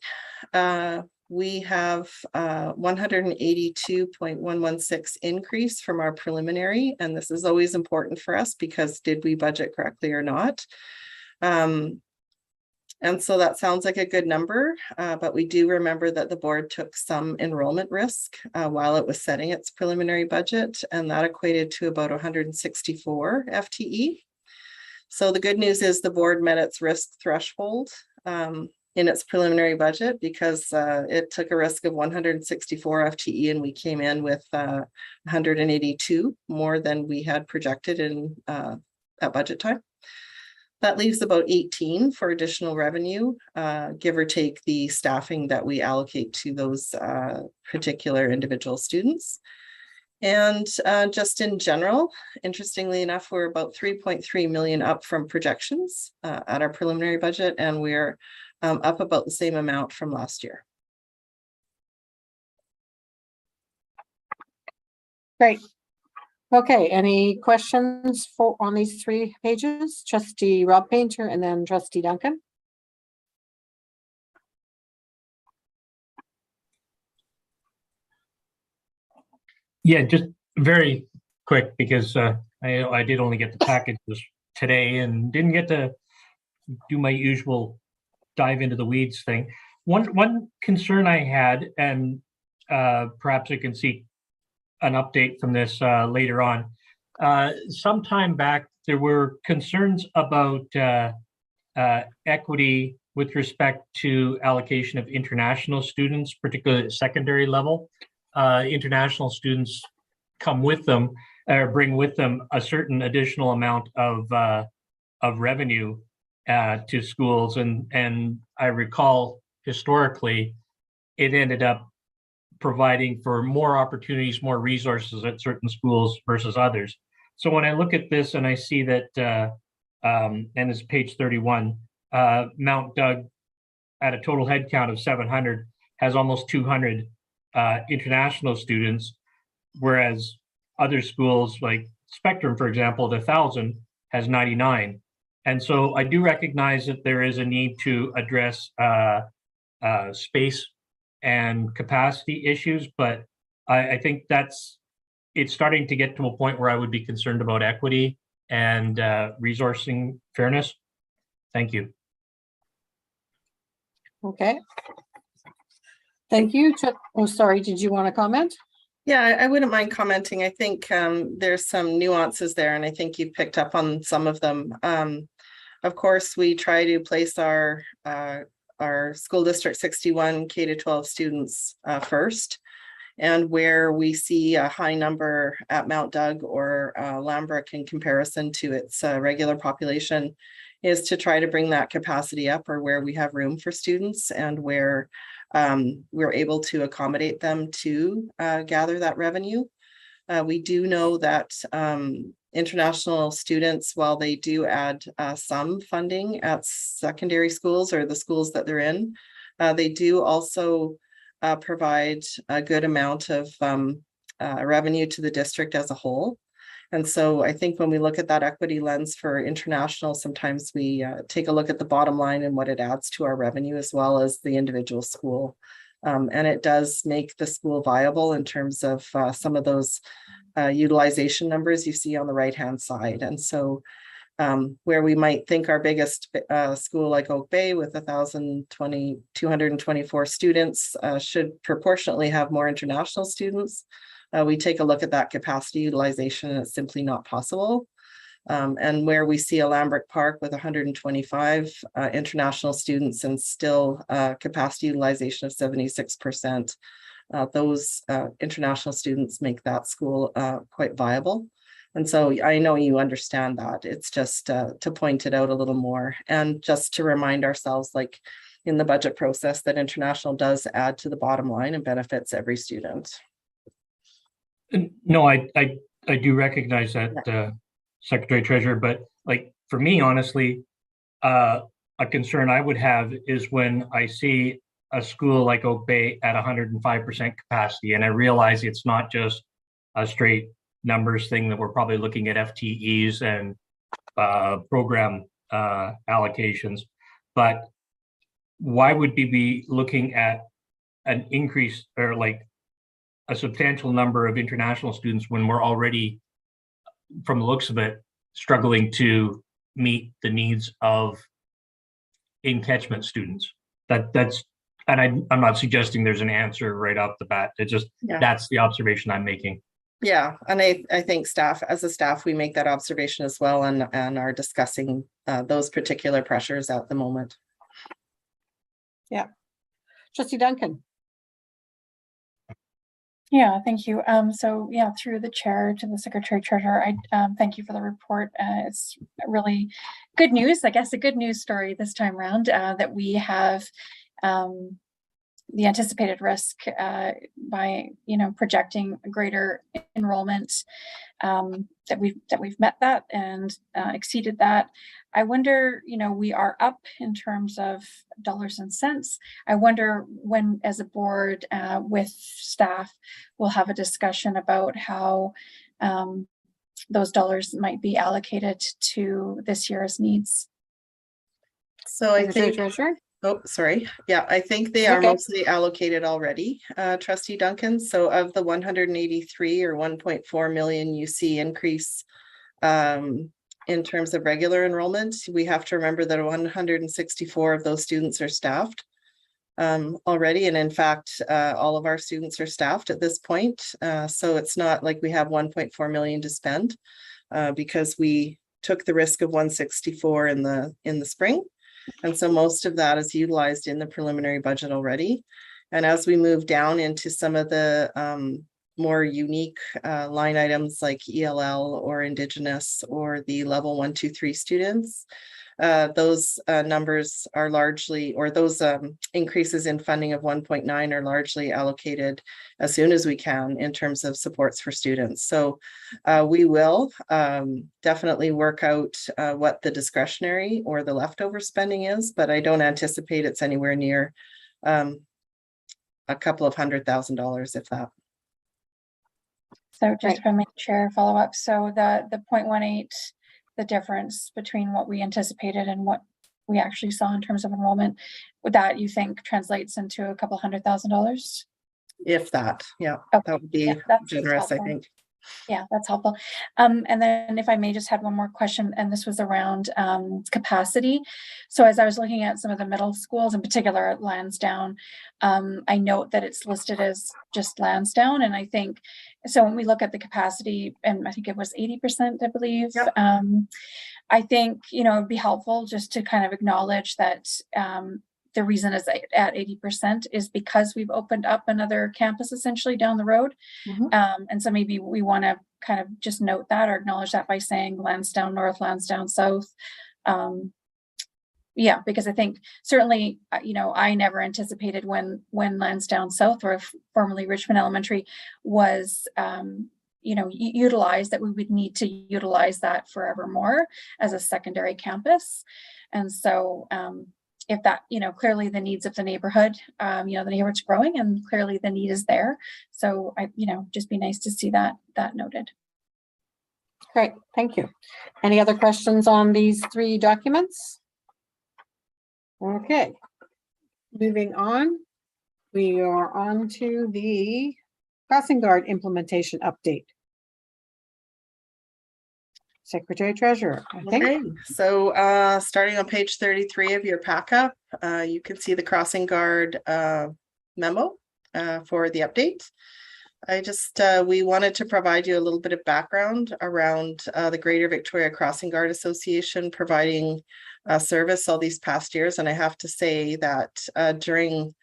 we have 182.116 increase from our preliminary, and this is always important for us because did we budget correctly or not? And so that sounds like a good number, but we do remember that the board took some enrollment risk while it was setting its preliminary budget, and that equated to about 164 FTE. So the good news is the board met its risk threshold in its preliminary budget because it took a risk of 164 FTE and we came in with 182 more than we had projected in at budget time. That leaves about 18 for additional revenue, give or take the staffing that we allocate to those particular individual students. And just in general, interestingly enough, we're about 3.3 million up from projections at our preliminary budget, and we're up about the same amount from last year. Great. Okay, any questions on these 3 pages? Trustee Rob Painter and then Trustee Duncan. Yeah, just very quick because I did only get the packages today and didn't get to do my usual dive into the weeds thing. One concern I had, and perhaps I can seek an update from this later on. Some time back, there were concerns about equity with respect to allocation of international students, particularly at secondary level. International students come with them or bring with them a certain additional amount of revenue to schools, and I recall historically it ended up providing for more opportunities, more resources at certain schools versus others. So when I look at this and I see that, and it's page 31, Mount Doug at a total head count of 700 has almost 200 international students, whereas other schools like Spectrum, for example, the 1,000 has 99. And so I do recognize that there is a need to address space and capacity issues, but I think it's starting to get to a point where I would be concerned about equity and resourcing fairness. Thank you. Okay. Thank you. Oh, sorry, did you want to comment? Yeah, I wouldn't mind commenting. I think there's some nuances there, and I think you picked up on some of them. Of course, we try to place our school district 61 K-12 students first, and where we see a high number at Mount Doug or Lambrook in comparison to its regular population is to try to bring that capacity up, or where we have room for students and where we're able to accommodate them to gather that revenue. We do know that international students, while they do add some funding at secondary schools or the schools that they're in, they do also provide a good amount of revenue to the district as a whole. And so I think when we look at that equity lens for international, sometimes we take a look at the bottom line and what it adds to our revenue as well as the individual school. And it does make the school viable in terms of some of those utilization numbers you see on the right-hand side. And so where we might think our biggest school like Oak Bay with 224 students should proportionately have more international students, we take a look at that capacity utilization and it's simply not possible. And where we see a Lambrook Park with 125 international students and still capacity utilization of 76%, those international students make that school quite viable. And so I know you understand that. It's just to point it out a little more and just to remind ourselves, like in the budget process, that international does add to the bottom line and benefits every student. No, I do recognize that, Secretary Treasurer, but like for me, honestly, a concern I would have is when I see a school like Oak Bay at 105% capacity, and I realize it's not just a straight numbers thing, that we're probably looking at FTEs and program allocations, but why would we be looking at an increase or like a substantial number of international students when we're already, from the looks of it, struggling to meet the needs of in-catchment students? That's, and I'm not suggesting there's an answer right off the bat. It just, Yeah. that's the observation I'm making. Yeah, and I think staff, as a staff, we make that observation as well and are discussing those particular pressures at the moment. Yeah. Trustee Duncan. Yeah, thank you. So yeah, through the chair to the secretary treasurer, I thank you for the report. It's really good news, I guess, a good news story this time around, that we have the anticipated risk by, projecting a greater enrollment, that we've met that and exceeded that. I wonder, we are up in terms of dollars and cents. I wonder when, as a board with staff, we'll have a discussion about how those dollars might be allocated to this year's needs. So I think, Treasurer? oh, sorry. Yeah, I think they are mostly allocated already, Trustee Duncan. So of the 183 or 1.4 million you see increase in terms of regular enrollment, we have to remember that 164 of those students are staffed already. And in fact, all of our students are staffed at this point. So it's not like we have 1.4 million to spend because we took the risk of 164 in the spring. And so most of that is utilized in the preliminary budget already. And as we move down into some of the more unique line items like ELL or Indigenous or the level 1, 2, 3 students, those numbers are largely, or those increases in funding of 1.9 are largely allocated as soon as we can in terms of supports for students. So we will definitely work out what the discretionary or the leftover spending is, but I don't anticipate it's anywhere near a couple of $100,000, if that. So just from the chair follow up. So the 0.18, the difference between what we anticipated and what we actually saw in terms of enrollment, would that you think translates into a couple $100,000? If that, yeah, okay. That would be generous, I think. Yeah, that's helpful. And then if I may just have one more question, and this was around capacity. So as I was looking at some of the middle schools, in particular at Lansdowne, I note that it's listed as just Lansdowne. And I think, so when we look at the capacity, and I think it was 80%, I believe, yep. I think, it'd be helpful just to kind of acknowledge that the reason is at 80% is because we've opened up another campus essentially down the road. Mm-hmm. And so maybe we want to kind of just note that or acknowledge that by saying Lansdowne North, Lansdowne South. Yeah, because I think certainly, I never anticipated when Lansdowne South, or formerly Richmond Elementary, was utilized, that we would need to utilize that forevermore as a secondary campus. And so if that, clearly the needs of the neighborhood, the neighborhood's growing and clearly the need is there. So just be nice to see that noted. Great, thank you. Any other questions on these 3 documents? Okay, moving on. We are on to the crossing guard implementation update. Secretary Treasurer, I think. Okay, so starting on page 33 of your pack-up, you can see the crossing guard memo for the update. We wanted to provide you a little bit of background around the Greater Victoria Crossing Guard Association providing service all these past years. And I have to say that during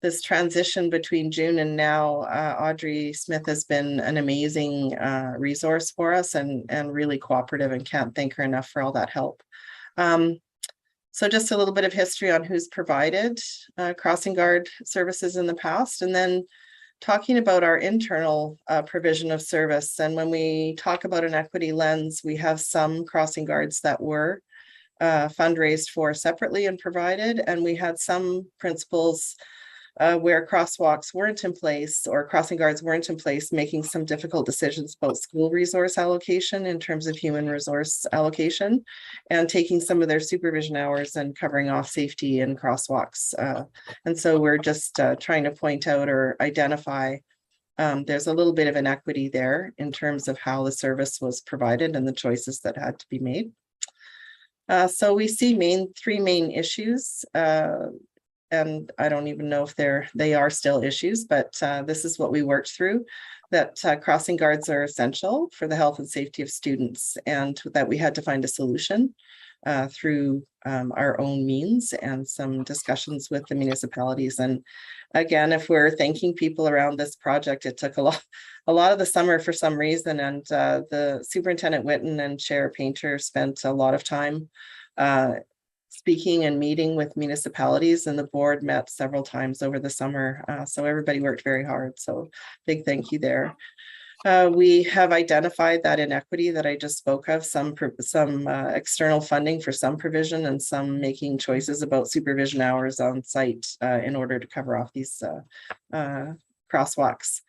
this transition between June and now, Audrey Smith has been an amazing resource for us and really cooperative, and can't thank her enough for all that help. So just a little bit of history on who's provided crossing guard services in the past, and then talking about our internal provision of service. And when we talk about an equity lens, we have some crossing guards that were fundraised for separately and provided, and we had some principals where crosswalks weren't in place or crossing guards weren't in place, making some difficult decisions about school resource allocation in terms of human resource allocation, and taking some of their supervision hours and covering off safety and crosswalks. And so we're just trying to point out or identify there's a little bit of inequity there in terms of how the service was provided and the choices that had to be made. So we see three main issues, and I don't even know if they are still issues, but this is what we worked through, that crossing guards are essential for the health and safety of students, and that we had to find a solution through our own means and some discussions with the municipalities. And again, if we're thanking people around this project, it took a lot of the summer for some reason, and the Superintendent Whitten and Chair Painter spent a lot of time speaking and meeting with municipalities, and the board met several times over the summer. So everybody worked very hard. So big thank you there. We have identified that inequity that I just spoke of, some external funding for some provision and some making choices about supervision hours on site in order to cover off these crosswalks.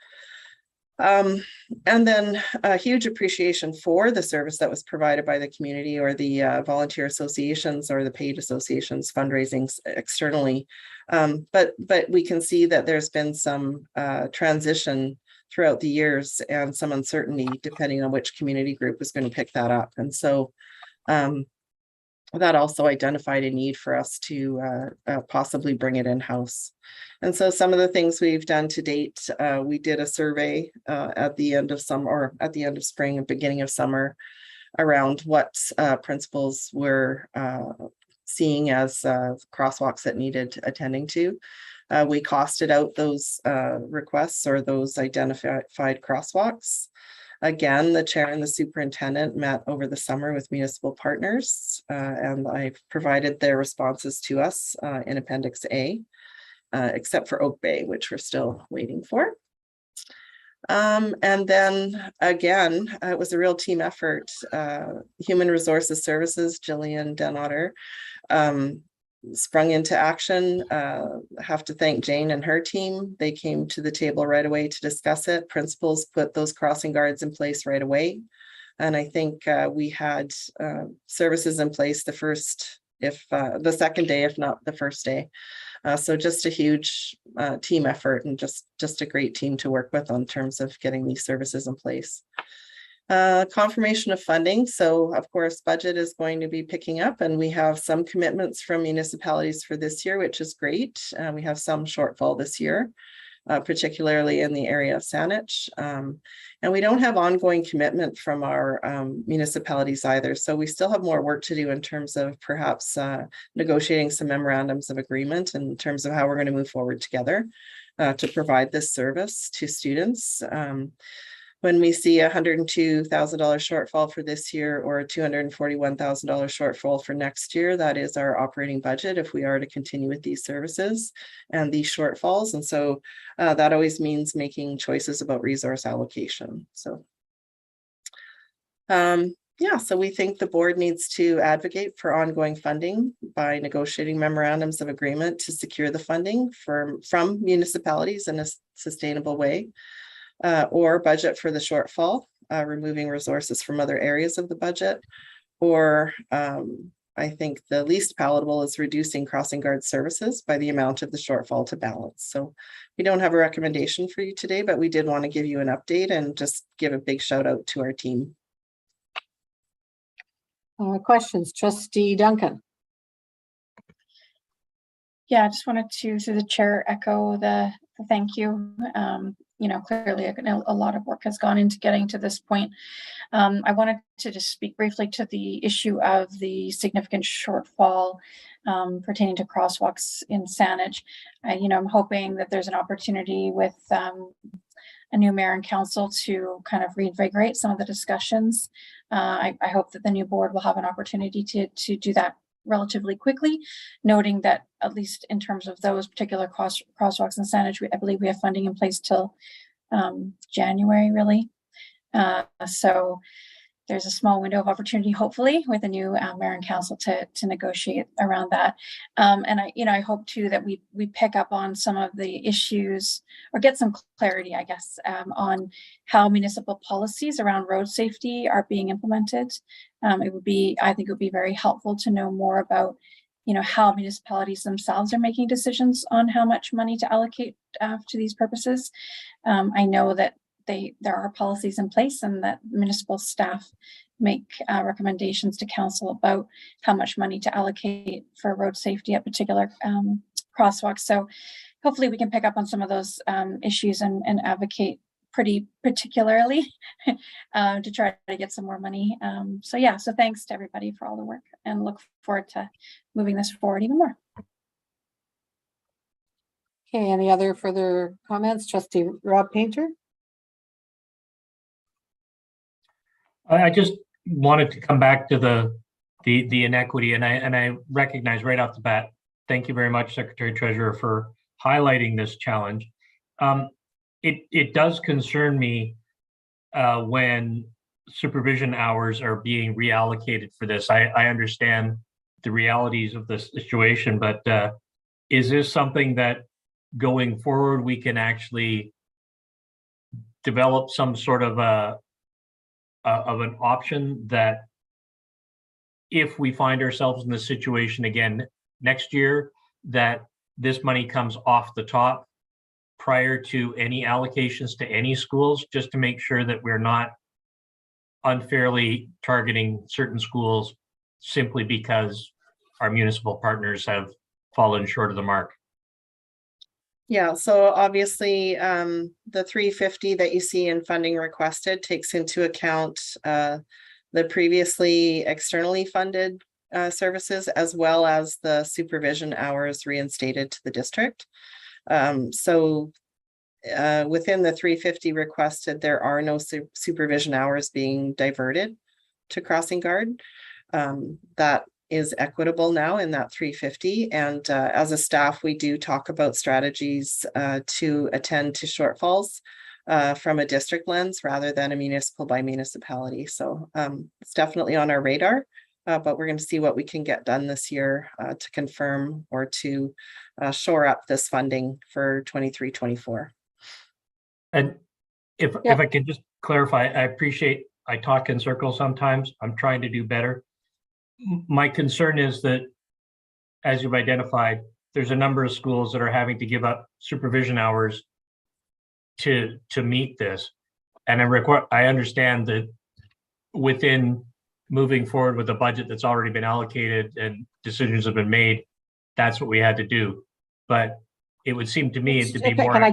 And then a huge appreciation for the service that was provided by the community or the volunteer associations or the paid associations fundraising externally. But we can see that there's been some transition throughout the years and some uncertainty depending on which community group is going to pick that up. And so that also identified a need for us to possibly bring it in-house. And so some of the things we've done to date, we did a survey at the end of summer or at the end of spring and beginning of summer around what principals were seeing as crosswalks that needed attending to. We costed out those requests or those identified crosswalks. Again, the chair and the superintendent met over the summer with municipal partners, and I've provided their responses to us in Appendix A, except for Oak Bay, which we're still waiting for. And then again, it was a real team effort. Human Resources Services, Jillian Denotter, sprung into action. Have to thank Jane and her team. They came to the table right away to discuss it. Principals put those crossing guards in place right away. And I think we had services in place the second day, if not the first day. So just a huge team effort and just a great team to work with in terms of getting these services in place. Confirmation of funding. So of course, budget is going to be picking up and we have some commitments from municipalities for this year, which is great. We have some shortfall this year, particularly in the area of Saanich. And we don't have ongoing commitment from our municipalities either. So we still have more work to do in terms of perhaps negotiating some memorandums of agreement in terms of how we're going to move forward together to provide this service to students. When we see a $102,000 shortfall for this year or a $241,000 shortfall for next year, that is our operating budget if we are to continue with these services and these shortfalls. And so that always means making choices about resource allocation. So yeah, so we think the board needs to advocate for ongoing funding by negotiating memorandums of agreement to secure the funding from municipalities in a sustainable way. Or budget for the shortfall, removing resources from other areas of the budget, or I think the least palatable is reducing crossing guard services by the amount of the shortfall to balance. So we don't have a recommendation for you today, but we did want to give you an update and just give a big shout out to our team. Questions, Trustee Duncan? Yeah, I just wanted to, through the chair, echo the thank you. You know, clearly a lot of work has gone into getting to this point. I wanted to just speak briefly to the issue of the significant shortfall pertaining to crosswalks in Saanich. You know, I'm hoping that there's an opportunity with a new mayor and council to kind of reinvigorate some of the discussions. I hope that the new board will have an opportunity to do that relatively quickly, noting that at least in terms of those particular crosswalks in Saanich, I believe we have funding in place till January, really. So there's a small window of opportunity, hopefully, with a new mayor and council to negotiate around that. And I hope too that we pick up on some of the issues or get some clarity, I guess, on how municipal policies around road safety are being implemented. I think it would be very helpful to know more about, how municipalities themselves are making decisions on how much money to allocate to these purposes. I know that there are policies in place and that municipal staff make recommendations to council about how much money to allocate for road safety at particular crosswalks. So hopefully we can pick up on some of those issues and advocate pretty particularly to try to get some more money. So thanks to everybody for all the work, and look forward to moving this forward even more. Okay, any other further comments? Trustee Rob Painter? I just wanted to come back to the inequity, and I recognize right off the bat, thank you very much, Secretary Treasurer, for highlighting this challenge. It does concern me when supervision hours are being reallocated for this. I understand the realities of the situation, but is this something that going forward we can actually develop some sort of an option that if we find ourselves in this situation again next year, that this money comes off the top prior to any allocations to any schools, just to make sure that we're not unfairly targeting certain schools simply because our municipal partners have fallen short of the mark? Yeah, so obviously the 350 that you see in funding requested takes into account the previously externally funded services, as well as the supervision hours reinstated to the district. So within the 350 requested, there are no supervision hours being diverted to crossing guard. That is equitable now in that 350. And as a staff, we do talk about strategies to attend to shortfalls from a district lens rather than a municipal by municipality. So it's definitely on our radar, but we're going to see what we can get done this year to confirm or to shore up this funding for 23-24. And if I could just clarify, I appreciate I talk in circles sometimes. I'm trying to do better. My concern is that, as you've identified, there's a number of schools that are having to give up supervision hours to meet this. And I understand that within moving forward with a budget that's already been allocated and decisions have been made, that's what we had to do. But it would seem to me to be more. Can I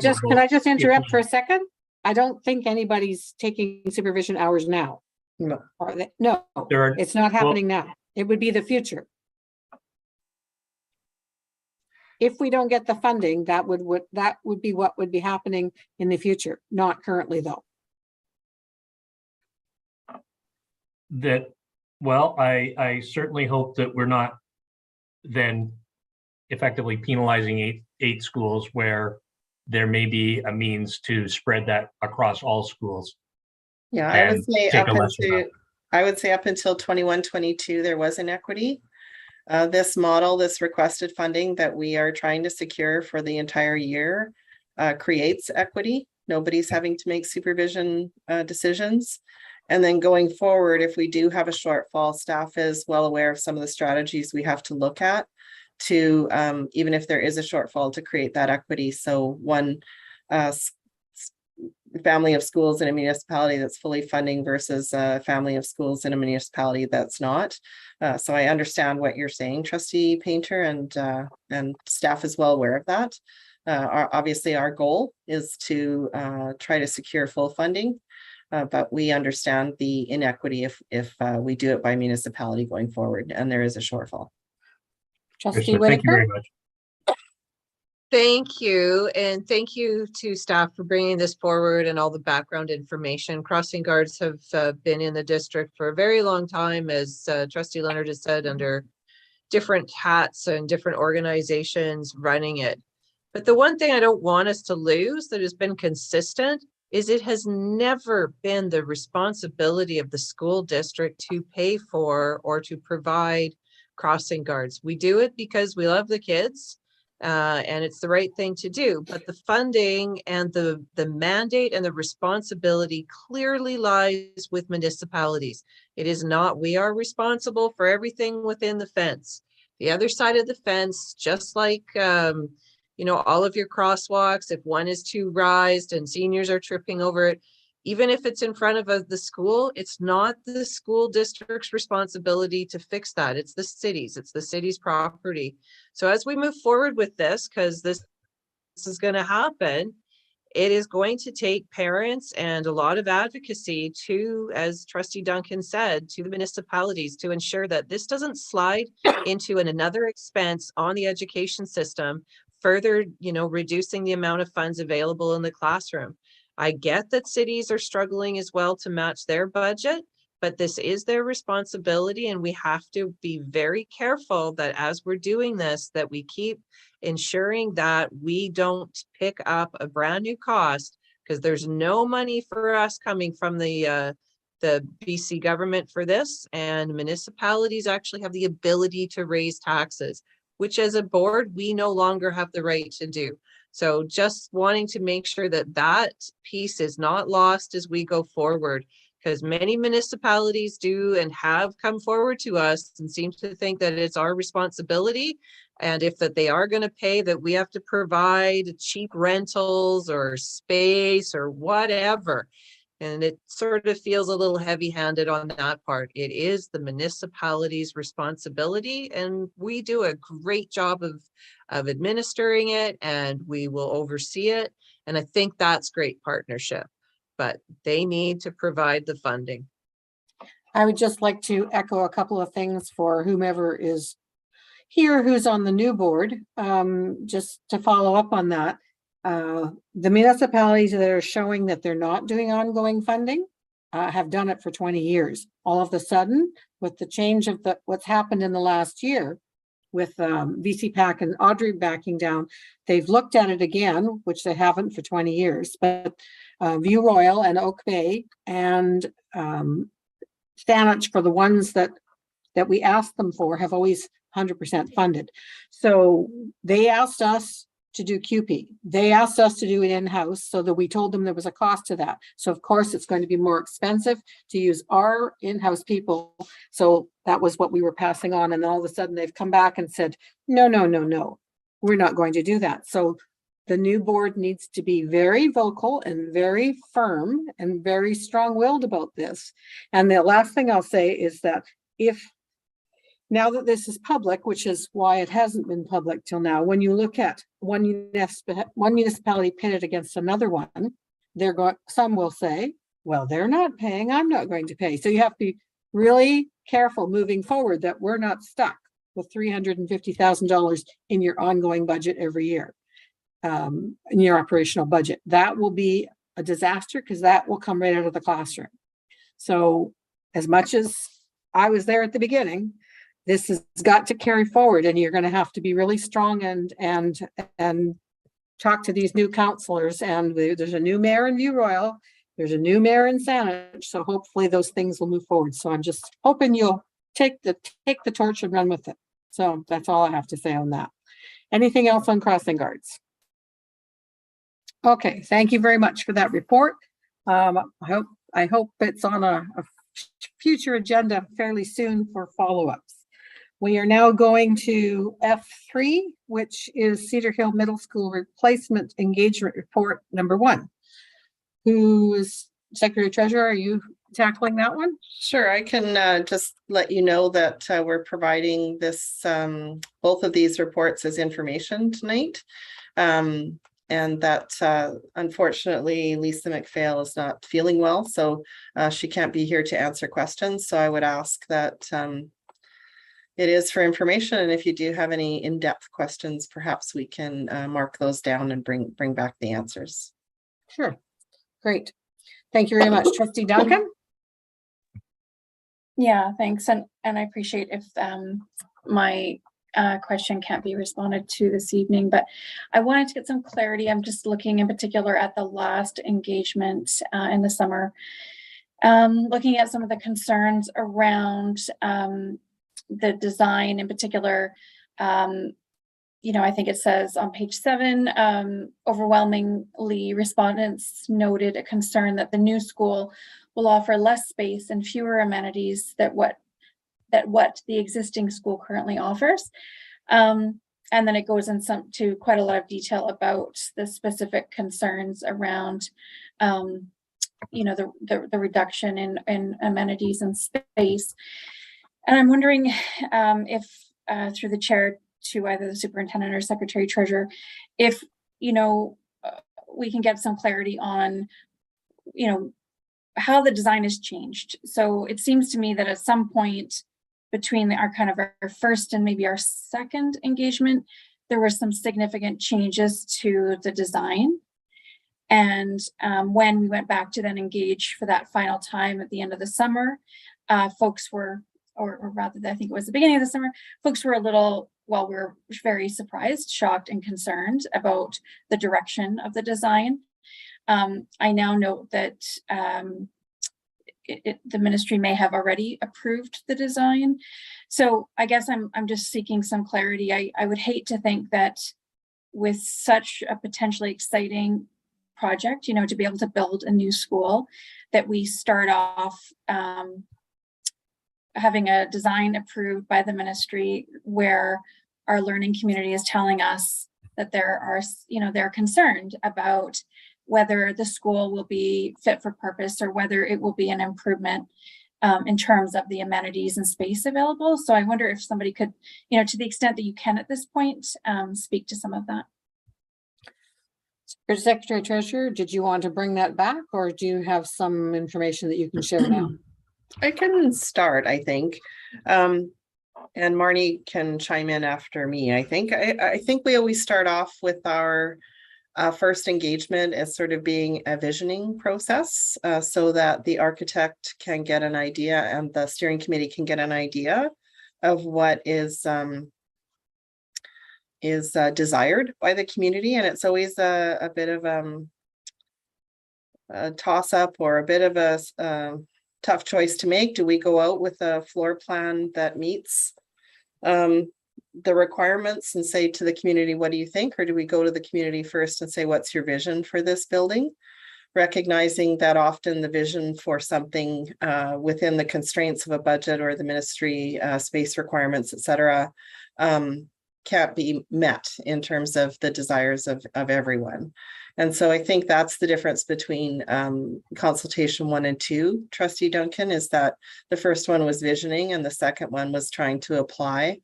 just interrupt for a second? I don't think anybody's taking supervision hours now. No. No, it's not happening now. It would be the future. If we don't get the funding, that would be what would be happening in the future, not currently though. I certainly hope that we're not then effectively penalizing eight schools where there may be a means to spread that across all schools. Yeah, I would say up until 21-22, there was inequity. This model, this requested funding that we are trying to secure for the entire year creates equity. Nobody's having to make supervision decisions. And then going forward, if we do have a shortfall, staff is well aware of some of the strategies we have to look at to, even if there is a shortfall, to create that equity. So one family of schools in a municipality that's fully funding versus a family of schools in a municipality that's not. So I understand what you're saying, Trustee Painter, and staff is well aware of that. Obviously, our goal is to try to secure full funding, but we understand the inequity if we do it by municipality going forward, and there is a shortfall. Trustee Whitaker. Thank you very much. Thank you. And thank you to staff for bringing this forward and all the background information. Crossing guards have been in the district for a very long time, as Trustee Leonard has said, under different hats and different organizations running it. But the one thing I don't want us to lose that has been consistent is it has never been the responsibility of the school district to pay for or to provide crossing guards. We do it because we love the kids and it's the right thing to do. But the funding and the mandate and the responsibility clearly lies with municipalities. It is not, we are responsible for everything within the fence. The other side of the fence, just like, you know, all of your crosswalks, if one is too raised and seniors are tripping over it, even if it's in front of the school, it's not the school district's responsibility to fix that. It's the city's property. So as we move forward with this, because this is going to happen, it is going to take parents and a lot of advocacy to, as Trustee Duncan said, to the municipalities to ensure that this doesn't slide into another expense on the education system, further, you know, reducing the amount of funds available in the classroom. I get that cities are struggling as well to match their budget, but this is their responsibility, and we have to be very careful that as we're doing this, that we keep ensuring that we don't pick up a brand new cost, because there's no money for us coming from the BC government for this, and municipalities actually have the ability to raise taxes, which as a board, we no longer have the right to do. So just wanting to make sure that that piece is not lost as we go forward, because many municipalities do and have come forward to us and seem to think that it's our responsibility. And if that they are going to pay, that we have to provide cheap rentals or space or whatever. And it sort of feels a little heavy-handed on that part. It is the municipality's responsibility, and we do a great job of administering it, and we will oversee it. And I think that's great partnership, but they need to provide the funding. I would just like to echo a couple of things for whomever is here who's on the new board, just to follow up on that. The municipalities that are showing that they're not doing ongoing funding have done it for 20 years. All of a sudden, with the change of what's happened in the last year with VCPAC and Audrey backing down, they've looked at it again, which they haven't for 20 years. But View Royal and Oak Bay and Stanage, for the ones that we asked them for, have always 100% funded. So they asked us to do QP. They asked us to do it in-house, so that we told them there was a cost to that. So of course it's going to be more expensive to use our in-house people. So that was what we were passing on. And all of a sudden they've come back and said, no, we're not going to do that. So the new board needs to be very vocal and very firm and very strong-willed about this. And the last thing I'll say is that now that this is public, which is why it hasn't been public till now, when you look at one municipality pitted against another one, some will say, well, they're not paying, I'm not going to pay. So you have to be really careful moving forward that we're not stuck with $350,000 in your ongoing budget every year, in your operational budget. That will be a disaster, because that will come right out of the classroom. So as much as I was there at the beginning, this has got to carry forward, and you're going to have to be really strong and talk to these new councillors. And there's a new mayor in View Royal, there's a new mayor in Saanich, so hopefully those things will move forward. So I'm just hoping you'll take the torch and run with it. So that's all I have to say on that. Anything else on crossing guards? Okay, thank you very much for that report. I hope it's on a future agenda fairly soon for follow-ups. We are now going to F3, which is Cedar Hill Middle School Replacement Engagement Report number 1. Who is Secretary Treasurer? Are you tackling that one? Sure, I can just let you know that we're providing this both of these reports as information tonight. And that unfortunately Lisa McPhail is not feeling well, so she can't be here to answer questions. So I would ask that it is for information, and if you do have any in-depth questions, perhaps we can mark those down and bring back the answers. Sure, great. Thank you very much. Trustee Duncan? Yeah, thanks. And I appreciate if my question can't be responded to this evening, but I wanted to get some clarity. I'm just looking in particular at the last engagement in the summer, looking at some of the concerns around the design in particular. I think it says on page 7, overwhelmingly respondents noted a concern that the new school will offer less space and fewer amenities than what the existing school currently offers. And then it goes into quite a lot of detail about the specific concerns around, the reduction in amenities and space. And I'm wondering if through the chair to either the superintendent or secretary treasurer, if, we can get some clarity on, how the design has changed. So it seems to me that at some point between our first and maybe our second engagement, there were some significant changes to the design. And when we went back to then engage for that final time at the end of the summer, folks were, or rather, I think it was the beginning of the summer, folks were we're very surprised, shocked, and concerned about the direction of the design. I now note that the ministry may have already approved the design. So I guess I'm just seeking some clarity. I would hate to think that with such a potentially exciting project, to be able to build a new school, that we start off having a design approved by the ministry where our learning community is telling us that they're concerned about whether the school will be fit for purpose or whether it will be an improvement in terms of the amenities and space available. So I wonder if somebody could, to the extent that you can at this point, speak to some of that. Secretary Treasurer, did you want to bring that back, or do you have some information that you can share now? I can start, I think. And Marnie can chime in after me. I think we always start off with our first engagement as sort of being a visioning process, so that the architect can get an idea and the steering committee can get an idea of what is desired by the community. And it's always a bit of a toss up or a bit of a tough choice to make. Do we go out with a floor plan that meets the requirements and say to the community, what do you think? Or do we go to the community first and say, what's your vision for this building? Recognizing that often the vision for something within the constraints of a budget or the ministry space requirements, et cetera, can't be met in terms of the desires of everyone. And so I think that's the difference between consultation 1 and 2, Trustee Duncan, is that the first one was visioning and the second one was trying to apply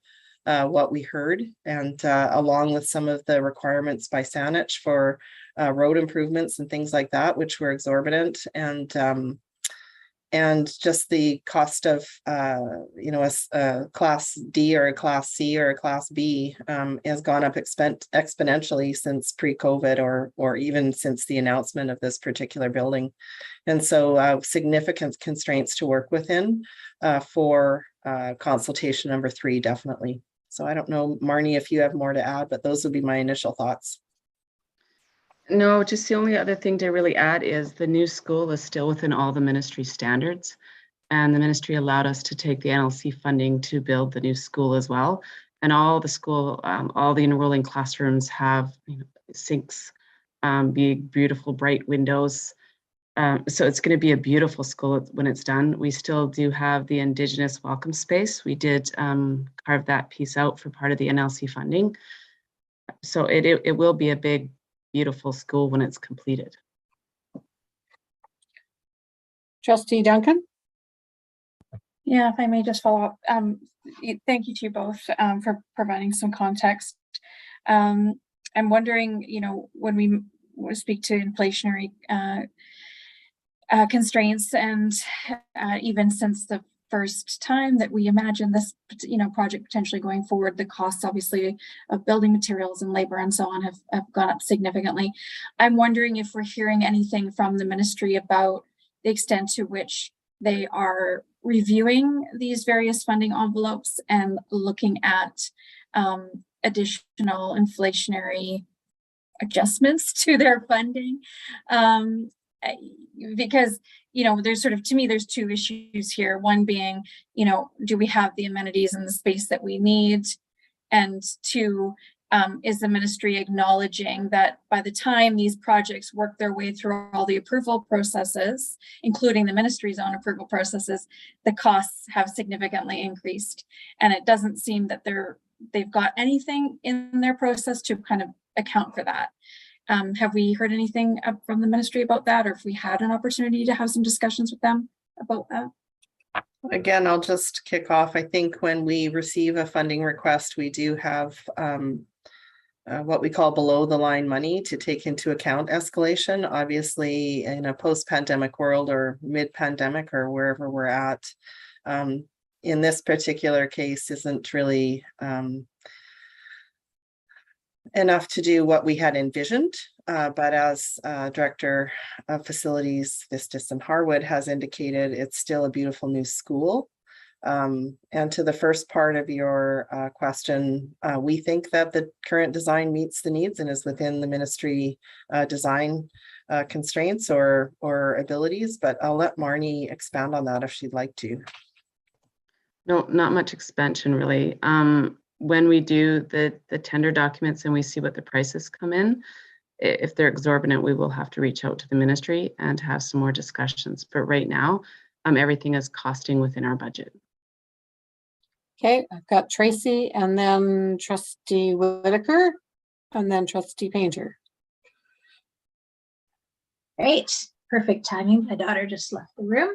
what we heard, and along with some of the requirements by Saanich for road improvements and things like that, which were exorbitant, and just the cost of a class D or a class C or a class B has gone up exponentially since pre-COVID or even since the announcement of this particular building. And so significant constraints to work within for consultation number 3, definitely. So I don't know, Marnie, if you have more to add, but those would be my initial thoughts. No, just the only other thing to really add is the new school is still within all the ministry standards, and the ministry allowed us to take the NLC funding to build the new school as well. And all the school, all the enrolling classrooms have sinks, big, beautiful, bright windows. So it's going to be a beautiful school when it's done. We still do have the Indigenous welcome space. We did carve that piece out for part of the NLC funding. So it will be a big, beautiful school when it's completed. Trustee Duncan? Yeah, if I may just follow up. Thank you to you both for providing some context. I'm wondering, when we speak to inflationary constraints, and even since the first time that we imagine this, project potentially going forward, the costs obviously of building materials and labor and so on have gone up significantly. I'm wondering if we're hearing anything from the ministry about the extent to which they are reviewing these various funding envelopes and looking at additional inflationary adjustments to their funding. Because, you know, there's sort of, to me, there's two issues here. One being, you know, do we have the amenities and the space that we need? And two, is the ministry acknowledging that by the time these projects work their way through all the approval processes, including the ministry's own approval processes, the costs have significantly increased. And it doesn't seem that they've got anything in their process to kind of account for that. Have we heard anything from the ministry about that, or if we had an opportunity to have some discussions with them about that? Again, I'll just kick off. I think when we receive a funding request, we do have what we call below the line money to take into account escalation. Obviously, in a post-pandemic world or mid-pandemic or wherever we're at, in this particular case isn't really enough to do what we had envisioned. But as Director of Facilities, Vistas and Harwood has indicated, it's still a beautiful new school. And to the first part of your question, we think that the current design meets the needs and is within the ministry design constraints or abilities, but I'll let Marnie expand on that if she'd like to. No, not much expansion really. When we do the tender documents and we see what the prices come in, if they're exorbitant, we will have to reach out to the ministry and have some more discussions. But right now, everything is costing within our budget. Okay, I've got Tracy and then Trustee Whitaker and then Trustee Painter. Great, perfect timing. My daughter just left the room.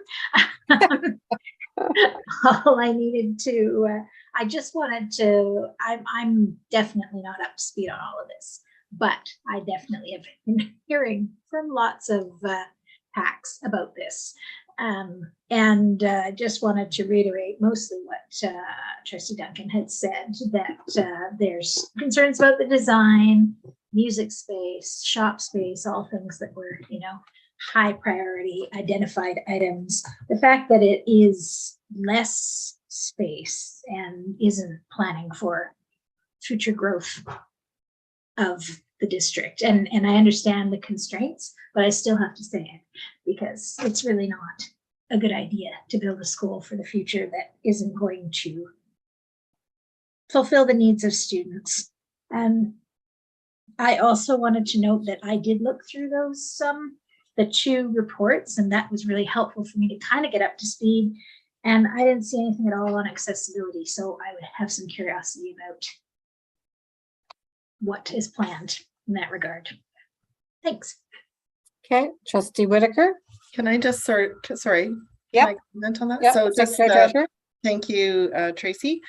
All I needed to, I just wanted to, I'm definitely not up to speed on all of this, but I definitely have been hearing from lots of PACs about this. And just wanted to reiterate mostly what Trustee Duncan had said, that there's concerns about the design, music space, shop space, all things that were, you know, high priority identified items. The fact that it is less space and isn't planning for future growth of the district. And I understand the constraints, but I still have to say it because it's really not a good idea to build a school for the future that isn't going to fulfill the needs of students. And I also wanted to note that I did look through those, the two reports, and that was really helpful for me to kind of get up to speed. And I didn't see anything at all on accessibility. So I would have some curiosity about what is planned in that regard. Thanks. Okay, Trustee Whitaker. Can I just sorry, Yep. can I comment on that? Yep. So just Treasurer. thank you, Tracy.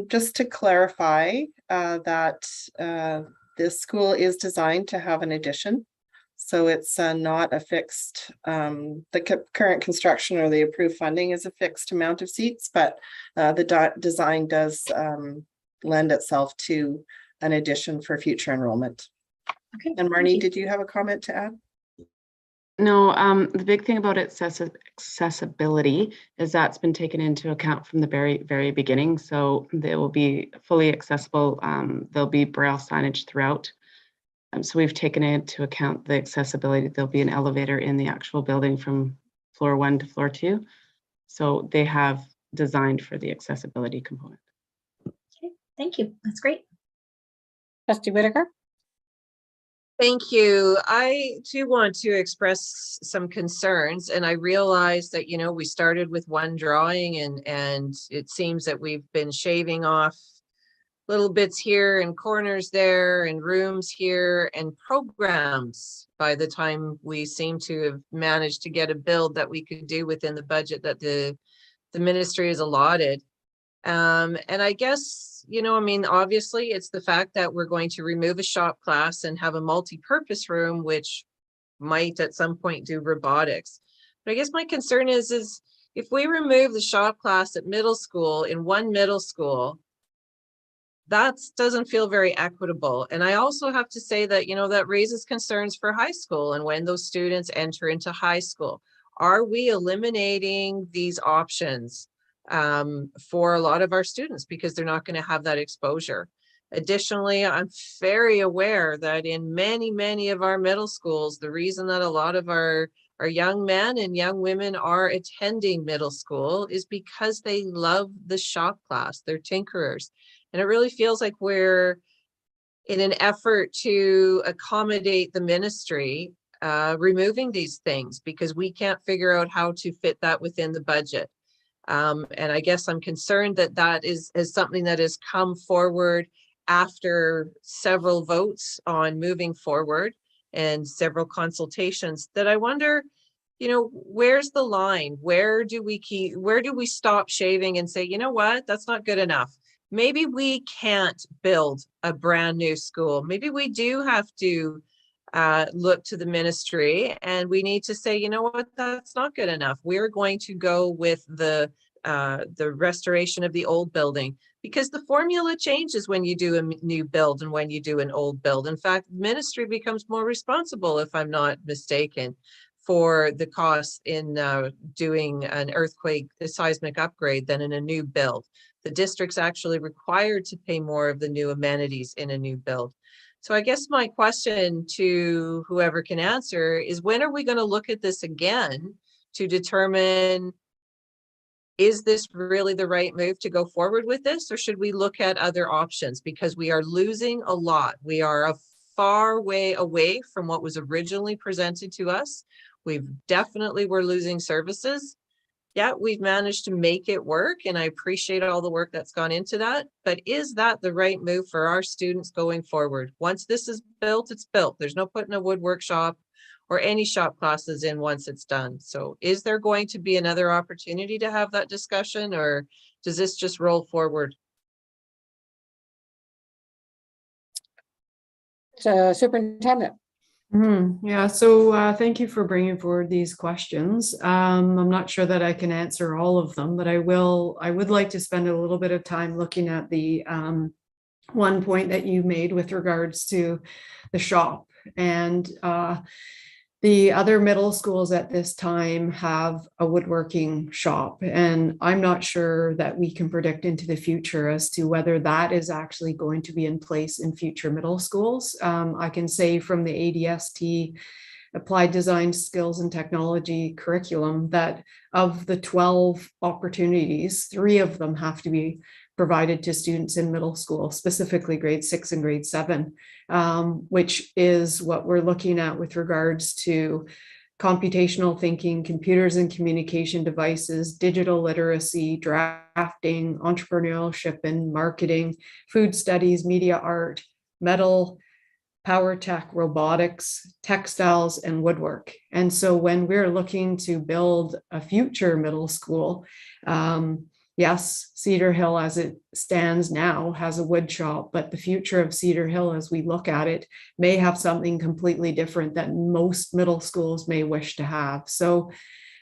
Just to clarify that this school is designed to have an addition. So it's not a fixed, the current construction or the approved funding is a fixed amount of seats, but the design does lend itself to an addition for future enrollment. Okay. And Marnie, did you have a comment to add? No, the big thing about accessibility is that's been taken into account from the very beginning. So they will be fully accessible. There'll be braille signage throughout. So we've taken into account the accessibility. There'll be an elevator in the actual building from floor 1 to floor 2. So they have designed for the accessibility component. Okay, thank you. That's great. Trustee Whitaker. Thank you. I do want to express some concerns, and I realize that, you know, we started with one drawing and it seems that we've been shaving off little bits here and corners there and rooms here and programs by the time we seem to have managed to get a build that we could do within the budget that the ministry has allotted. And I guess, you know, I mean, obviously it's the fact that we're going to remove a shop class and have a multi-purpose room, which might at some point do robotics. But I guess my concern is if we remove the shop class at middle school in one middle school, that doesn't feel very equitable. And I also have to say that, you know, that raises concerns for high school and when those students enter into high school. Are we eliminating these options for a lot of our students because they're not going to have that exposure. Additionally, I'm very aware that in many of our middle schools, the reason that a lot of our young men and young women are attending middle school is because they love the shop class. They're tinkerers. And it really feels like we're in an effort to accommodate the ministry, removing these things because we can't figure out how to fit that within the budget. And I guess I'm concerned that that is something that has come forward after several votes on moving forward and several consultations, that I wonder, you know, where's the line? Where do we stop shaving and say, you know what, that's not good enough. Maybe we can't build a brand new school. Maybe we do have to look to the ministry and we need to say, you know what, that's not good enough. We're going to go with the restoration of the old building, because the formula changes when you do a new build and when you do an old build. In fact, ministry becomes more responsible, if I'm not mistaken, for the costs in doing an earthquake, a seismic upgrade than in a new build. The district's actually required to pay more of the new amenities in a new build. So I guess my question to whoever can answer is, when are we going to look at this again to determine, is this really the right move to go forward with this, or should we look at other options? Because we are losing a lot. We are a far way away from what was originally presented to us. We've definitely, we're losing services. Yeah, we've managed to make it work, and I appreciate all the work that's gone into that. But is that the right move for our students going forward? Once this is built, it's built. There's no putting a woodwork shop or any shop classes in once it's done. So is there going to be another opportunity to have that discussion, or does this just roll forward? Superintendent. Yeah, so thank you for bringing forward these questions. I'm not sure that I can answer all of them, but I would like to spend a little bit of time looking at the one point that you made with regards to the shop. And the other middle schools at this time have a woodworking shop, and I'm not sure that we can predict into the future as to whether that is actually going to be in place in future middle schools. I can say from the ADST, Applied Design Skills and Technology curriculum, that of the 12 opportunities, 3 of them have to be provided to students in middle school, specifically grade 6 and grade 7, which is what we're looking at with regards to computational thinking, computers and communication devices, digital literacy, drafting, entrepreneurship and marketing, food studies, media art, metal, power tech, robotics, textiles, and woodwork. And so when we're looking to build a future middle school, yes, Cedar Hill as it stands now has a wood shop, but the future of Cedar Hill as we look at it may have something completely different that most middle schools may wish to have. So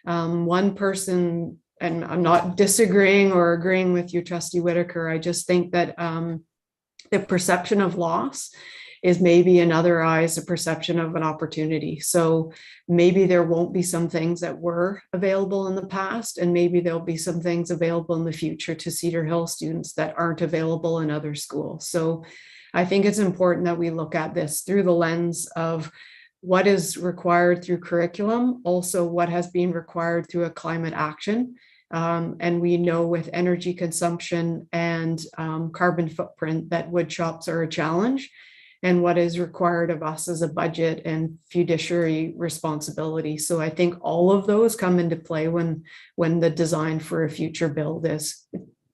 one person, and I'm not disagreeing or agreeing with you, Trustee Whitaker, I just think that the perception of loss is maybe in other eyes a perception of an opportunity. So maybe there won't be some things that were available in the past, and maybe there'll be some things available in the future to Cedar Hill students that aren't available in other schools. So I think it's important that we look at this through the lens of what is required through curriculum, also what has been required through a climate action. And we know with energy consumption and carbon footprint that wood shops are a challenge, and what is required of us as a budget and fiduciary responsibility. So I think all of those come into play when the design for a future build is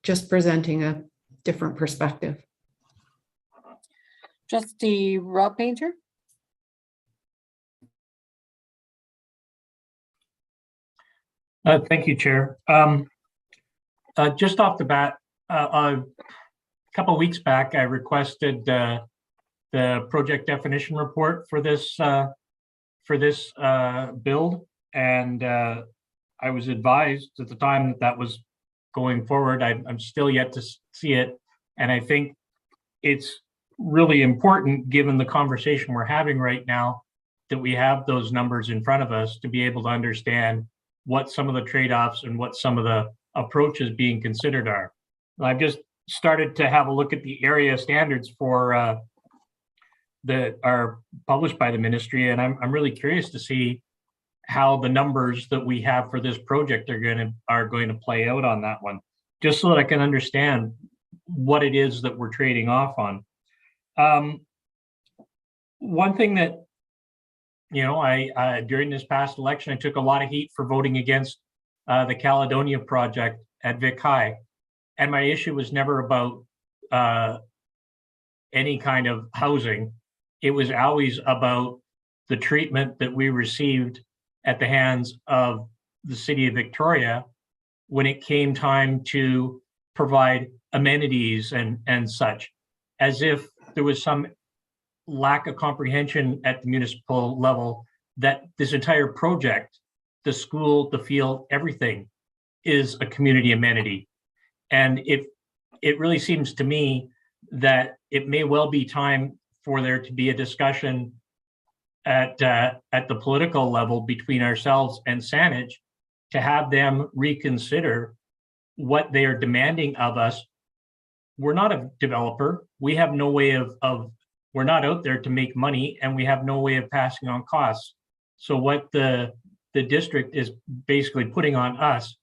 just presenting a different perspective. Trustee Rob Painter. Thank you, Chair. Just off the bat, a couple of weeks back, I requested the project definition report for this build, and I was advised at the time that was going forward. I'm still yet to see it, and I think it's really important, given the conversation we're having right now, that we have those numbers in front of us to be able to understand what some of the trade-offs and what some of approaches being considered are. I've just started to have a look at the area standards for that are published by the ministry, and I'm really curious to see how the numbers that we have for this project are going to play out on that one, just so that I can understand what it is that we're trading off on. One thing that, you know, I during this past election, I took a lot of heat for voting against the Caledonia project at Vic High. And my issue was never about any kind of housing. It was always about the treatment that we received at the hands of the city of Victoria when it came time to provide amenities and such, as if there was some lack of comprehension at the municipal level that this entire project, the school, the field, everything is a community amenity. And it really seems to me that it may well be time for there to be a discussion at the political level between ourselves and Saanich to have them reconsider what they are demanding of us. We're not a developer. We have no way of we're not out there to make money, and we have no way of passing on costs. So what the district is basically putting on us,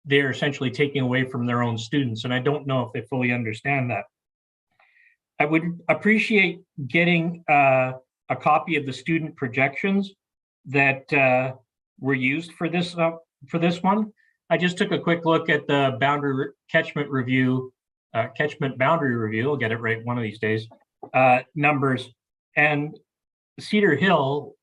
they're essentially taking away from their own students. And I don't know if they fully understand that. I would appreciate getting a copy of the student projections that were used for this one. I just took a quick look at the boundary catchment review, catchment boundary review. I'll get it right one of these days. Numbers, and Cedar Hill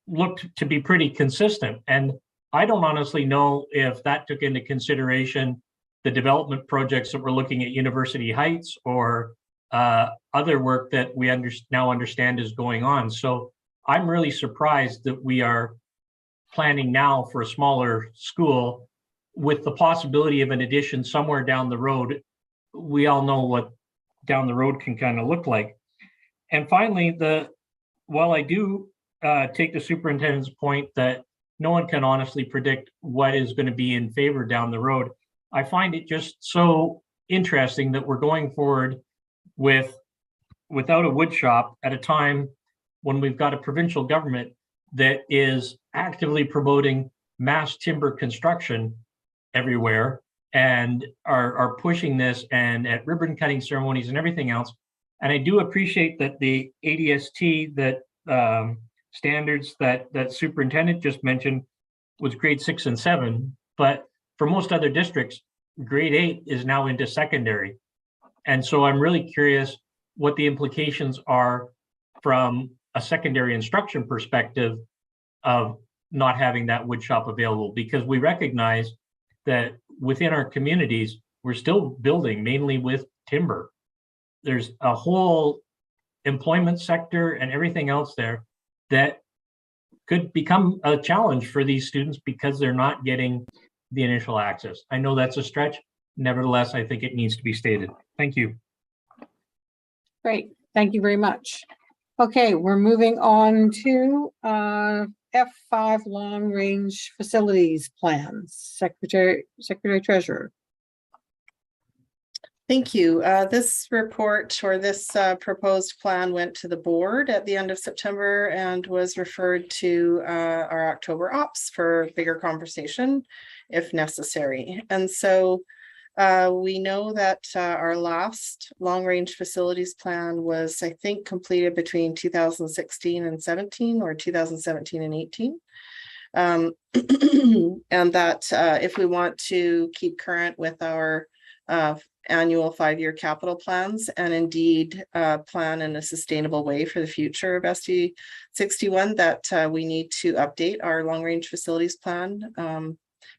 looked to be pretty consistent. And I don't honestly know if that took into consideration the development projects that we're looking at University Heights or other work that we now understand is going on. So I'm really surprised that we are planning now for a smaller school with the possibility of an addition somewhere down the road. We all know what down the road can kind of look like. And finally, while I do take the superintendent's point that no one can honestly predict what is going to be in favor down the road, I find it just so interesting that we're going forward without a wood shop at a time when we've got a provincial government that is actively promoting mass timber construction everywhere and are pushing this and at ribbon cutting ceremonies and everything else. And I do appreciate that the ADST standards that superintendent just mentioned was grade 6 and 7, but for most other districts, grade 8 is now into secondary. And so I'm really curious what the implications are from a secondary instruction perspective of not having that wood shop available, because we recognize that within our communities, we're still building mainly with timber. There's a whole employment sector and everything else there that could become a challenge for these students because they're not getting the initial access. I know that's a stretch. Nevertheless, I think it needs to be stated. Thank you. Great, thank you very much. Okay, we're moving on to F5 long range facilities plans. Secretary Treasurer. Thank you. This report or this proposed plan went to the board at the end of September and was referred to our October ops for bigger conversation if necessary. And so we know that our last long-range facilities plan was, I think, completed between 2016 and 17 or 2017 and 18. And that if we want to keep current with our annual 5-year capital plans and indeed plan in a sustainable way for the future of SD61, that we need to update our long-range facilities plan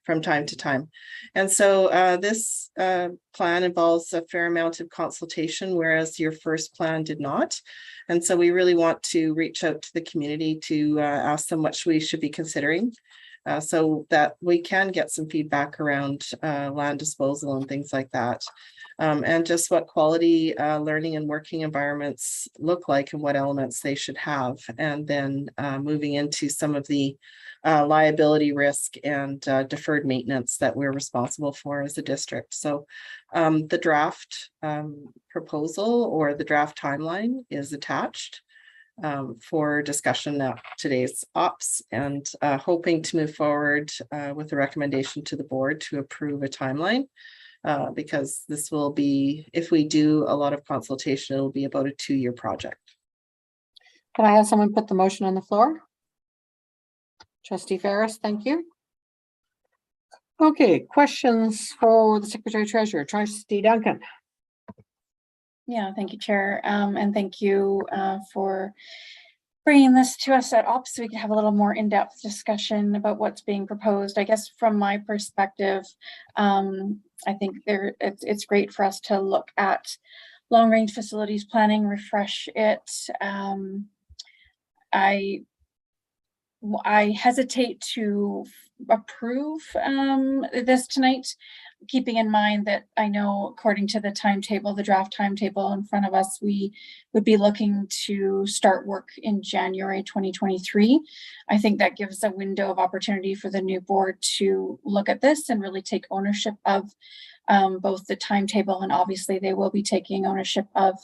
from time to time. And so this plan involves a fair amount of consultation, whereas your first plan did not. And so we really want to reach out to the community to ask them what we should be considering. so that we can get some feedback around land disposal and things like that. And just what quality learning and working environments look like and what elements they should have. And then moving into some of the liability risk and deferred maintenance that we're responsible for as a district. So the draft proposal or the draft timeline is attached for discussion at today's ops, and hoping to move forward with a recommendation to the board to approve a timeline. Because this will be, if we do a lot of consultation, it'll be about a 2-year project. Can I have someone put the motion on the floor? Trustee Ferris, thank you. Okay, questions for the Secretary Treasurer, Trustee Duncan. Yeah, thank you, Chair. And thank you for bringing this to us at Ops so we can have a little more in-depth discussion about what's being proposed. I guess from my perspective, I think it's great for us to look at long-range facilities planning, refresh it. I hesitate to approve this tonight, keeping in mind that I know according to the timetable, the draft timetable in front of us, we would be looking to start work in January 2023. I think that gives a window of opportunity for the new board to look at this and really take ownership of both the timetable, and obviously they will be taking ownership of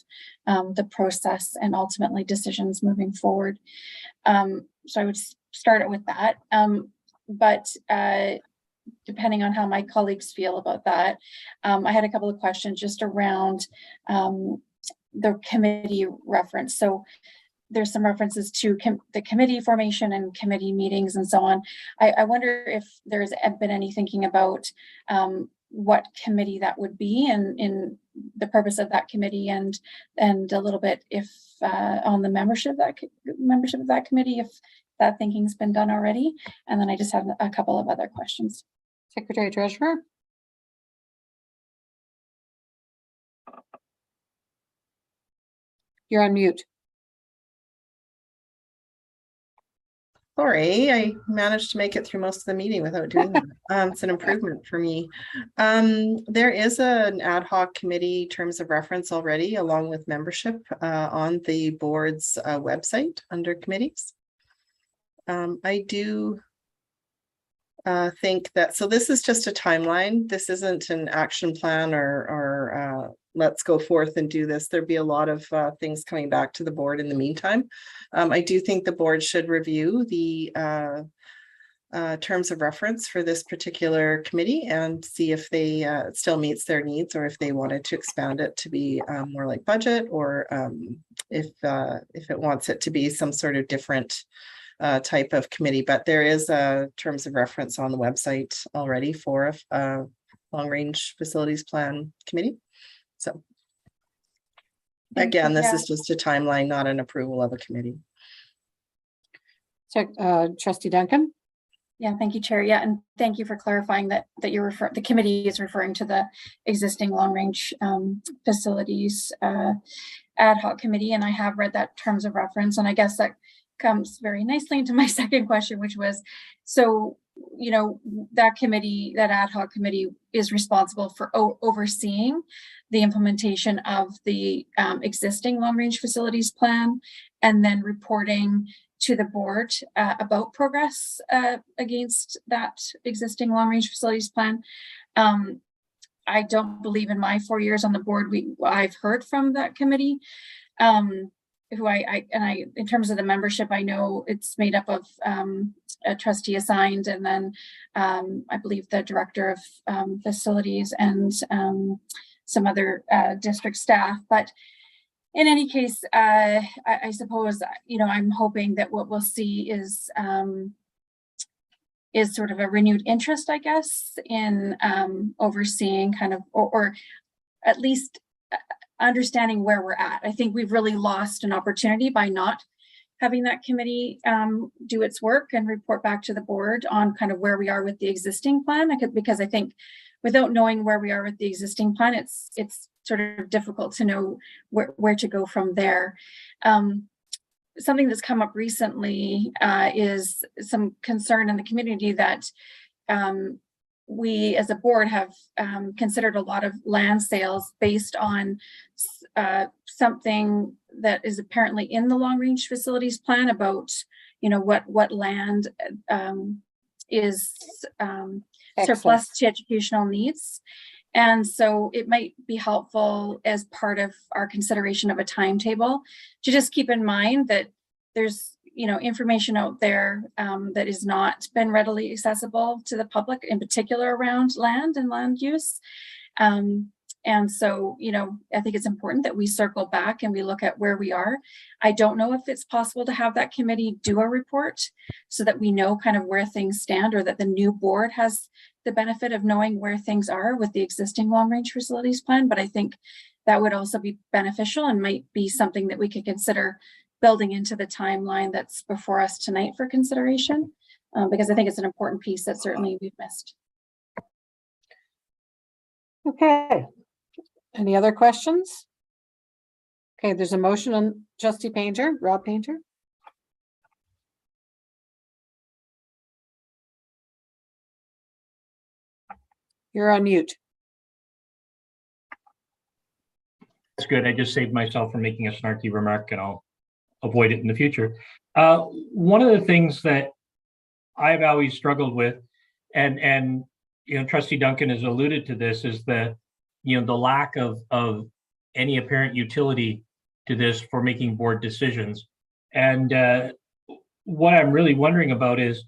the process and ultimately decisions moving forward. So I would start it with that. But depending on how my colleagues feel about that, I had a couple of questions just around the committee reference. So there's some references to the committee formation and committee meetings and so on. I wonder if there's been any thinking about what committee that would be and in the purpose of that committee, and a little bit if on the membership of that committee, if that thinking's been done already. And then I just have a couple of other questions. Secretary Treasurer. You're on mute. Sorry, I managed to make it through most of the meeting without doing that. It's an improvement for me. There is an ad hoc committee terms of reference already, along with membership on the board's website under committees. I do think that, so this is just a timeline. This isn't an action plan or let's go forth and do this. There'd be a lot of things coming back to the board in the meantime. I do think the board should review the terms of reference for this particular committee and see if they still meets their needs, or if they wanted to expand it to be more like budget, or if it wants it to be some sort of different type of committee. But there is a terms of reference on the website already for a long-range facilities plan committee. So again, this is just a timeline, not an approval of a committee. So, Trustee Duncan. Yeah, thank you, Chair. Yeah, and thank you for clarifying that the committee is referring to the existing long-range facilities ad hoc committee, and I have read that terms of reference, and I guess that comes very nicely into my second question, which was, so, you know, that committee, that ad hoc committee is responsible for overseeing the implementation of the existing long-range facilities plan, and then reporting to the board about progress against that existing long-range facilities plan. I don't believe in my 4 years on the board, I've heard from that committee. Who in terms of the membership, I know it's made up of a trustee assigned, and then I believe the director of facilities and some other district staff. But in any case, I suppose, you know, I'm hoping that what we'll see is sort of a renewed interest, I guess, in overseeing kind of, or at least understanding where we're at. I think we've really lost an opportunity by not having that committee do its work and report back to the board on kind of where we are with the existing plan. Because I think without knowing where we are with the existing plan, it's sort of difficult to know where to go from there. something that's come up recently is some concern in the community that we as a board have considered a lot of land sales based on something that is apparently in the long range facilities plan about, you know, what land is surplus to educational needs. And so it might be helpful as part of our consideration of a timetable to just keep in mind that there's, you know, information out there that has not been readily accessible to the public, in particular around land and land use. And so, you know, I think it's important that we circle back and we look at where we are. I don't know if it's possible to have that committee do a report so that we know kind of where things stand, or that the new board has the benefit of knowing where things are with the existing long range facilities plan. But I think that would also be beneficial and might be something that we could consider building into the timeline that's before us tonight for consideration, because I think it's an important piece that certainly we've missed. Okay. Any other questions? Okay, there's a motion on Trustee Painter, Rob Painter. You're on mute. That's good. I just saved myself from making a snarky remark, and I'll avoid it in the future. One of the things that I've always struggled with, and you know, Trustee Duncan has alluded to this, is that, you know, the lack of any apparent utility to this for making board decisions. And what I'm really wondering about is,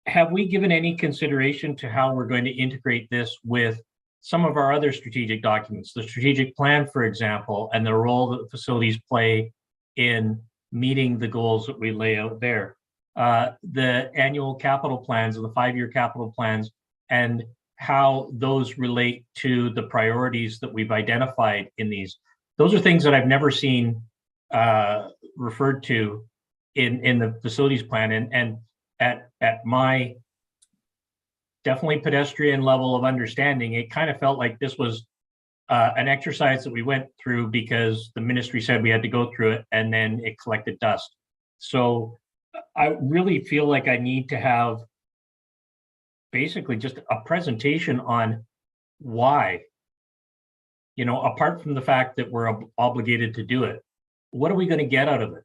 have we given any consideration to how we're going to integrate this with some of our other strategic documents, the strategic plan, for example, and the role that the facilities play in meeting the goals that we lay out there, the annual capital plans and the 5-year capital plans, and how those relate to the priorities that we've identified in these. Those are things that I've never seen referred to in the facilities plan, and at my definitely pedestrian level of understanding, it kind of felt like this was an exercise that we went through because the ministry said we had to go through it, and then it collected dust. So I really feel like I need to have basically just a presentation on why, you know, apart from the fact that we're obligated to do it, what are we going to get out of it?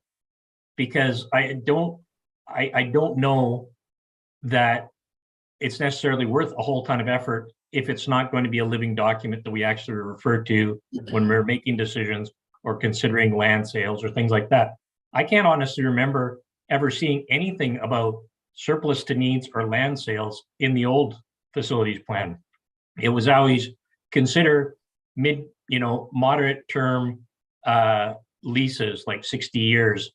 Because I don't know that it's necessarily worth a whole ton of effort if it's not going to be a living document that we actually refer to when we're making decisions or considering land sales or things like that. I can't honestly remember ever seeing anything about surplus to needs or land sales in the old facilities plan. It was always consider moderate term leases, like 60 years.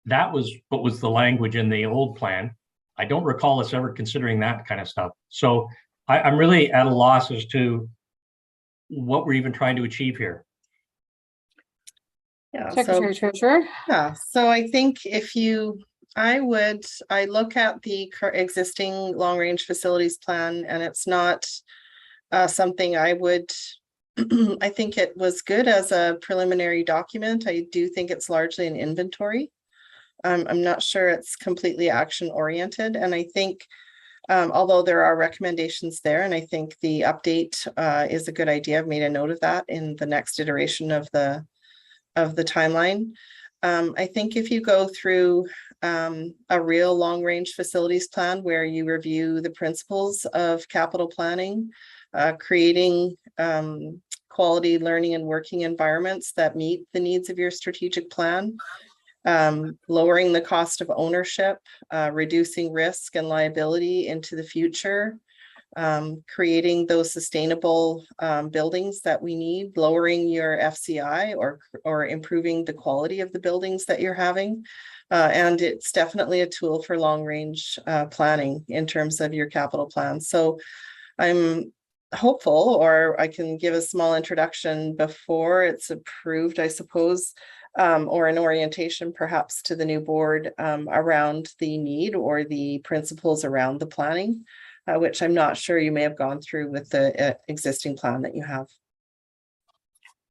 That was what was the language in the old plan. I don't recall us ever considering that kind of stuff. So I'm really at a loss as to what we're even trying to achieve here. Yeah, Secretary Treasurer. Yeah, so I think I look at the existing long range facilities plan, and it's not something I would, I think it was good as a preliminary document. I do think it's largely an inventory. I'm not sure it's completely action oriented. And I think, although there are recommendations there, and I think the update is a good idea. I've made a note of that in the next iteration of the timeline. I think if you go through a real long range facilities plan where you review the principles of capital planning, creating quality learning and working environments that meet the needs of your strategic plan, lowering the cost of ownership, reducing risk and liability into the future, creating those sustainable buildings that we need, lowering your FCI or improving the quality of the buildings that you're having. And it's definitely a tool for long range planning in terms of your capital plan. So I'm hopeful, or I can give a small introduction before it's approved, I suppose, or an orientation perhaps to the new board around the need or the principles around the planning, which I'm not sure you may have gone through with the existing plan that you have.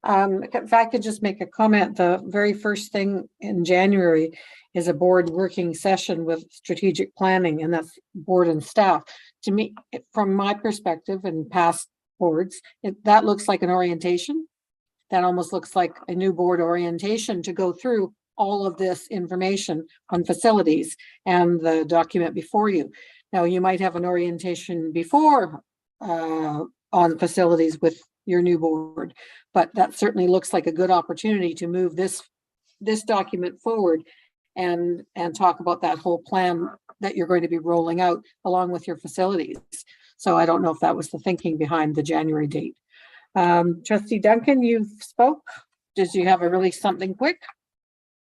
If I could just make a comment, the very first thing in January is a board working session with strategic planning, and that's board and staff. To me, from my perspective and past boards, that looks like an orientation. That almost looks like a new board orientation to go through all of this information on facilities and the document before you. Now, you might have an orientation before on facilities with your new board, but that certainly looks like a good opportunity to move this document forward and talk about that whole plan that you're going to be rolling out along with your facilities. So I don't know if that was the thinking behind the January date. Trustee Duncan, you've spoke. Did you have a really something quick?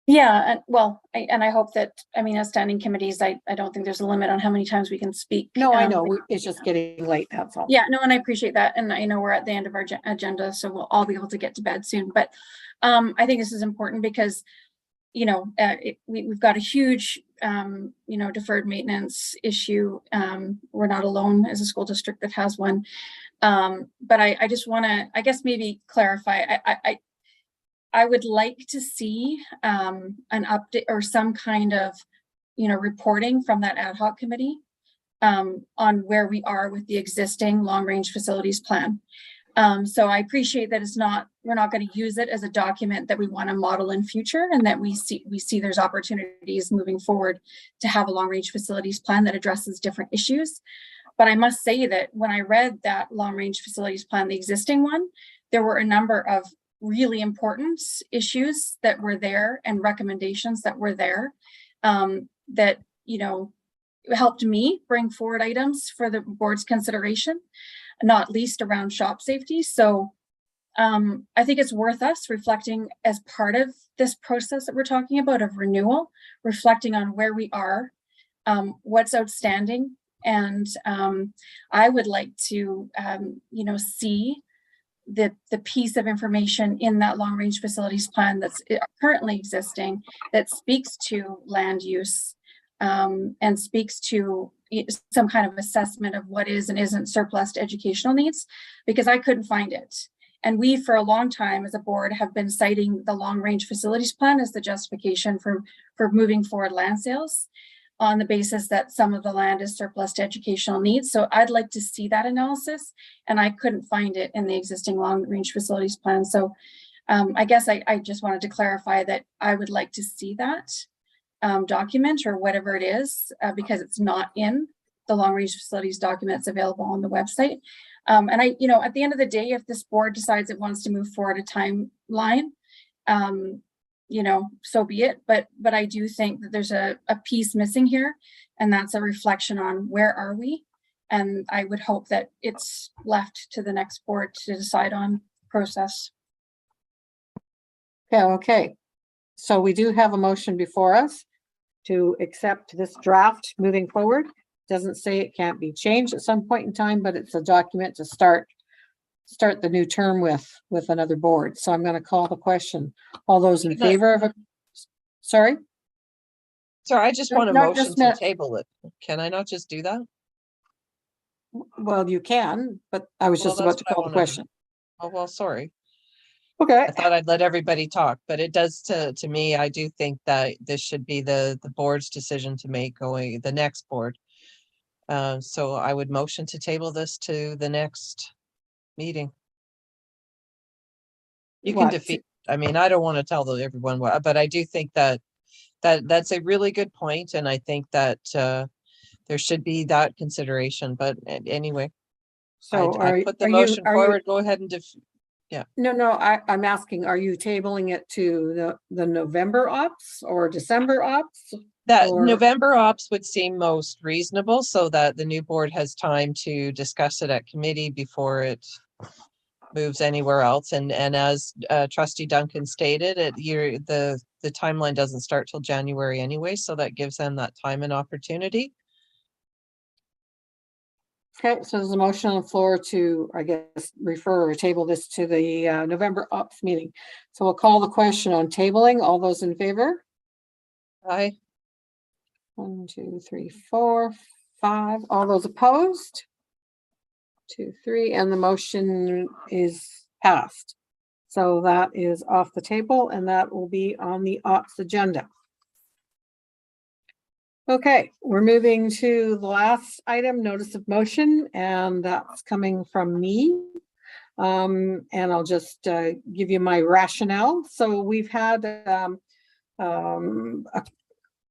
Yeah, and well, I hope that, I mean, as standing committees, I don't think there's a limit on how many times we can speak. No, I know, it's just getting late, that's all. Yeah, no, and I appreciate that. And I know we're at the end of our agenda, so we'll all be able to get to bed soon. But I think this is important because, you know, we've got a huge, you know, deferred maintenance issue. We're not alone as a school district that has one. But I just want to, I guess, maybe clarify. I would like to see an update or some kind of, you know, reporting from that ad hoc committee on where we are with the existing long-range facilities plan. So I appreciate that we're not going to use it as a document that we want to model in future, and that we see there's opportunities moving forward to have a long-range facilities plan that addresses different issues. But I must say that when I read that long-range facilities plan, the existing one, there were a number of really important issues that were there and recommendations that were there that, you know, helped me bring forward items for the board's consideration, not least around shop safety. So I think it's worth us reflecting as part of this process that we're talking about of renewal, reflecting on where we are, what's outstanding. And I would like to, you know, see the piece of information in that long range facilities plan that's currently existing that speaks to land use and speaks to some kind of assessment of what is and isn't surplus to educational needs, because I couldn't find it. And we, for a long time as a board, have been citing the long range facilities plan as the justification for moving forward land sales on the basis that some of the land is surplus to educational needs. So I'd like to see that analysis, and I couldn't find it in the existing long range facilities plan. So I guess I just wanted to clarify that I would like to see that document or whatever it is, because it's not in the long range facilities document that's available on the website. And you know, at the end of the day, if this board decides it wants to move forward a timeline, you know, so be it. But I do think that there's a piece missing here, and that's a reflection on where are we. And I would hope that it's left to the next board to decide on process. Okay. So we do have a motion before us to accept this draft moving forward. Doesn't say it can't be changed at some point in time, but it's a document to start the new term with another board. So I'm going to call the question. All those in favor of it? Sorry? Sorry, I just want a motion to table it. Can I not just do that? Well, you can, but I was just about to call the question. Oh, well, sorry. Okay. I thought I'd let everybody talk, but it does to me, I do think that this should be the board's decision to make going the next board. So I would motion to table this to the next meeting. You can defeat, I mean, I don't want to tell everyone what, but I do think that's a really good point, and I think that there should be that consideration. But anyway, so I put the motion forward. Go ahead and yeah. No, I'm asking, are you tabling it to the November ops or December ops? That November ops would seem most reasonable, so that the new board has time to discuss it at committee before it moves anywhere else. And as Trustee Duncan stated, the timeline doesn't start till January anyway, so that gives them that time and opportunity. Okay, so there's a motion on the floor to, I guess, refer or table this to the November ops meeting. So we'll call the question on tabling. All those in favor? Aye. 1, 2, 3, 4, 5. All those opposed? 2, 3, and the motion is passed. So that is off the table and that will be on the ops agenda. Okay, we're moving to the last item, notice of motion, and that's coming from me. And I'll just give you my rationale. So we've had,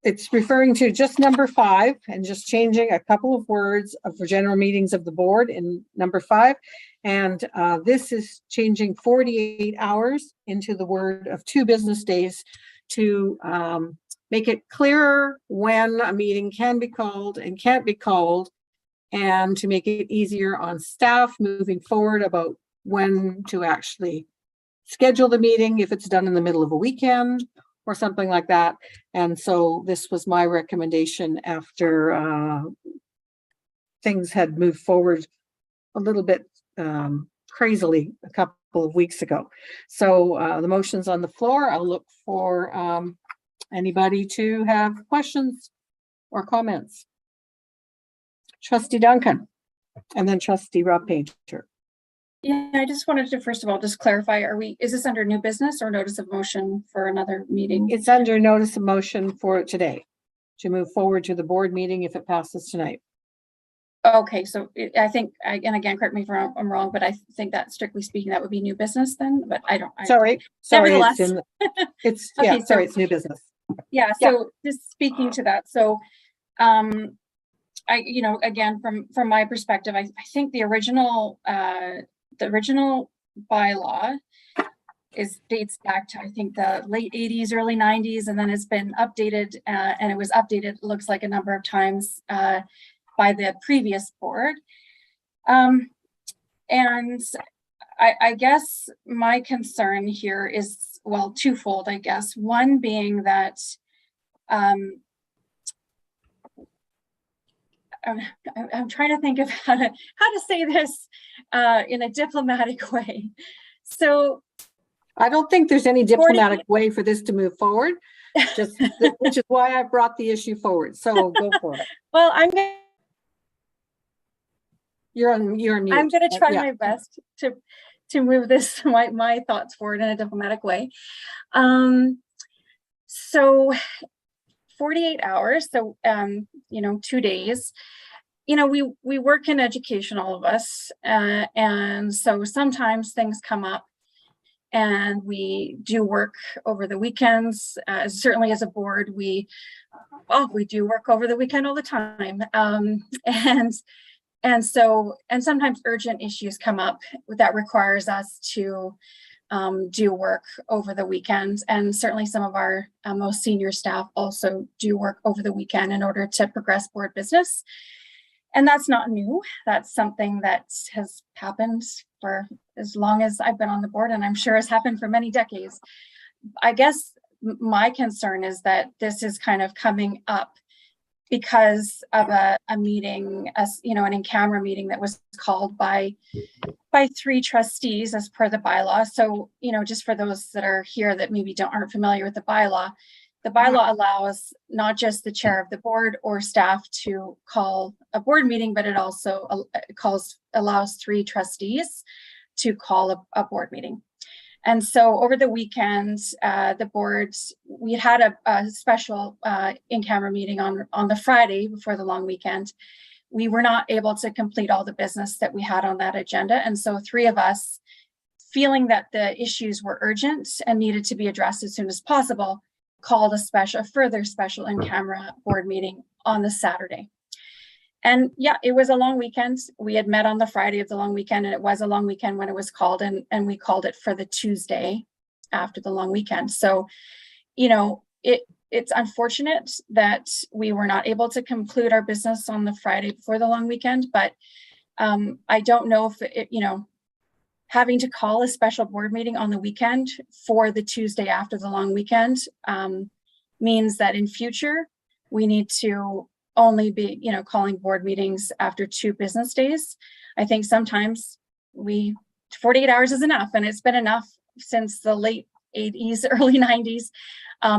it's referring to just number 5 and just changing a couple of words for general meetings of the board in number 5. And this is changing 48 hours into the word of 2 business days to make it clearer when a meeting can be called and can't be called, and to make it easier on staff moving forward about when to actually schedule the meeting, if it's done in the middle of a weekend or something like that. And so this was my recommendation after things had moved forward a little bit crazily a couple of weeks ago. So the motion's on the floor. I'll look for anybody to have questions or comments. Trustee Duncan, and then Trustee Rob Painter. Yeah, I just wanted to first of all just clarify, is this under new business or notice of motion for another meeting? It's under notice of motion for today to move forward to the board meeting if it passes tonight. Okay, so I think, and again, correct me if I'm wrong, but I think that strictly speaking, that would be new business then, but I don't. Sorry, Nevertheless. it's Okay, yeah, sorry, it's new business. Yeah, so just speaking to that, so again, from my perspective, I think the original bylaw dates back to, I think, the late 80s, early 90s, and then it's been updated, and it was updated, looks like, a number of times by the previous board. And I guess my concern here is, well, twofold, I guess. One being that I'm trying to think of how to say this in a diplomatic way. So I don't think there's any diplomatic way for this to move forward, which is why I brought the issue forward. So go for it. Well, You're on mute. I'm going to try my best to move this, my thoughts forward in a diplomatic way. So 48 hours, so 2 days. We work in education, all of us, and so sometimes things come up and we do work over the weekends. Certainly as a board, we do work over the weekend all the time. And sometimes urgent issues come up that requires us to do work over the weekend. And certainly some of our most senior staff also do work over the weekend in order to progress board business. And that's not new. That's something that has happened for as long as I've been on the board, and I'm sure has happened for many decades. I guess my concern is that this is kind of coming up because of a meeting, an in-camera meeting that was called by 3 trustees as per the bylaw. So, just for those that are here that maybe aren't familiar with the bylaw allows not just the chair of the board or staff to call a board meeting, but it also allows 3 trustees to call a board meeting. And so over the weekend, the board, we had a special in-camera meeting on the Friday before the long weekend. We were not able to complete all the business that we had on that agenda. And so 3 of us, feeling that the issues were urgent and needed to be addressed as soon as possible, called a further special in-camera board meeting on the Saturday. And yeah, it was a long weekend. We had met on the Friday of the long weekend, and it was a long weekend when it was called, and we called it for the Tuesday after the long weekend. So, it's unfortunate that we were not able to conclude our business on the Friday before the long weekend, but I don't know if having to call a special board meeting on the weekend for the Tuesday after the long weekend means that in future we need to only be, calling board meetings after 2 business days. I think sometimes 48 hours is enough, and it's been enough since the late 80s, early 90s.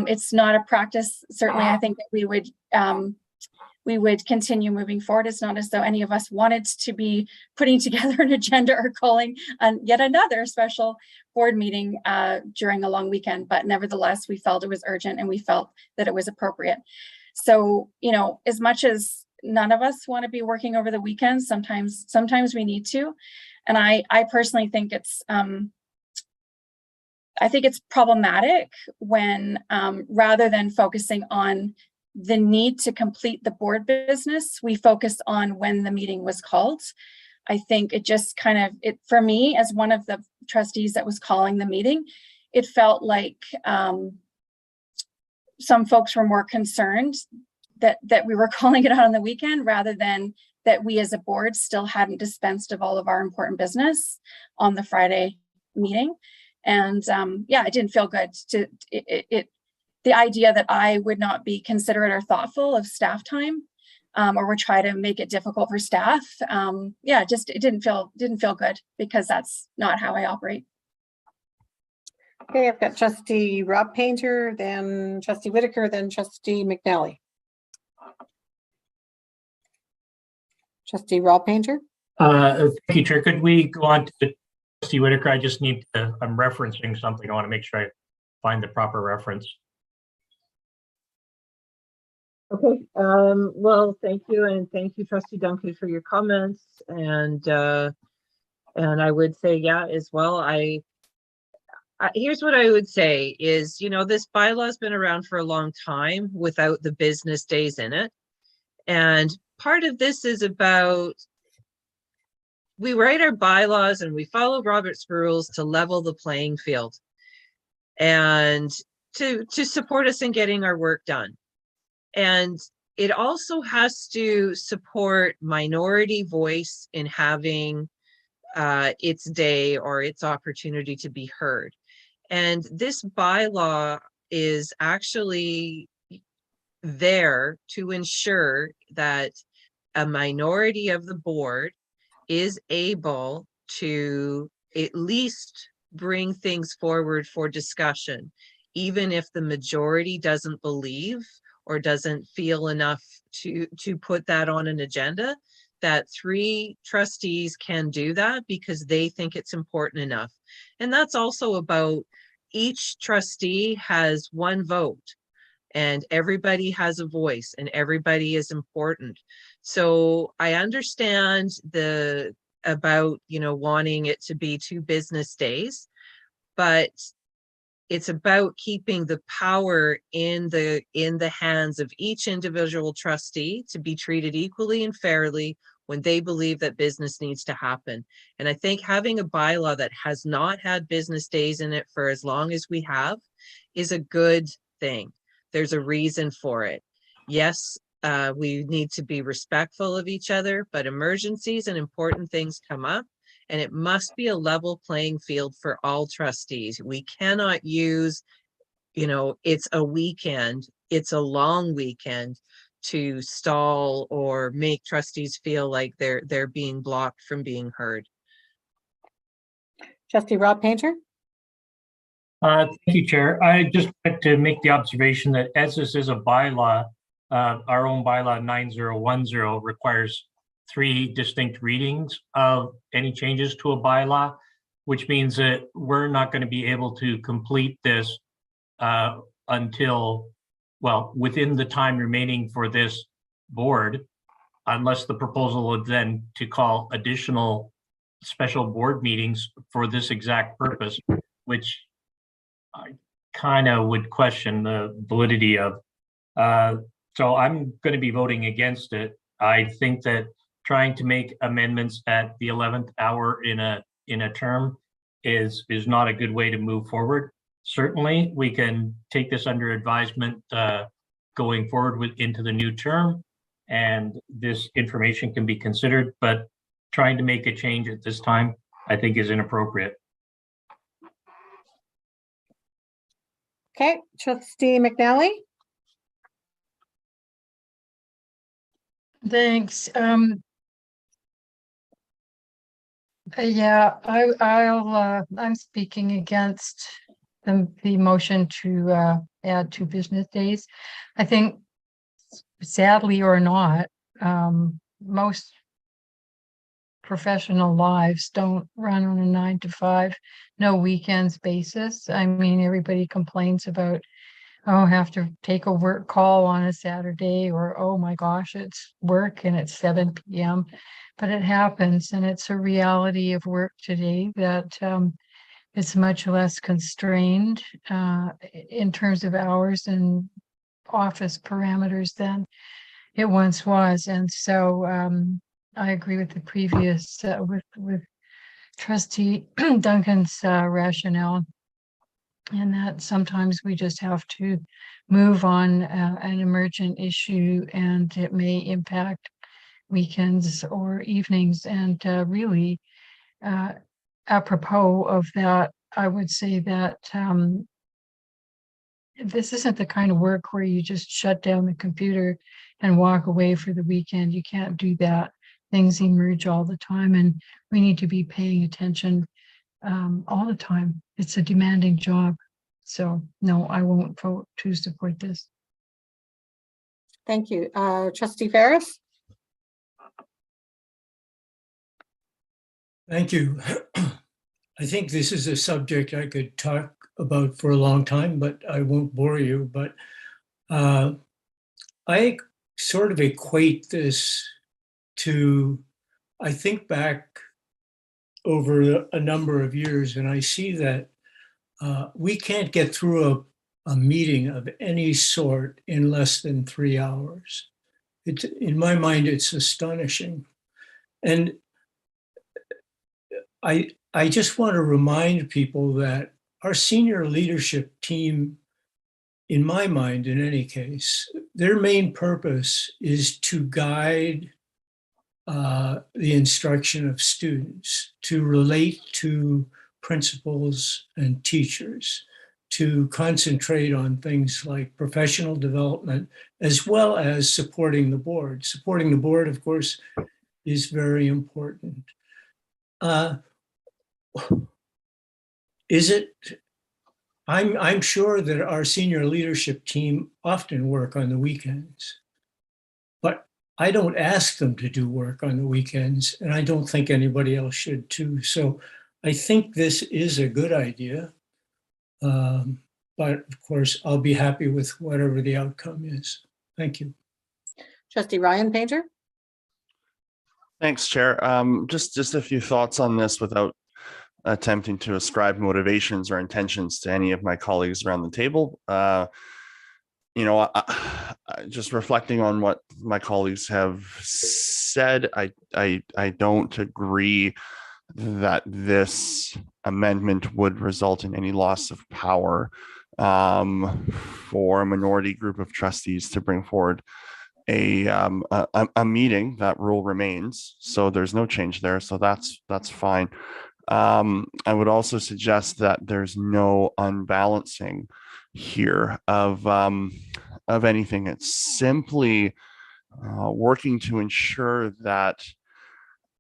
It's not a practice. Certainly, I think that we would we would continue moving forward. It's not as though any of us wanted to be putting together an agenda or calling yet another special board meeting during a long weekend, but nevertheless, we felt it was urgent and we felt that it was appropriate. So, you know, as much as none of us want to be working over the weekends, sometimes we need to. And I personally think it's problematic when rather than focusing on the need to complete the board business, we focus on when the meeting was called. I think it just kind of, for me, as one of the trustees that was calling the meeting, it felt like some folks were more concerned that we were calling it out on the weekend rather than that we as a board still hadn't dispensed of all of our important business on the Friday meeting. And yeah, it didn't feel good to the idea that I would not be considerate or thoughtful of staff time, or would try to make it difficult for staff. Yeah, just it didn't feel good because that's not how I operate. Okay, I've got Trustee Rob Painter, then Trustee Whitaker, then Trustee McNally. Trustee Rob Painter. Thank you, Chair. Could we go on to Trustee Whitaker? I just need to, I'm referencing something. I want to make sure I find the proper reference. Okay, well, thank you, and thank you, Trustee Duncan, for your comments. And I would say, yeah, as well, here's what I would say is, you know, this bylaw has been around for a long time without the business days in it. And part of this is about, we write our bylaws and we follow Robert's rules to level the playing field and to support us in getting our work done. And it also has to support minority voice in having its day or its opportunity to be heard. And this bylaw is actually there to ensure that a minority of the board is able to at least bring things forward for discussion, even if the majority doesn't believe or doesn't feel enough to put that on an agenda, that 3 trustees can do that because they think it's important enough. And that's also about each trustee has 1 vote and everybody has a voice and everybody is important. So I understand about, you know, wanting it to be 2 business days, but it's about keeping the power in the hands of each individual trustee to be treated equally and fairly when they believe that business needs to happen. And I think having a bylaw that has not had business days in it for as long as we have is a good thing. There's a reason for it. Yes, we need to be respectful of each other, but emergencies and important things come up. And it must be a level playing field for all trustees. We cannot use, you know, it's a weekend, it's a long weekend to stall or make trustees feel like they're being blocked from being heard. Trustee Rob Painter. Thank you, Chair. I just wanted to make the observation that as this is a bylaw, our own bylaw 9010 requires 3 distinct readings of any changes to a bylaw, which means that we're not going to be able to complete this until, well, within the time remaining for this board, unless the proposal would then to call additional special board meetings for this exact purpose, which I kind of would question the validity of. So I'm going to be voting against it. I think that trying to make amendments at the 11th hour in a term is not a good way to move forward. Certainly, we can take this under advisement going forward into the new term, and this information can be considered, but trying to make a change at this time, I think, is inappropriate. Okay, Trustee McNally. Thanks. Yeah, I'm speaking against the motion to add 2 business days. I think sadly or not, most professional lives don't run on a 9 to 5, no weekends basis. I mean, everybody complains about, oh, have to take a work call on a Saturday, or, oh my gosh, it's work and it's 7 p.m. But it happens, and it's a reality of work today that it's much less constrained in terms of hours and office parameters than it once was. And so I agree with the previous, with Trustee Duncan's rationale, and that sometimes we just have to move on an emergent issue, and it may impact weekends or evenings. And really, apropos of that, I would say that this isn't the kind of work where you just shut down the computer and walk away for the weekend. You can't do that. Things emerge all the time, and we need to be paying attention all the time. It's a demanding job. So no, I won't vote to support this. Thank you. Trustee Ferris? Thank you. I think this is a subject I could talk about for a long time, but I won't bore you. But I sort of equate this to, I think back over a number of years, and I see that we can't get through a meeting of any sort in less than 3 hours. In my mind, it's astonishing. And I just want to remind people that our senior leadership team, in my mind, in any case, their main purpose is to guide the instruction of students, to relate to principals and teachers, to concentrate on things like professional development, as well as supporting the board. Supporting the board, of course, is very important. I'm sure that our senior leadership team often work on the weekends, but I don't ask them to do work on the weekends, and I don't think anybody else should too. So I think this is a good idea. But of course, I'll be happy with whatever the outcome is. Thank you. Trustee Ryan Painter? Thanks, Chair. Just a few thoughts on this without attempting to ascribe motivations or intentions to any of my colleagues around the table. Just reflecting on what my colleagues have said, I don't agree that this amendment would result in any loss of power for a minority group of trustees to bring forward a meeting. That rule remains, so there's no change there. So that's fine. I would also suggest that there's no unbalancing here of anything. It's simply working to ensure that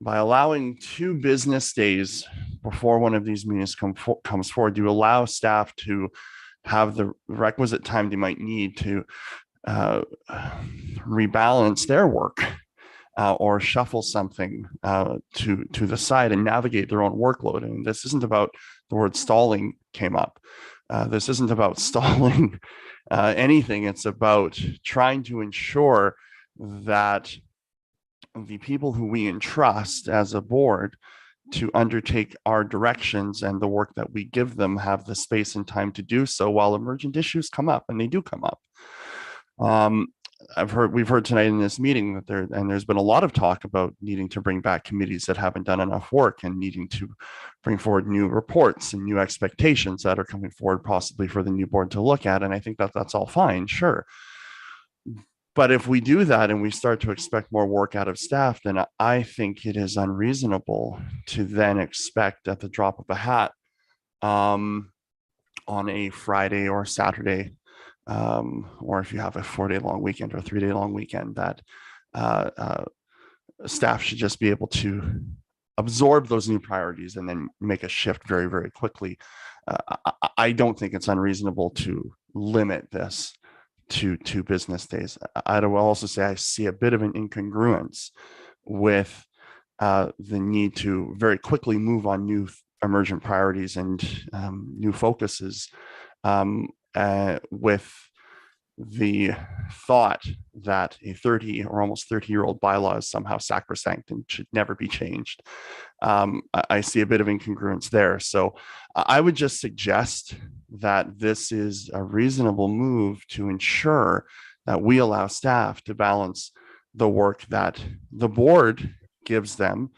by allowing 2 business days before one of these meetings comes forward, you allow staff to have the requisite time they might need to rebalance their work or shuffle something to the side and navigate their own workload. And this isn't about, the word stalling came up. This isn't about stalling anything. It's about trying to ensure that the people who we entrust as a board to undertake our directions and the work that we give them have the space and time to do so while emergent issues come up, and they do come up. We've heard tonight in this meeting that there's been a lot of talk about needing to bring back committees that haven't done enough work and needing to bring forward new reports and new expectations that are coming forward possibly for the new board to look at. And I think that that's all fine, sure. But if we do that and we start to expect more work out of staff, then I think it is unreasonable to then expect at the drop of a hat on a Friday or Saturday, or if you have a 4-day long weekend or a 3-day long weekend, that staff should just be able to absorb those new priorities and then make a shift very, very quickly. I don't think it's unreasonable to limit this to business days. I'd also say I see a bit of an incongruence with the need to very quickly move on new emergent priorities and new focuses with the thought that a 30 or almost 30-year-old bylaw is somehow sacrosanct and should never be changed. I see a bit of incongruence there. So I would just suggest that this is a reasonable move to ensure that we allow staff to balance the work that the board gives them,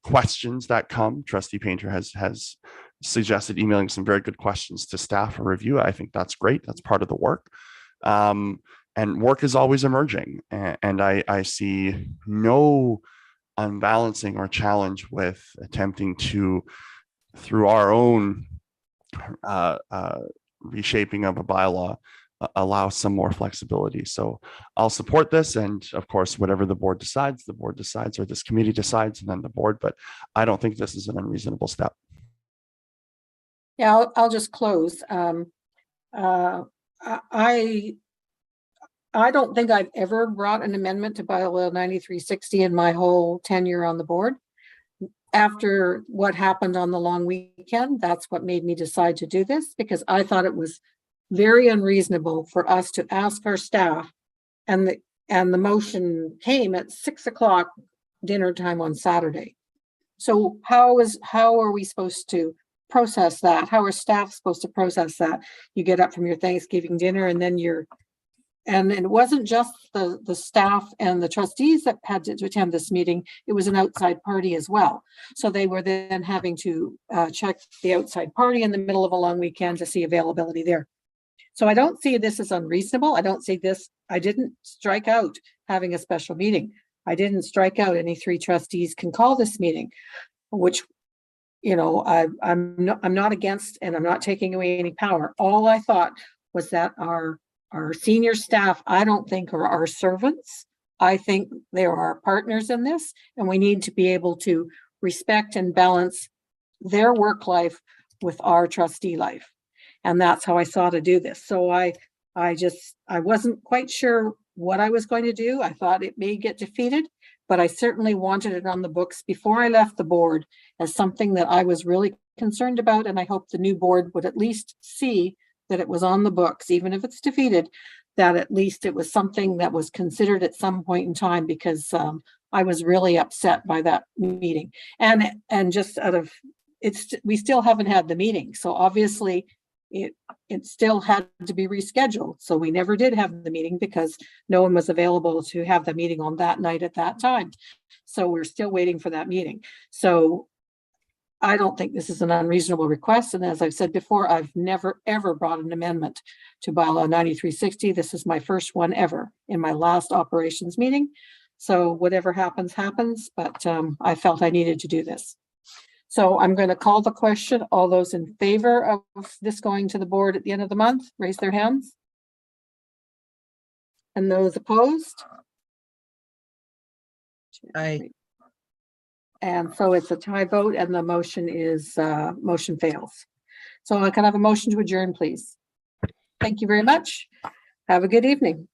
questions that come. Trustee Painter has suggested emailing some very good questions to staff for review. I think that's great. That's part of the work. And work is always emerging. And I see no unbalancing or challenge with attempting to, through our own reshaping of a bylaw, allow some more flexibility. So I'll support this. And of course, whatever the board decides, or this committee decides, and then the board, but I don't think this is an unreasonable step. Yeah, I'll just close. I don't think I've ever brought an amendment to bylaw 9360 in my whole tenure on the board. After what happened on the long weekend, that's what made me decide to do this, because I thought it was very unreasonable for us to ask our staff, and the motion came at 6 o'clock dinner time on Saturday. So how are we supposed to process that? How are staff supposed to process that? You get up from your Thanksgiving dinner and then and it wasn't just the staff and the trustees that had to attend this meeting. It was an outside party as well. So they were then having to check the outside party in the middle of a long weekend to see availability there. So I don't see this as unreasonable. I don't see this. I didn't strike out having a special meeting. I didn't strike out any 3 trustees can call this meeting, which, you know, I'm not against, and I'm not taking away any power. All I thought was that our senior staff, I don't think are our servants. I think they are our partners in this, and we need to be able to respect and balance their work life with our trustee life. And that's how I saw to do this. So I wasn't quite sure what I was going to do. I thought it may get defeated, but I certainly wanted it on the books before I left the board as something that I was really concerned about. And I hope the new board would at least see that it was on the books, even if it's defeated, that at least it was something that was considered at some point in time, because I was really upset by that meeting. And just out of, we still haven't had the meeting. So obviously it still had to be rescheduled. So we never did have the meeting because no one was available to have the meeting on that night at that time. So we're still waiting for that meeting. So I don't think this is an unreasonable request. And as I've said before, I've never, ever brought an amendment to bylaw 9360. This is my first one ever in my last operations meeting. So whatever happens, happens. But I felt I needed to do this. So I'm going to call the question. All those in favor of this going to the board at the end of the month, raise their hands. And those opposed? Aye. And so it's a tie vote, and the motion is motion fails. So I can have a motion to adjourn, please. Thank you very much. Have a good evening.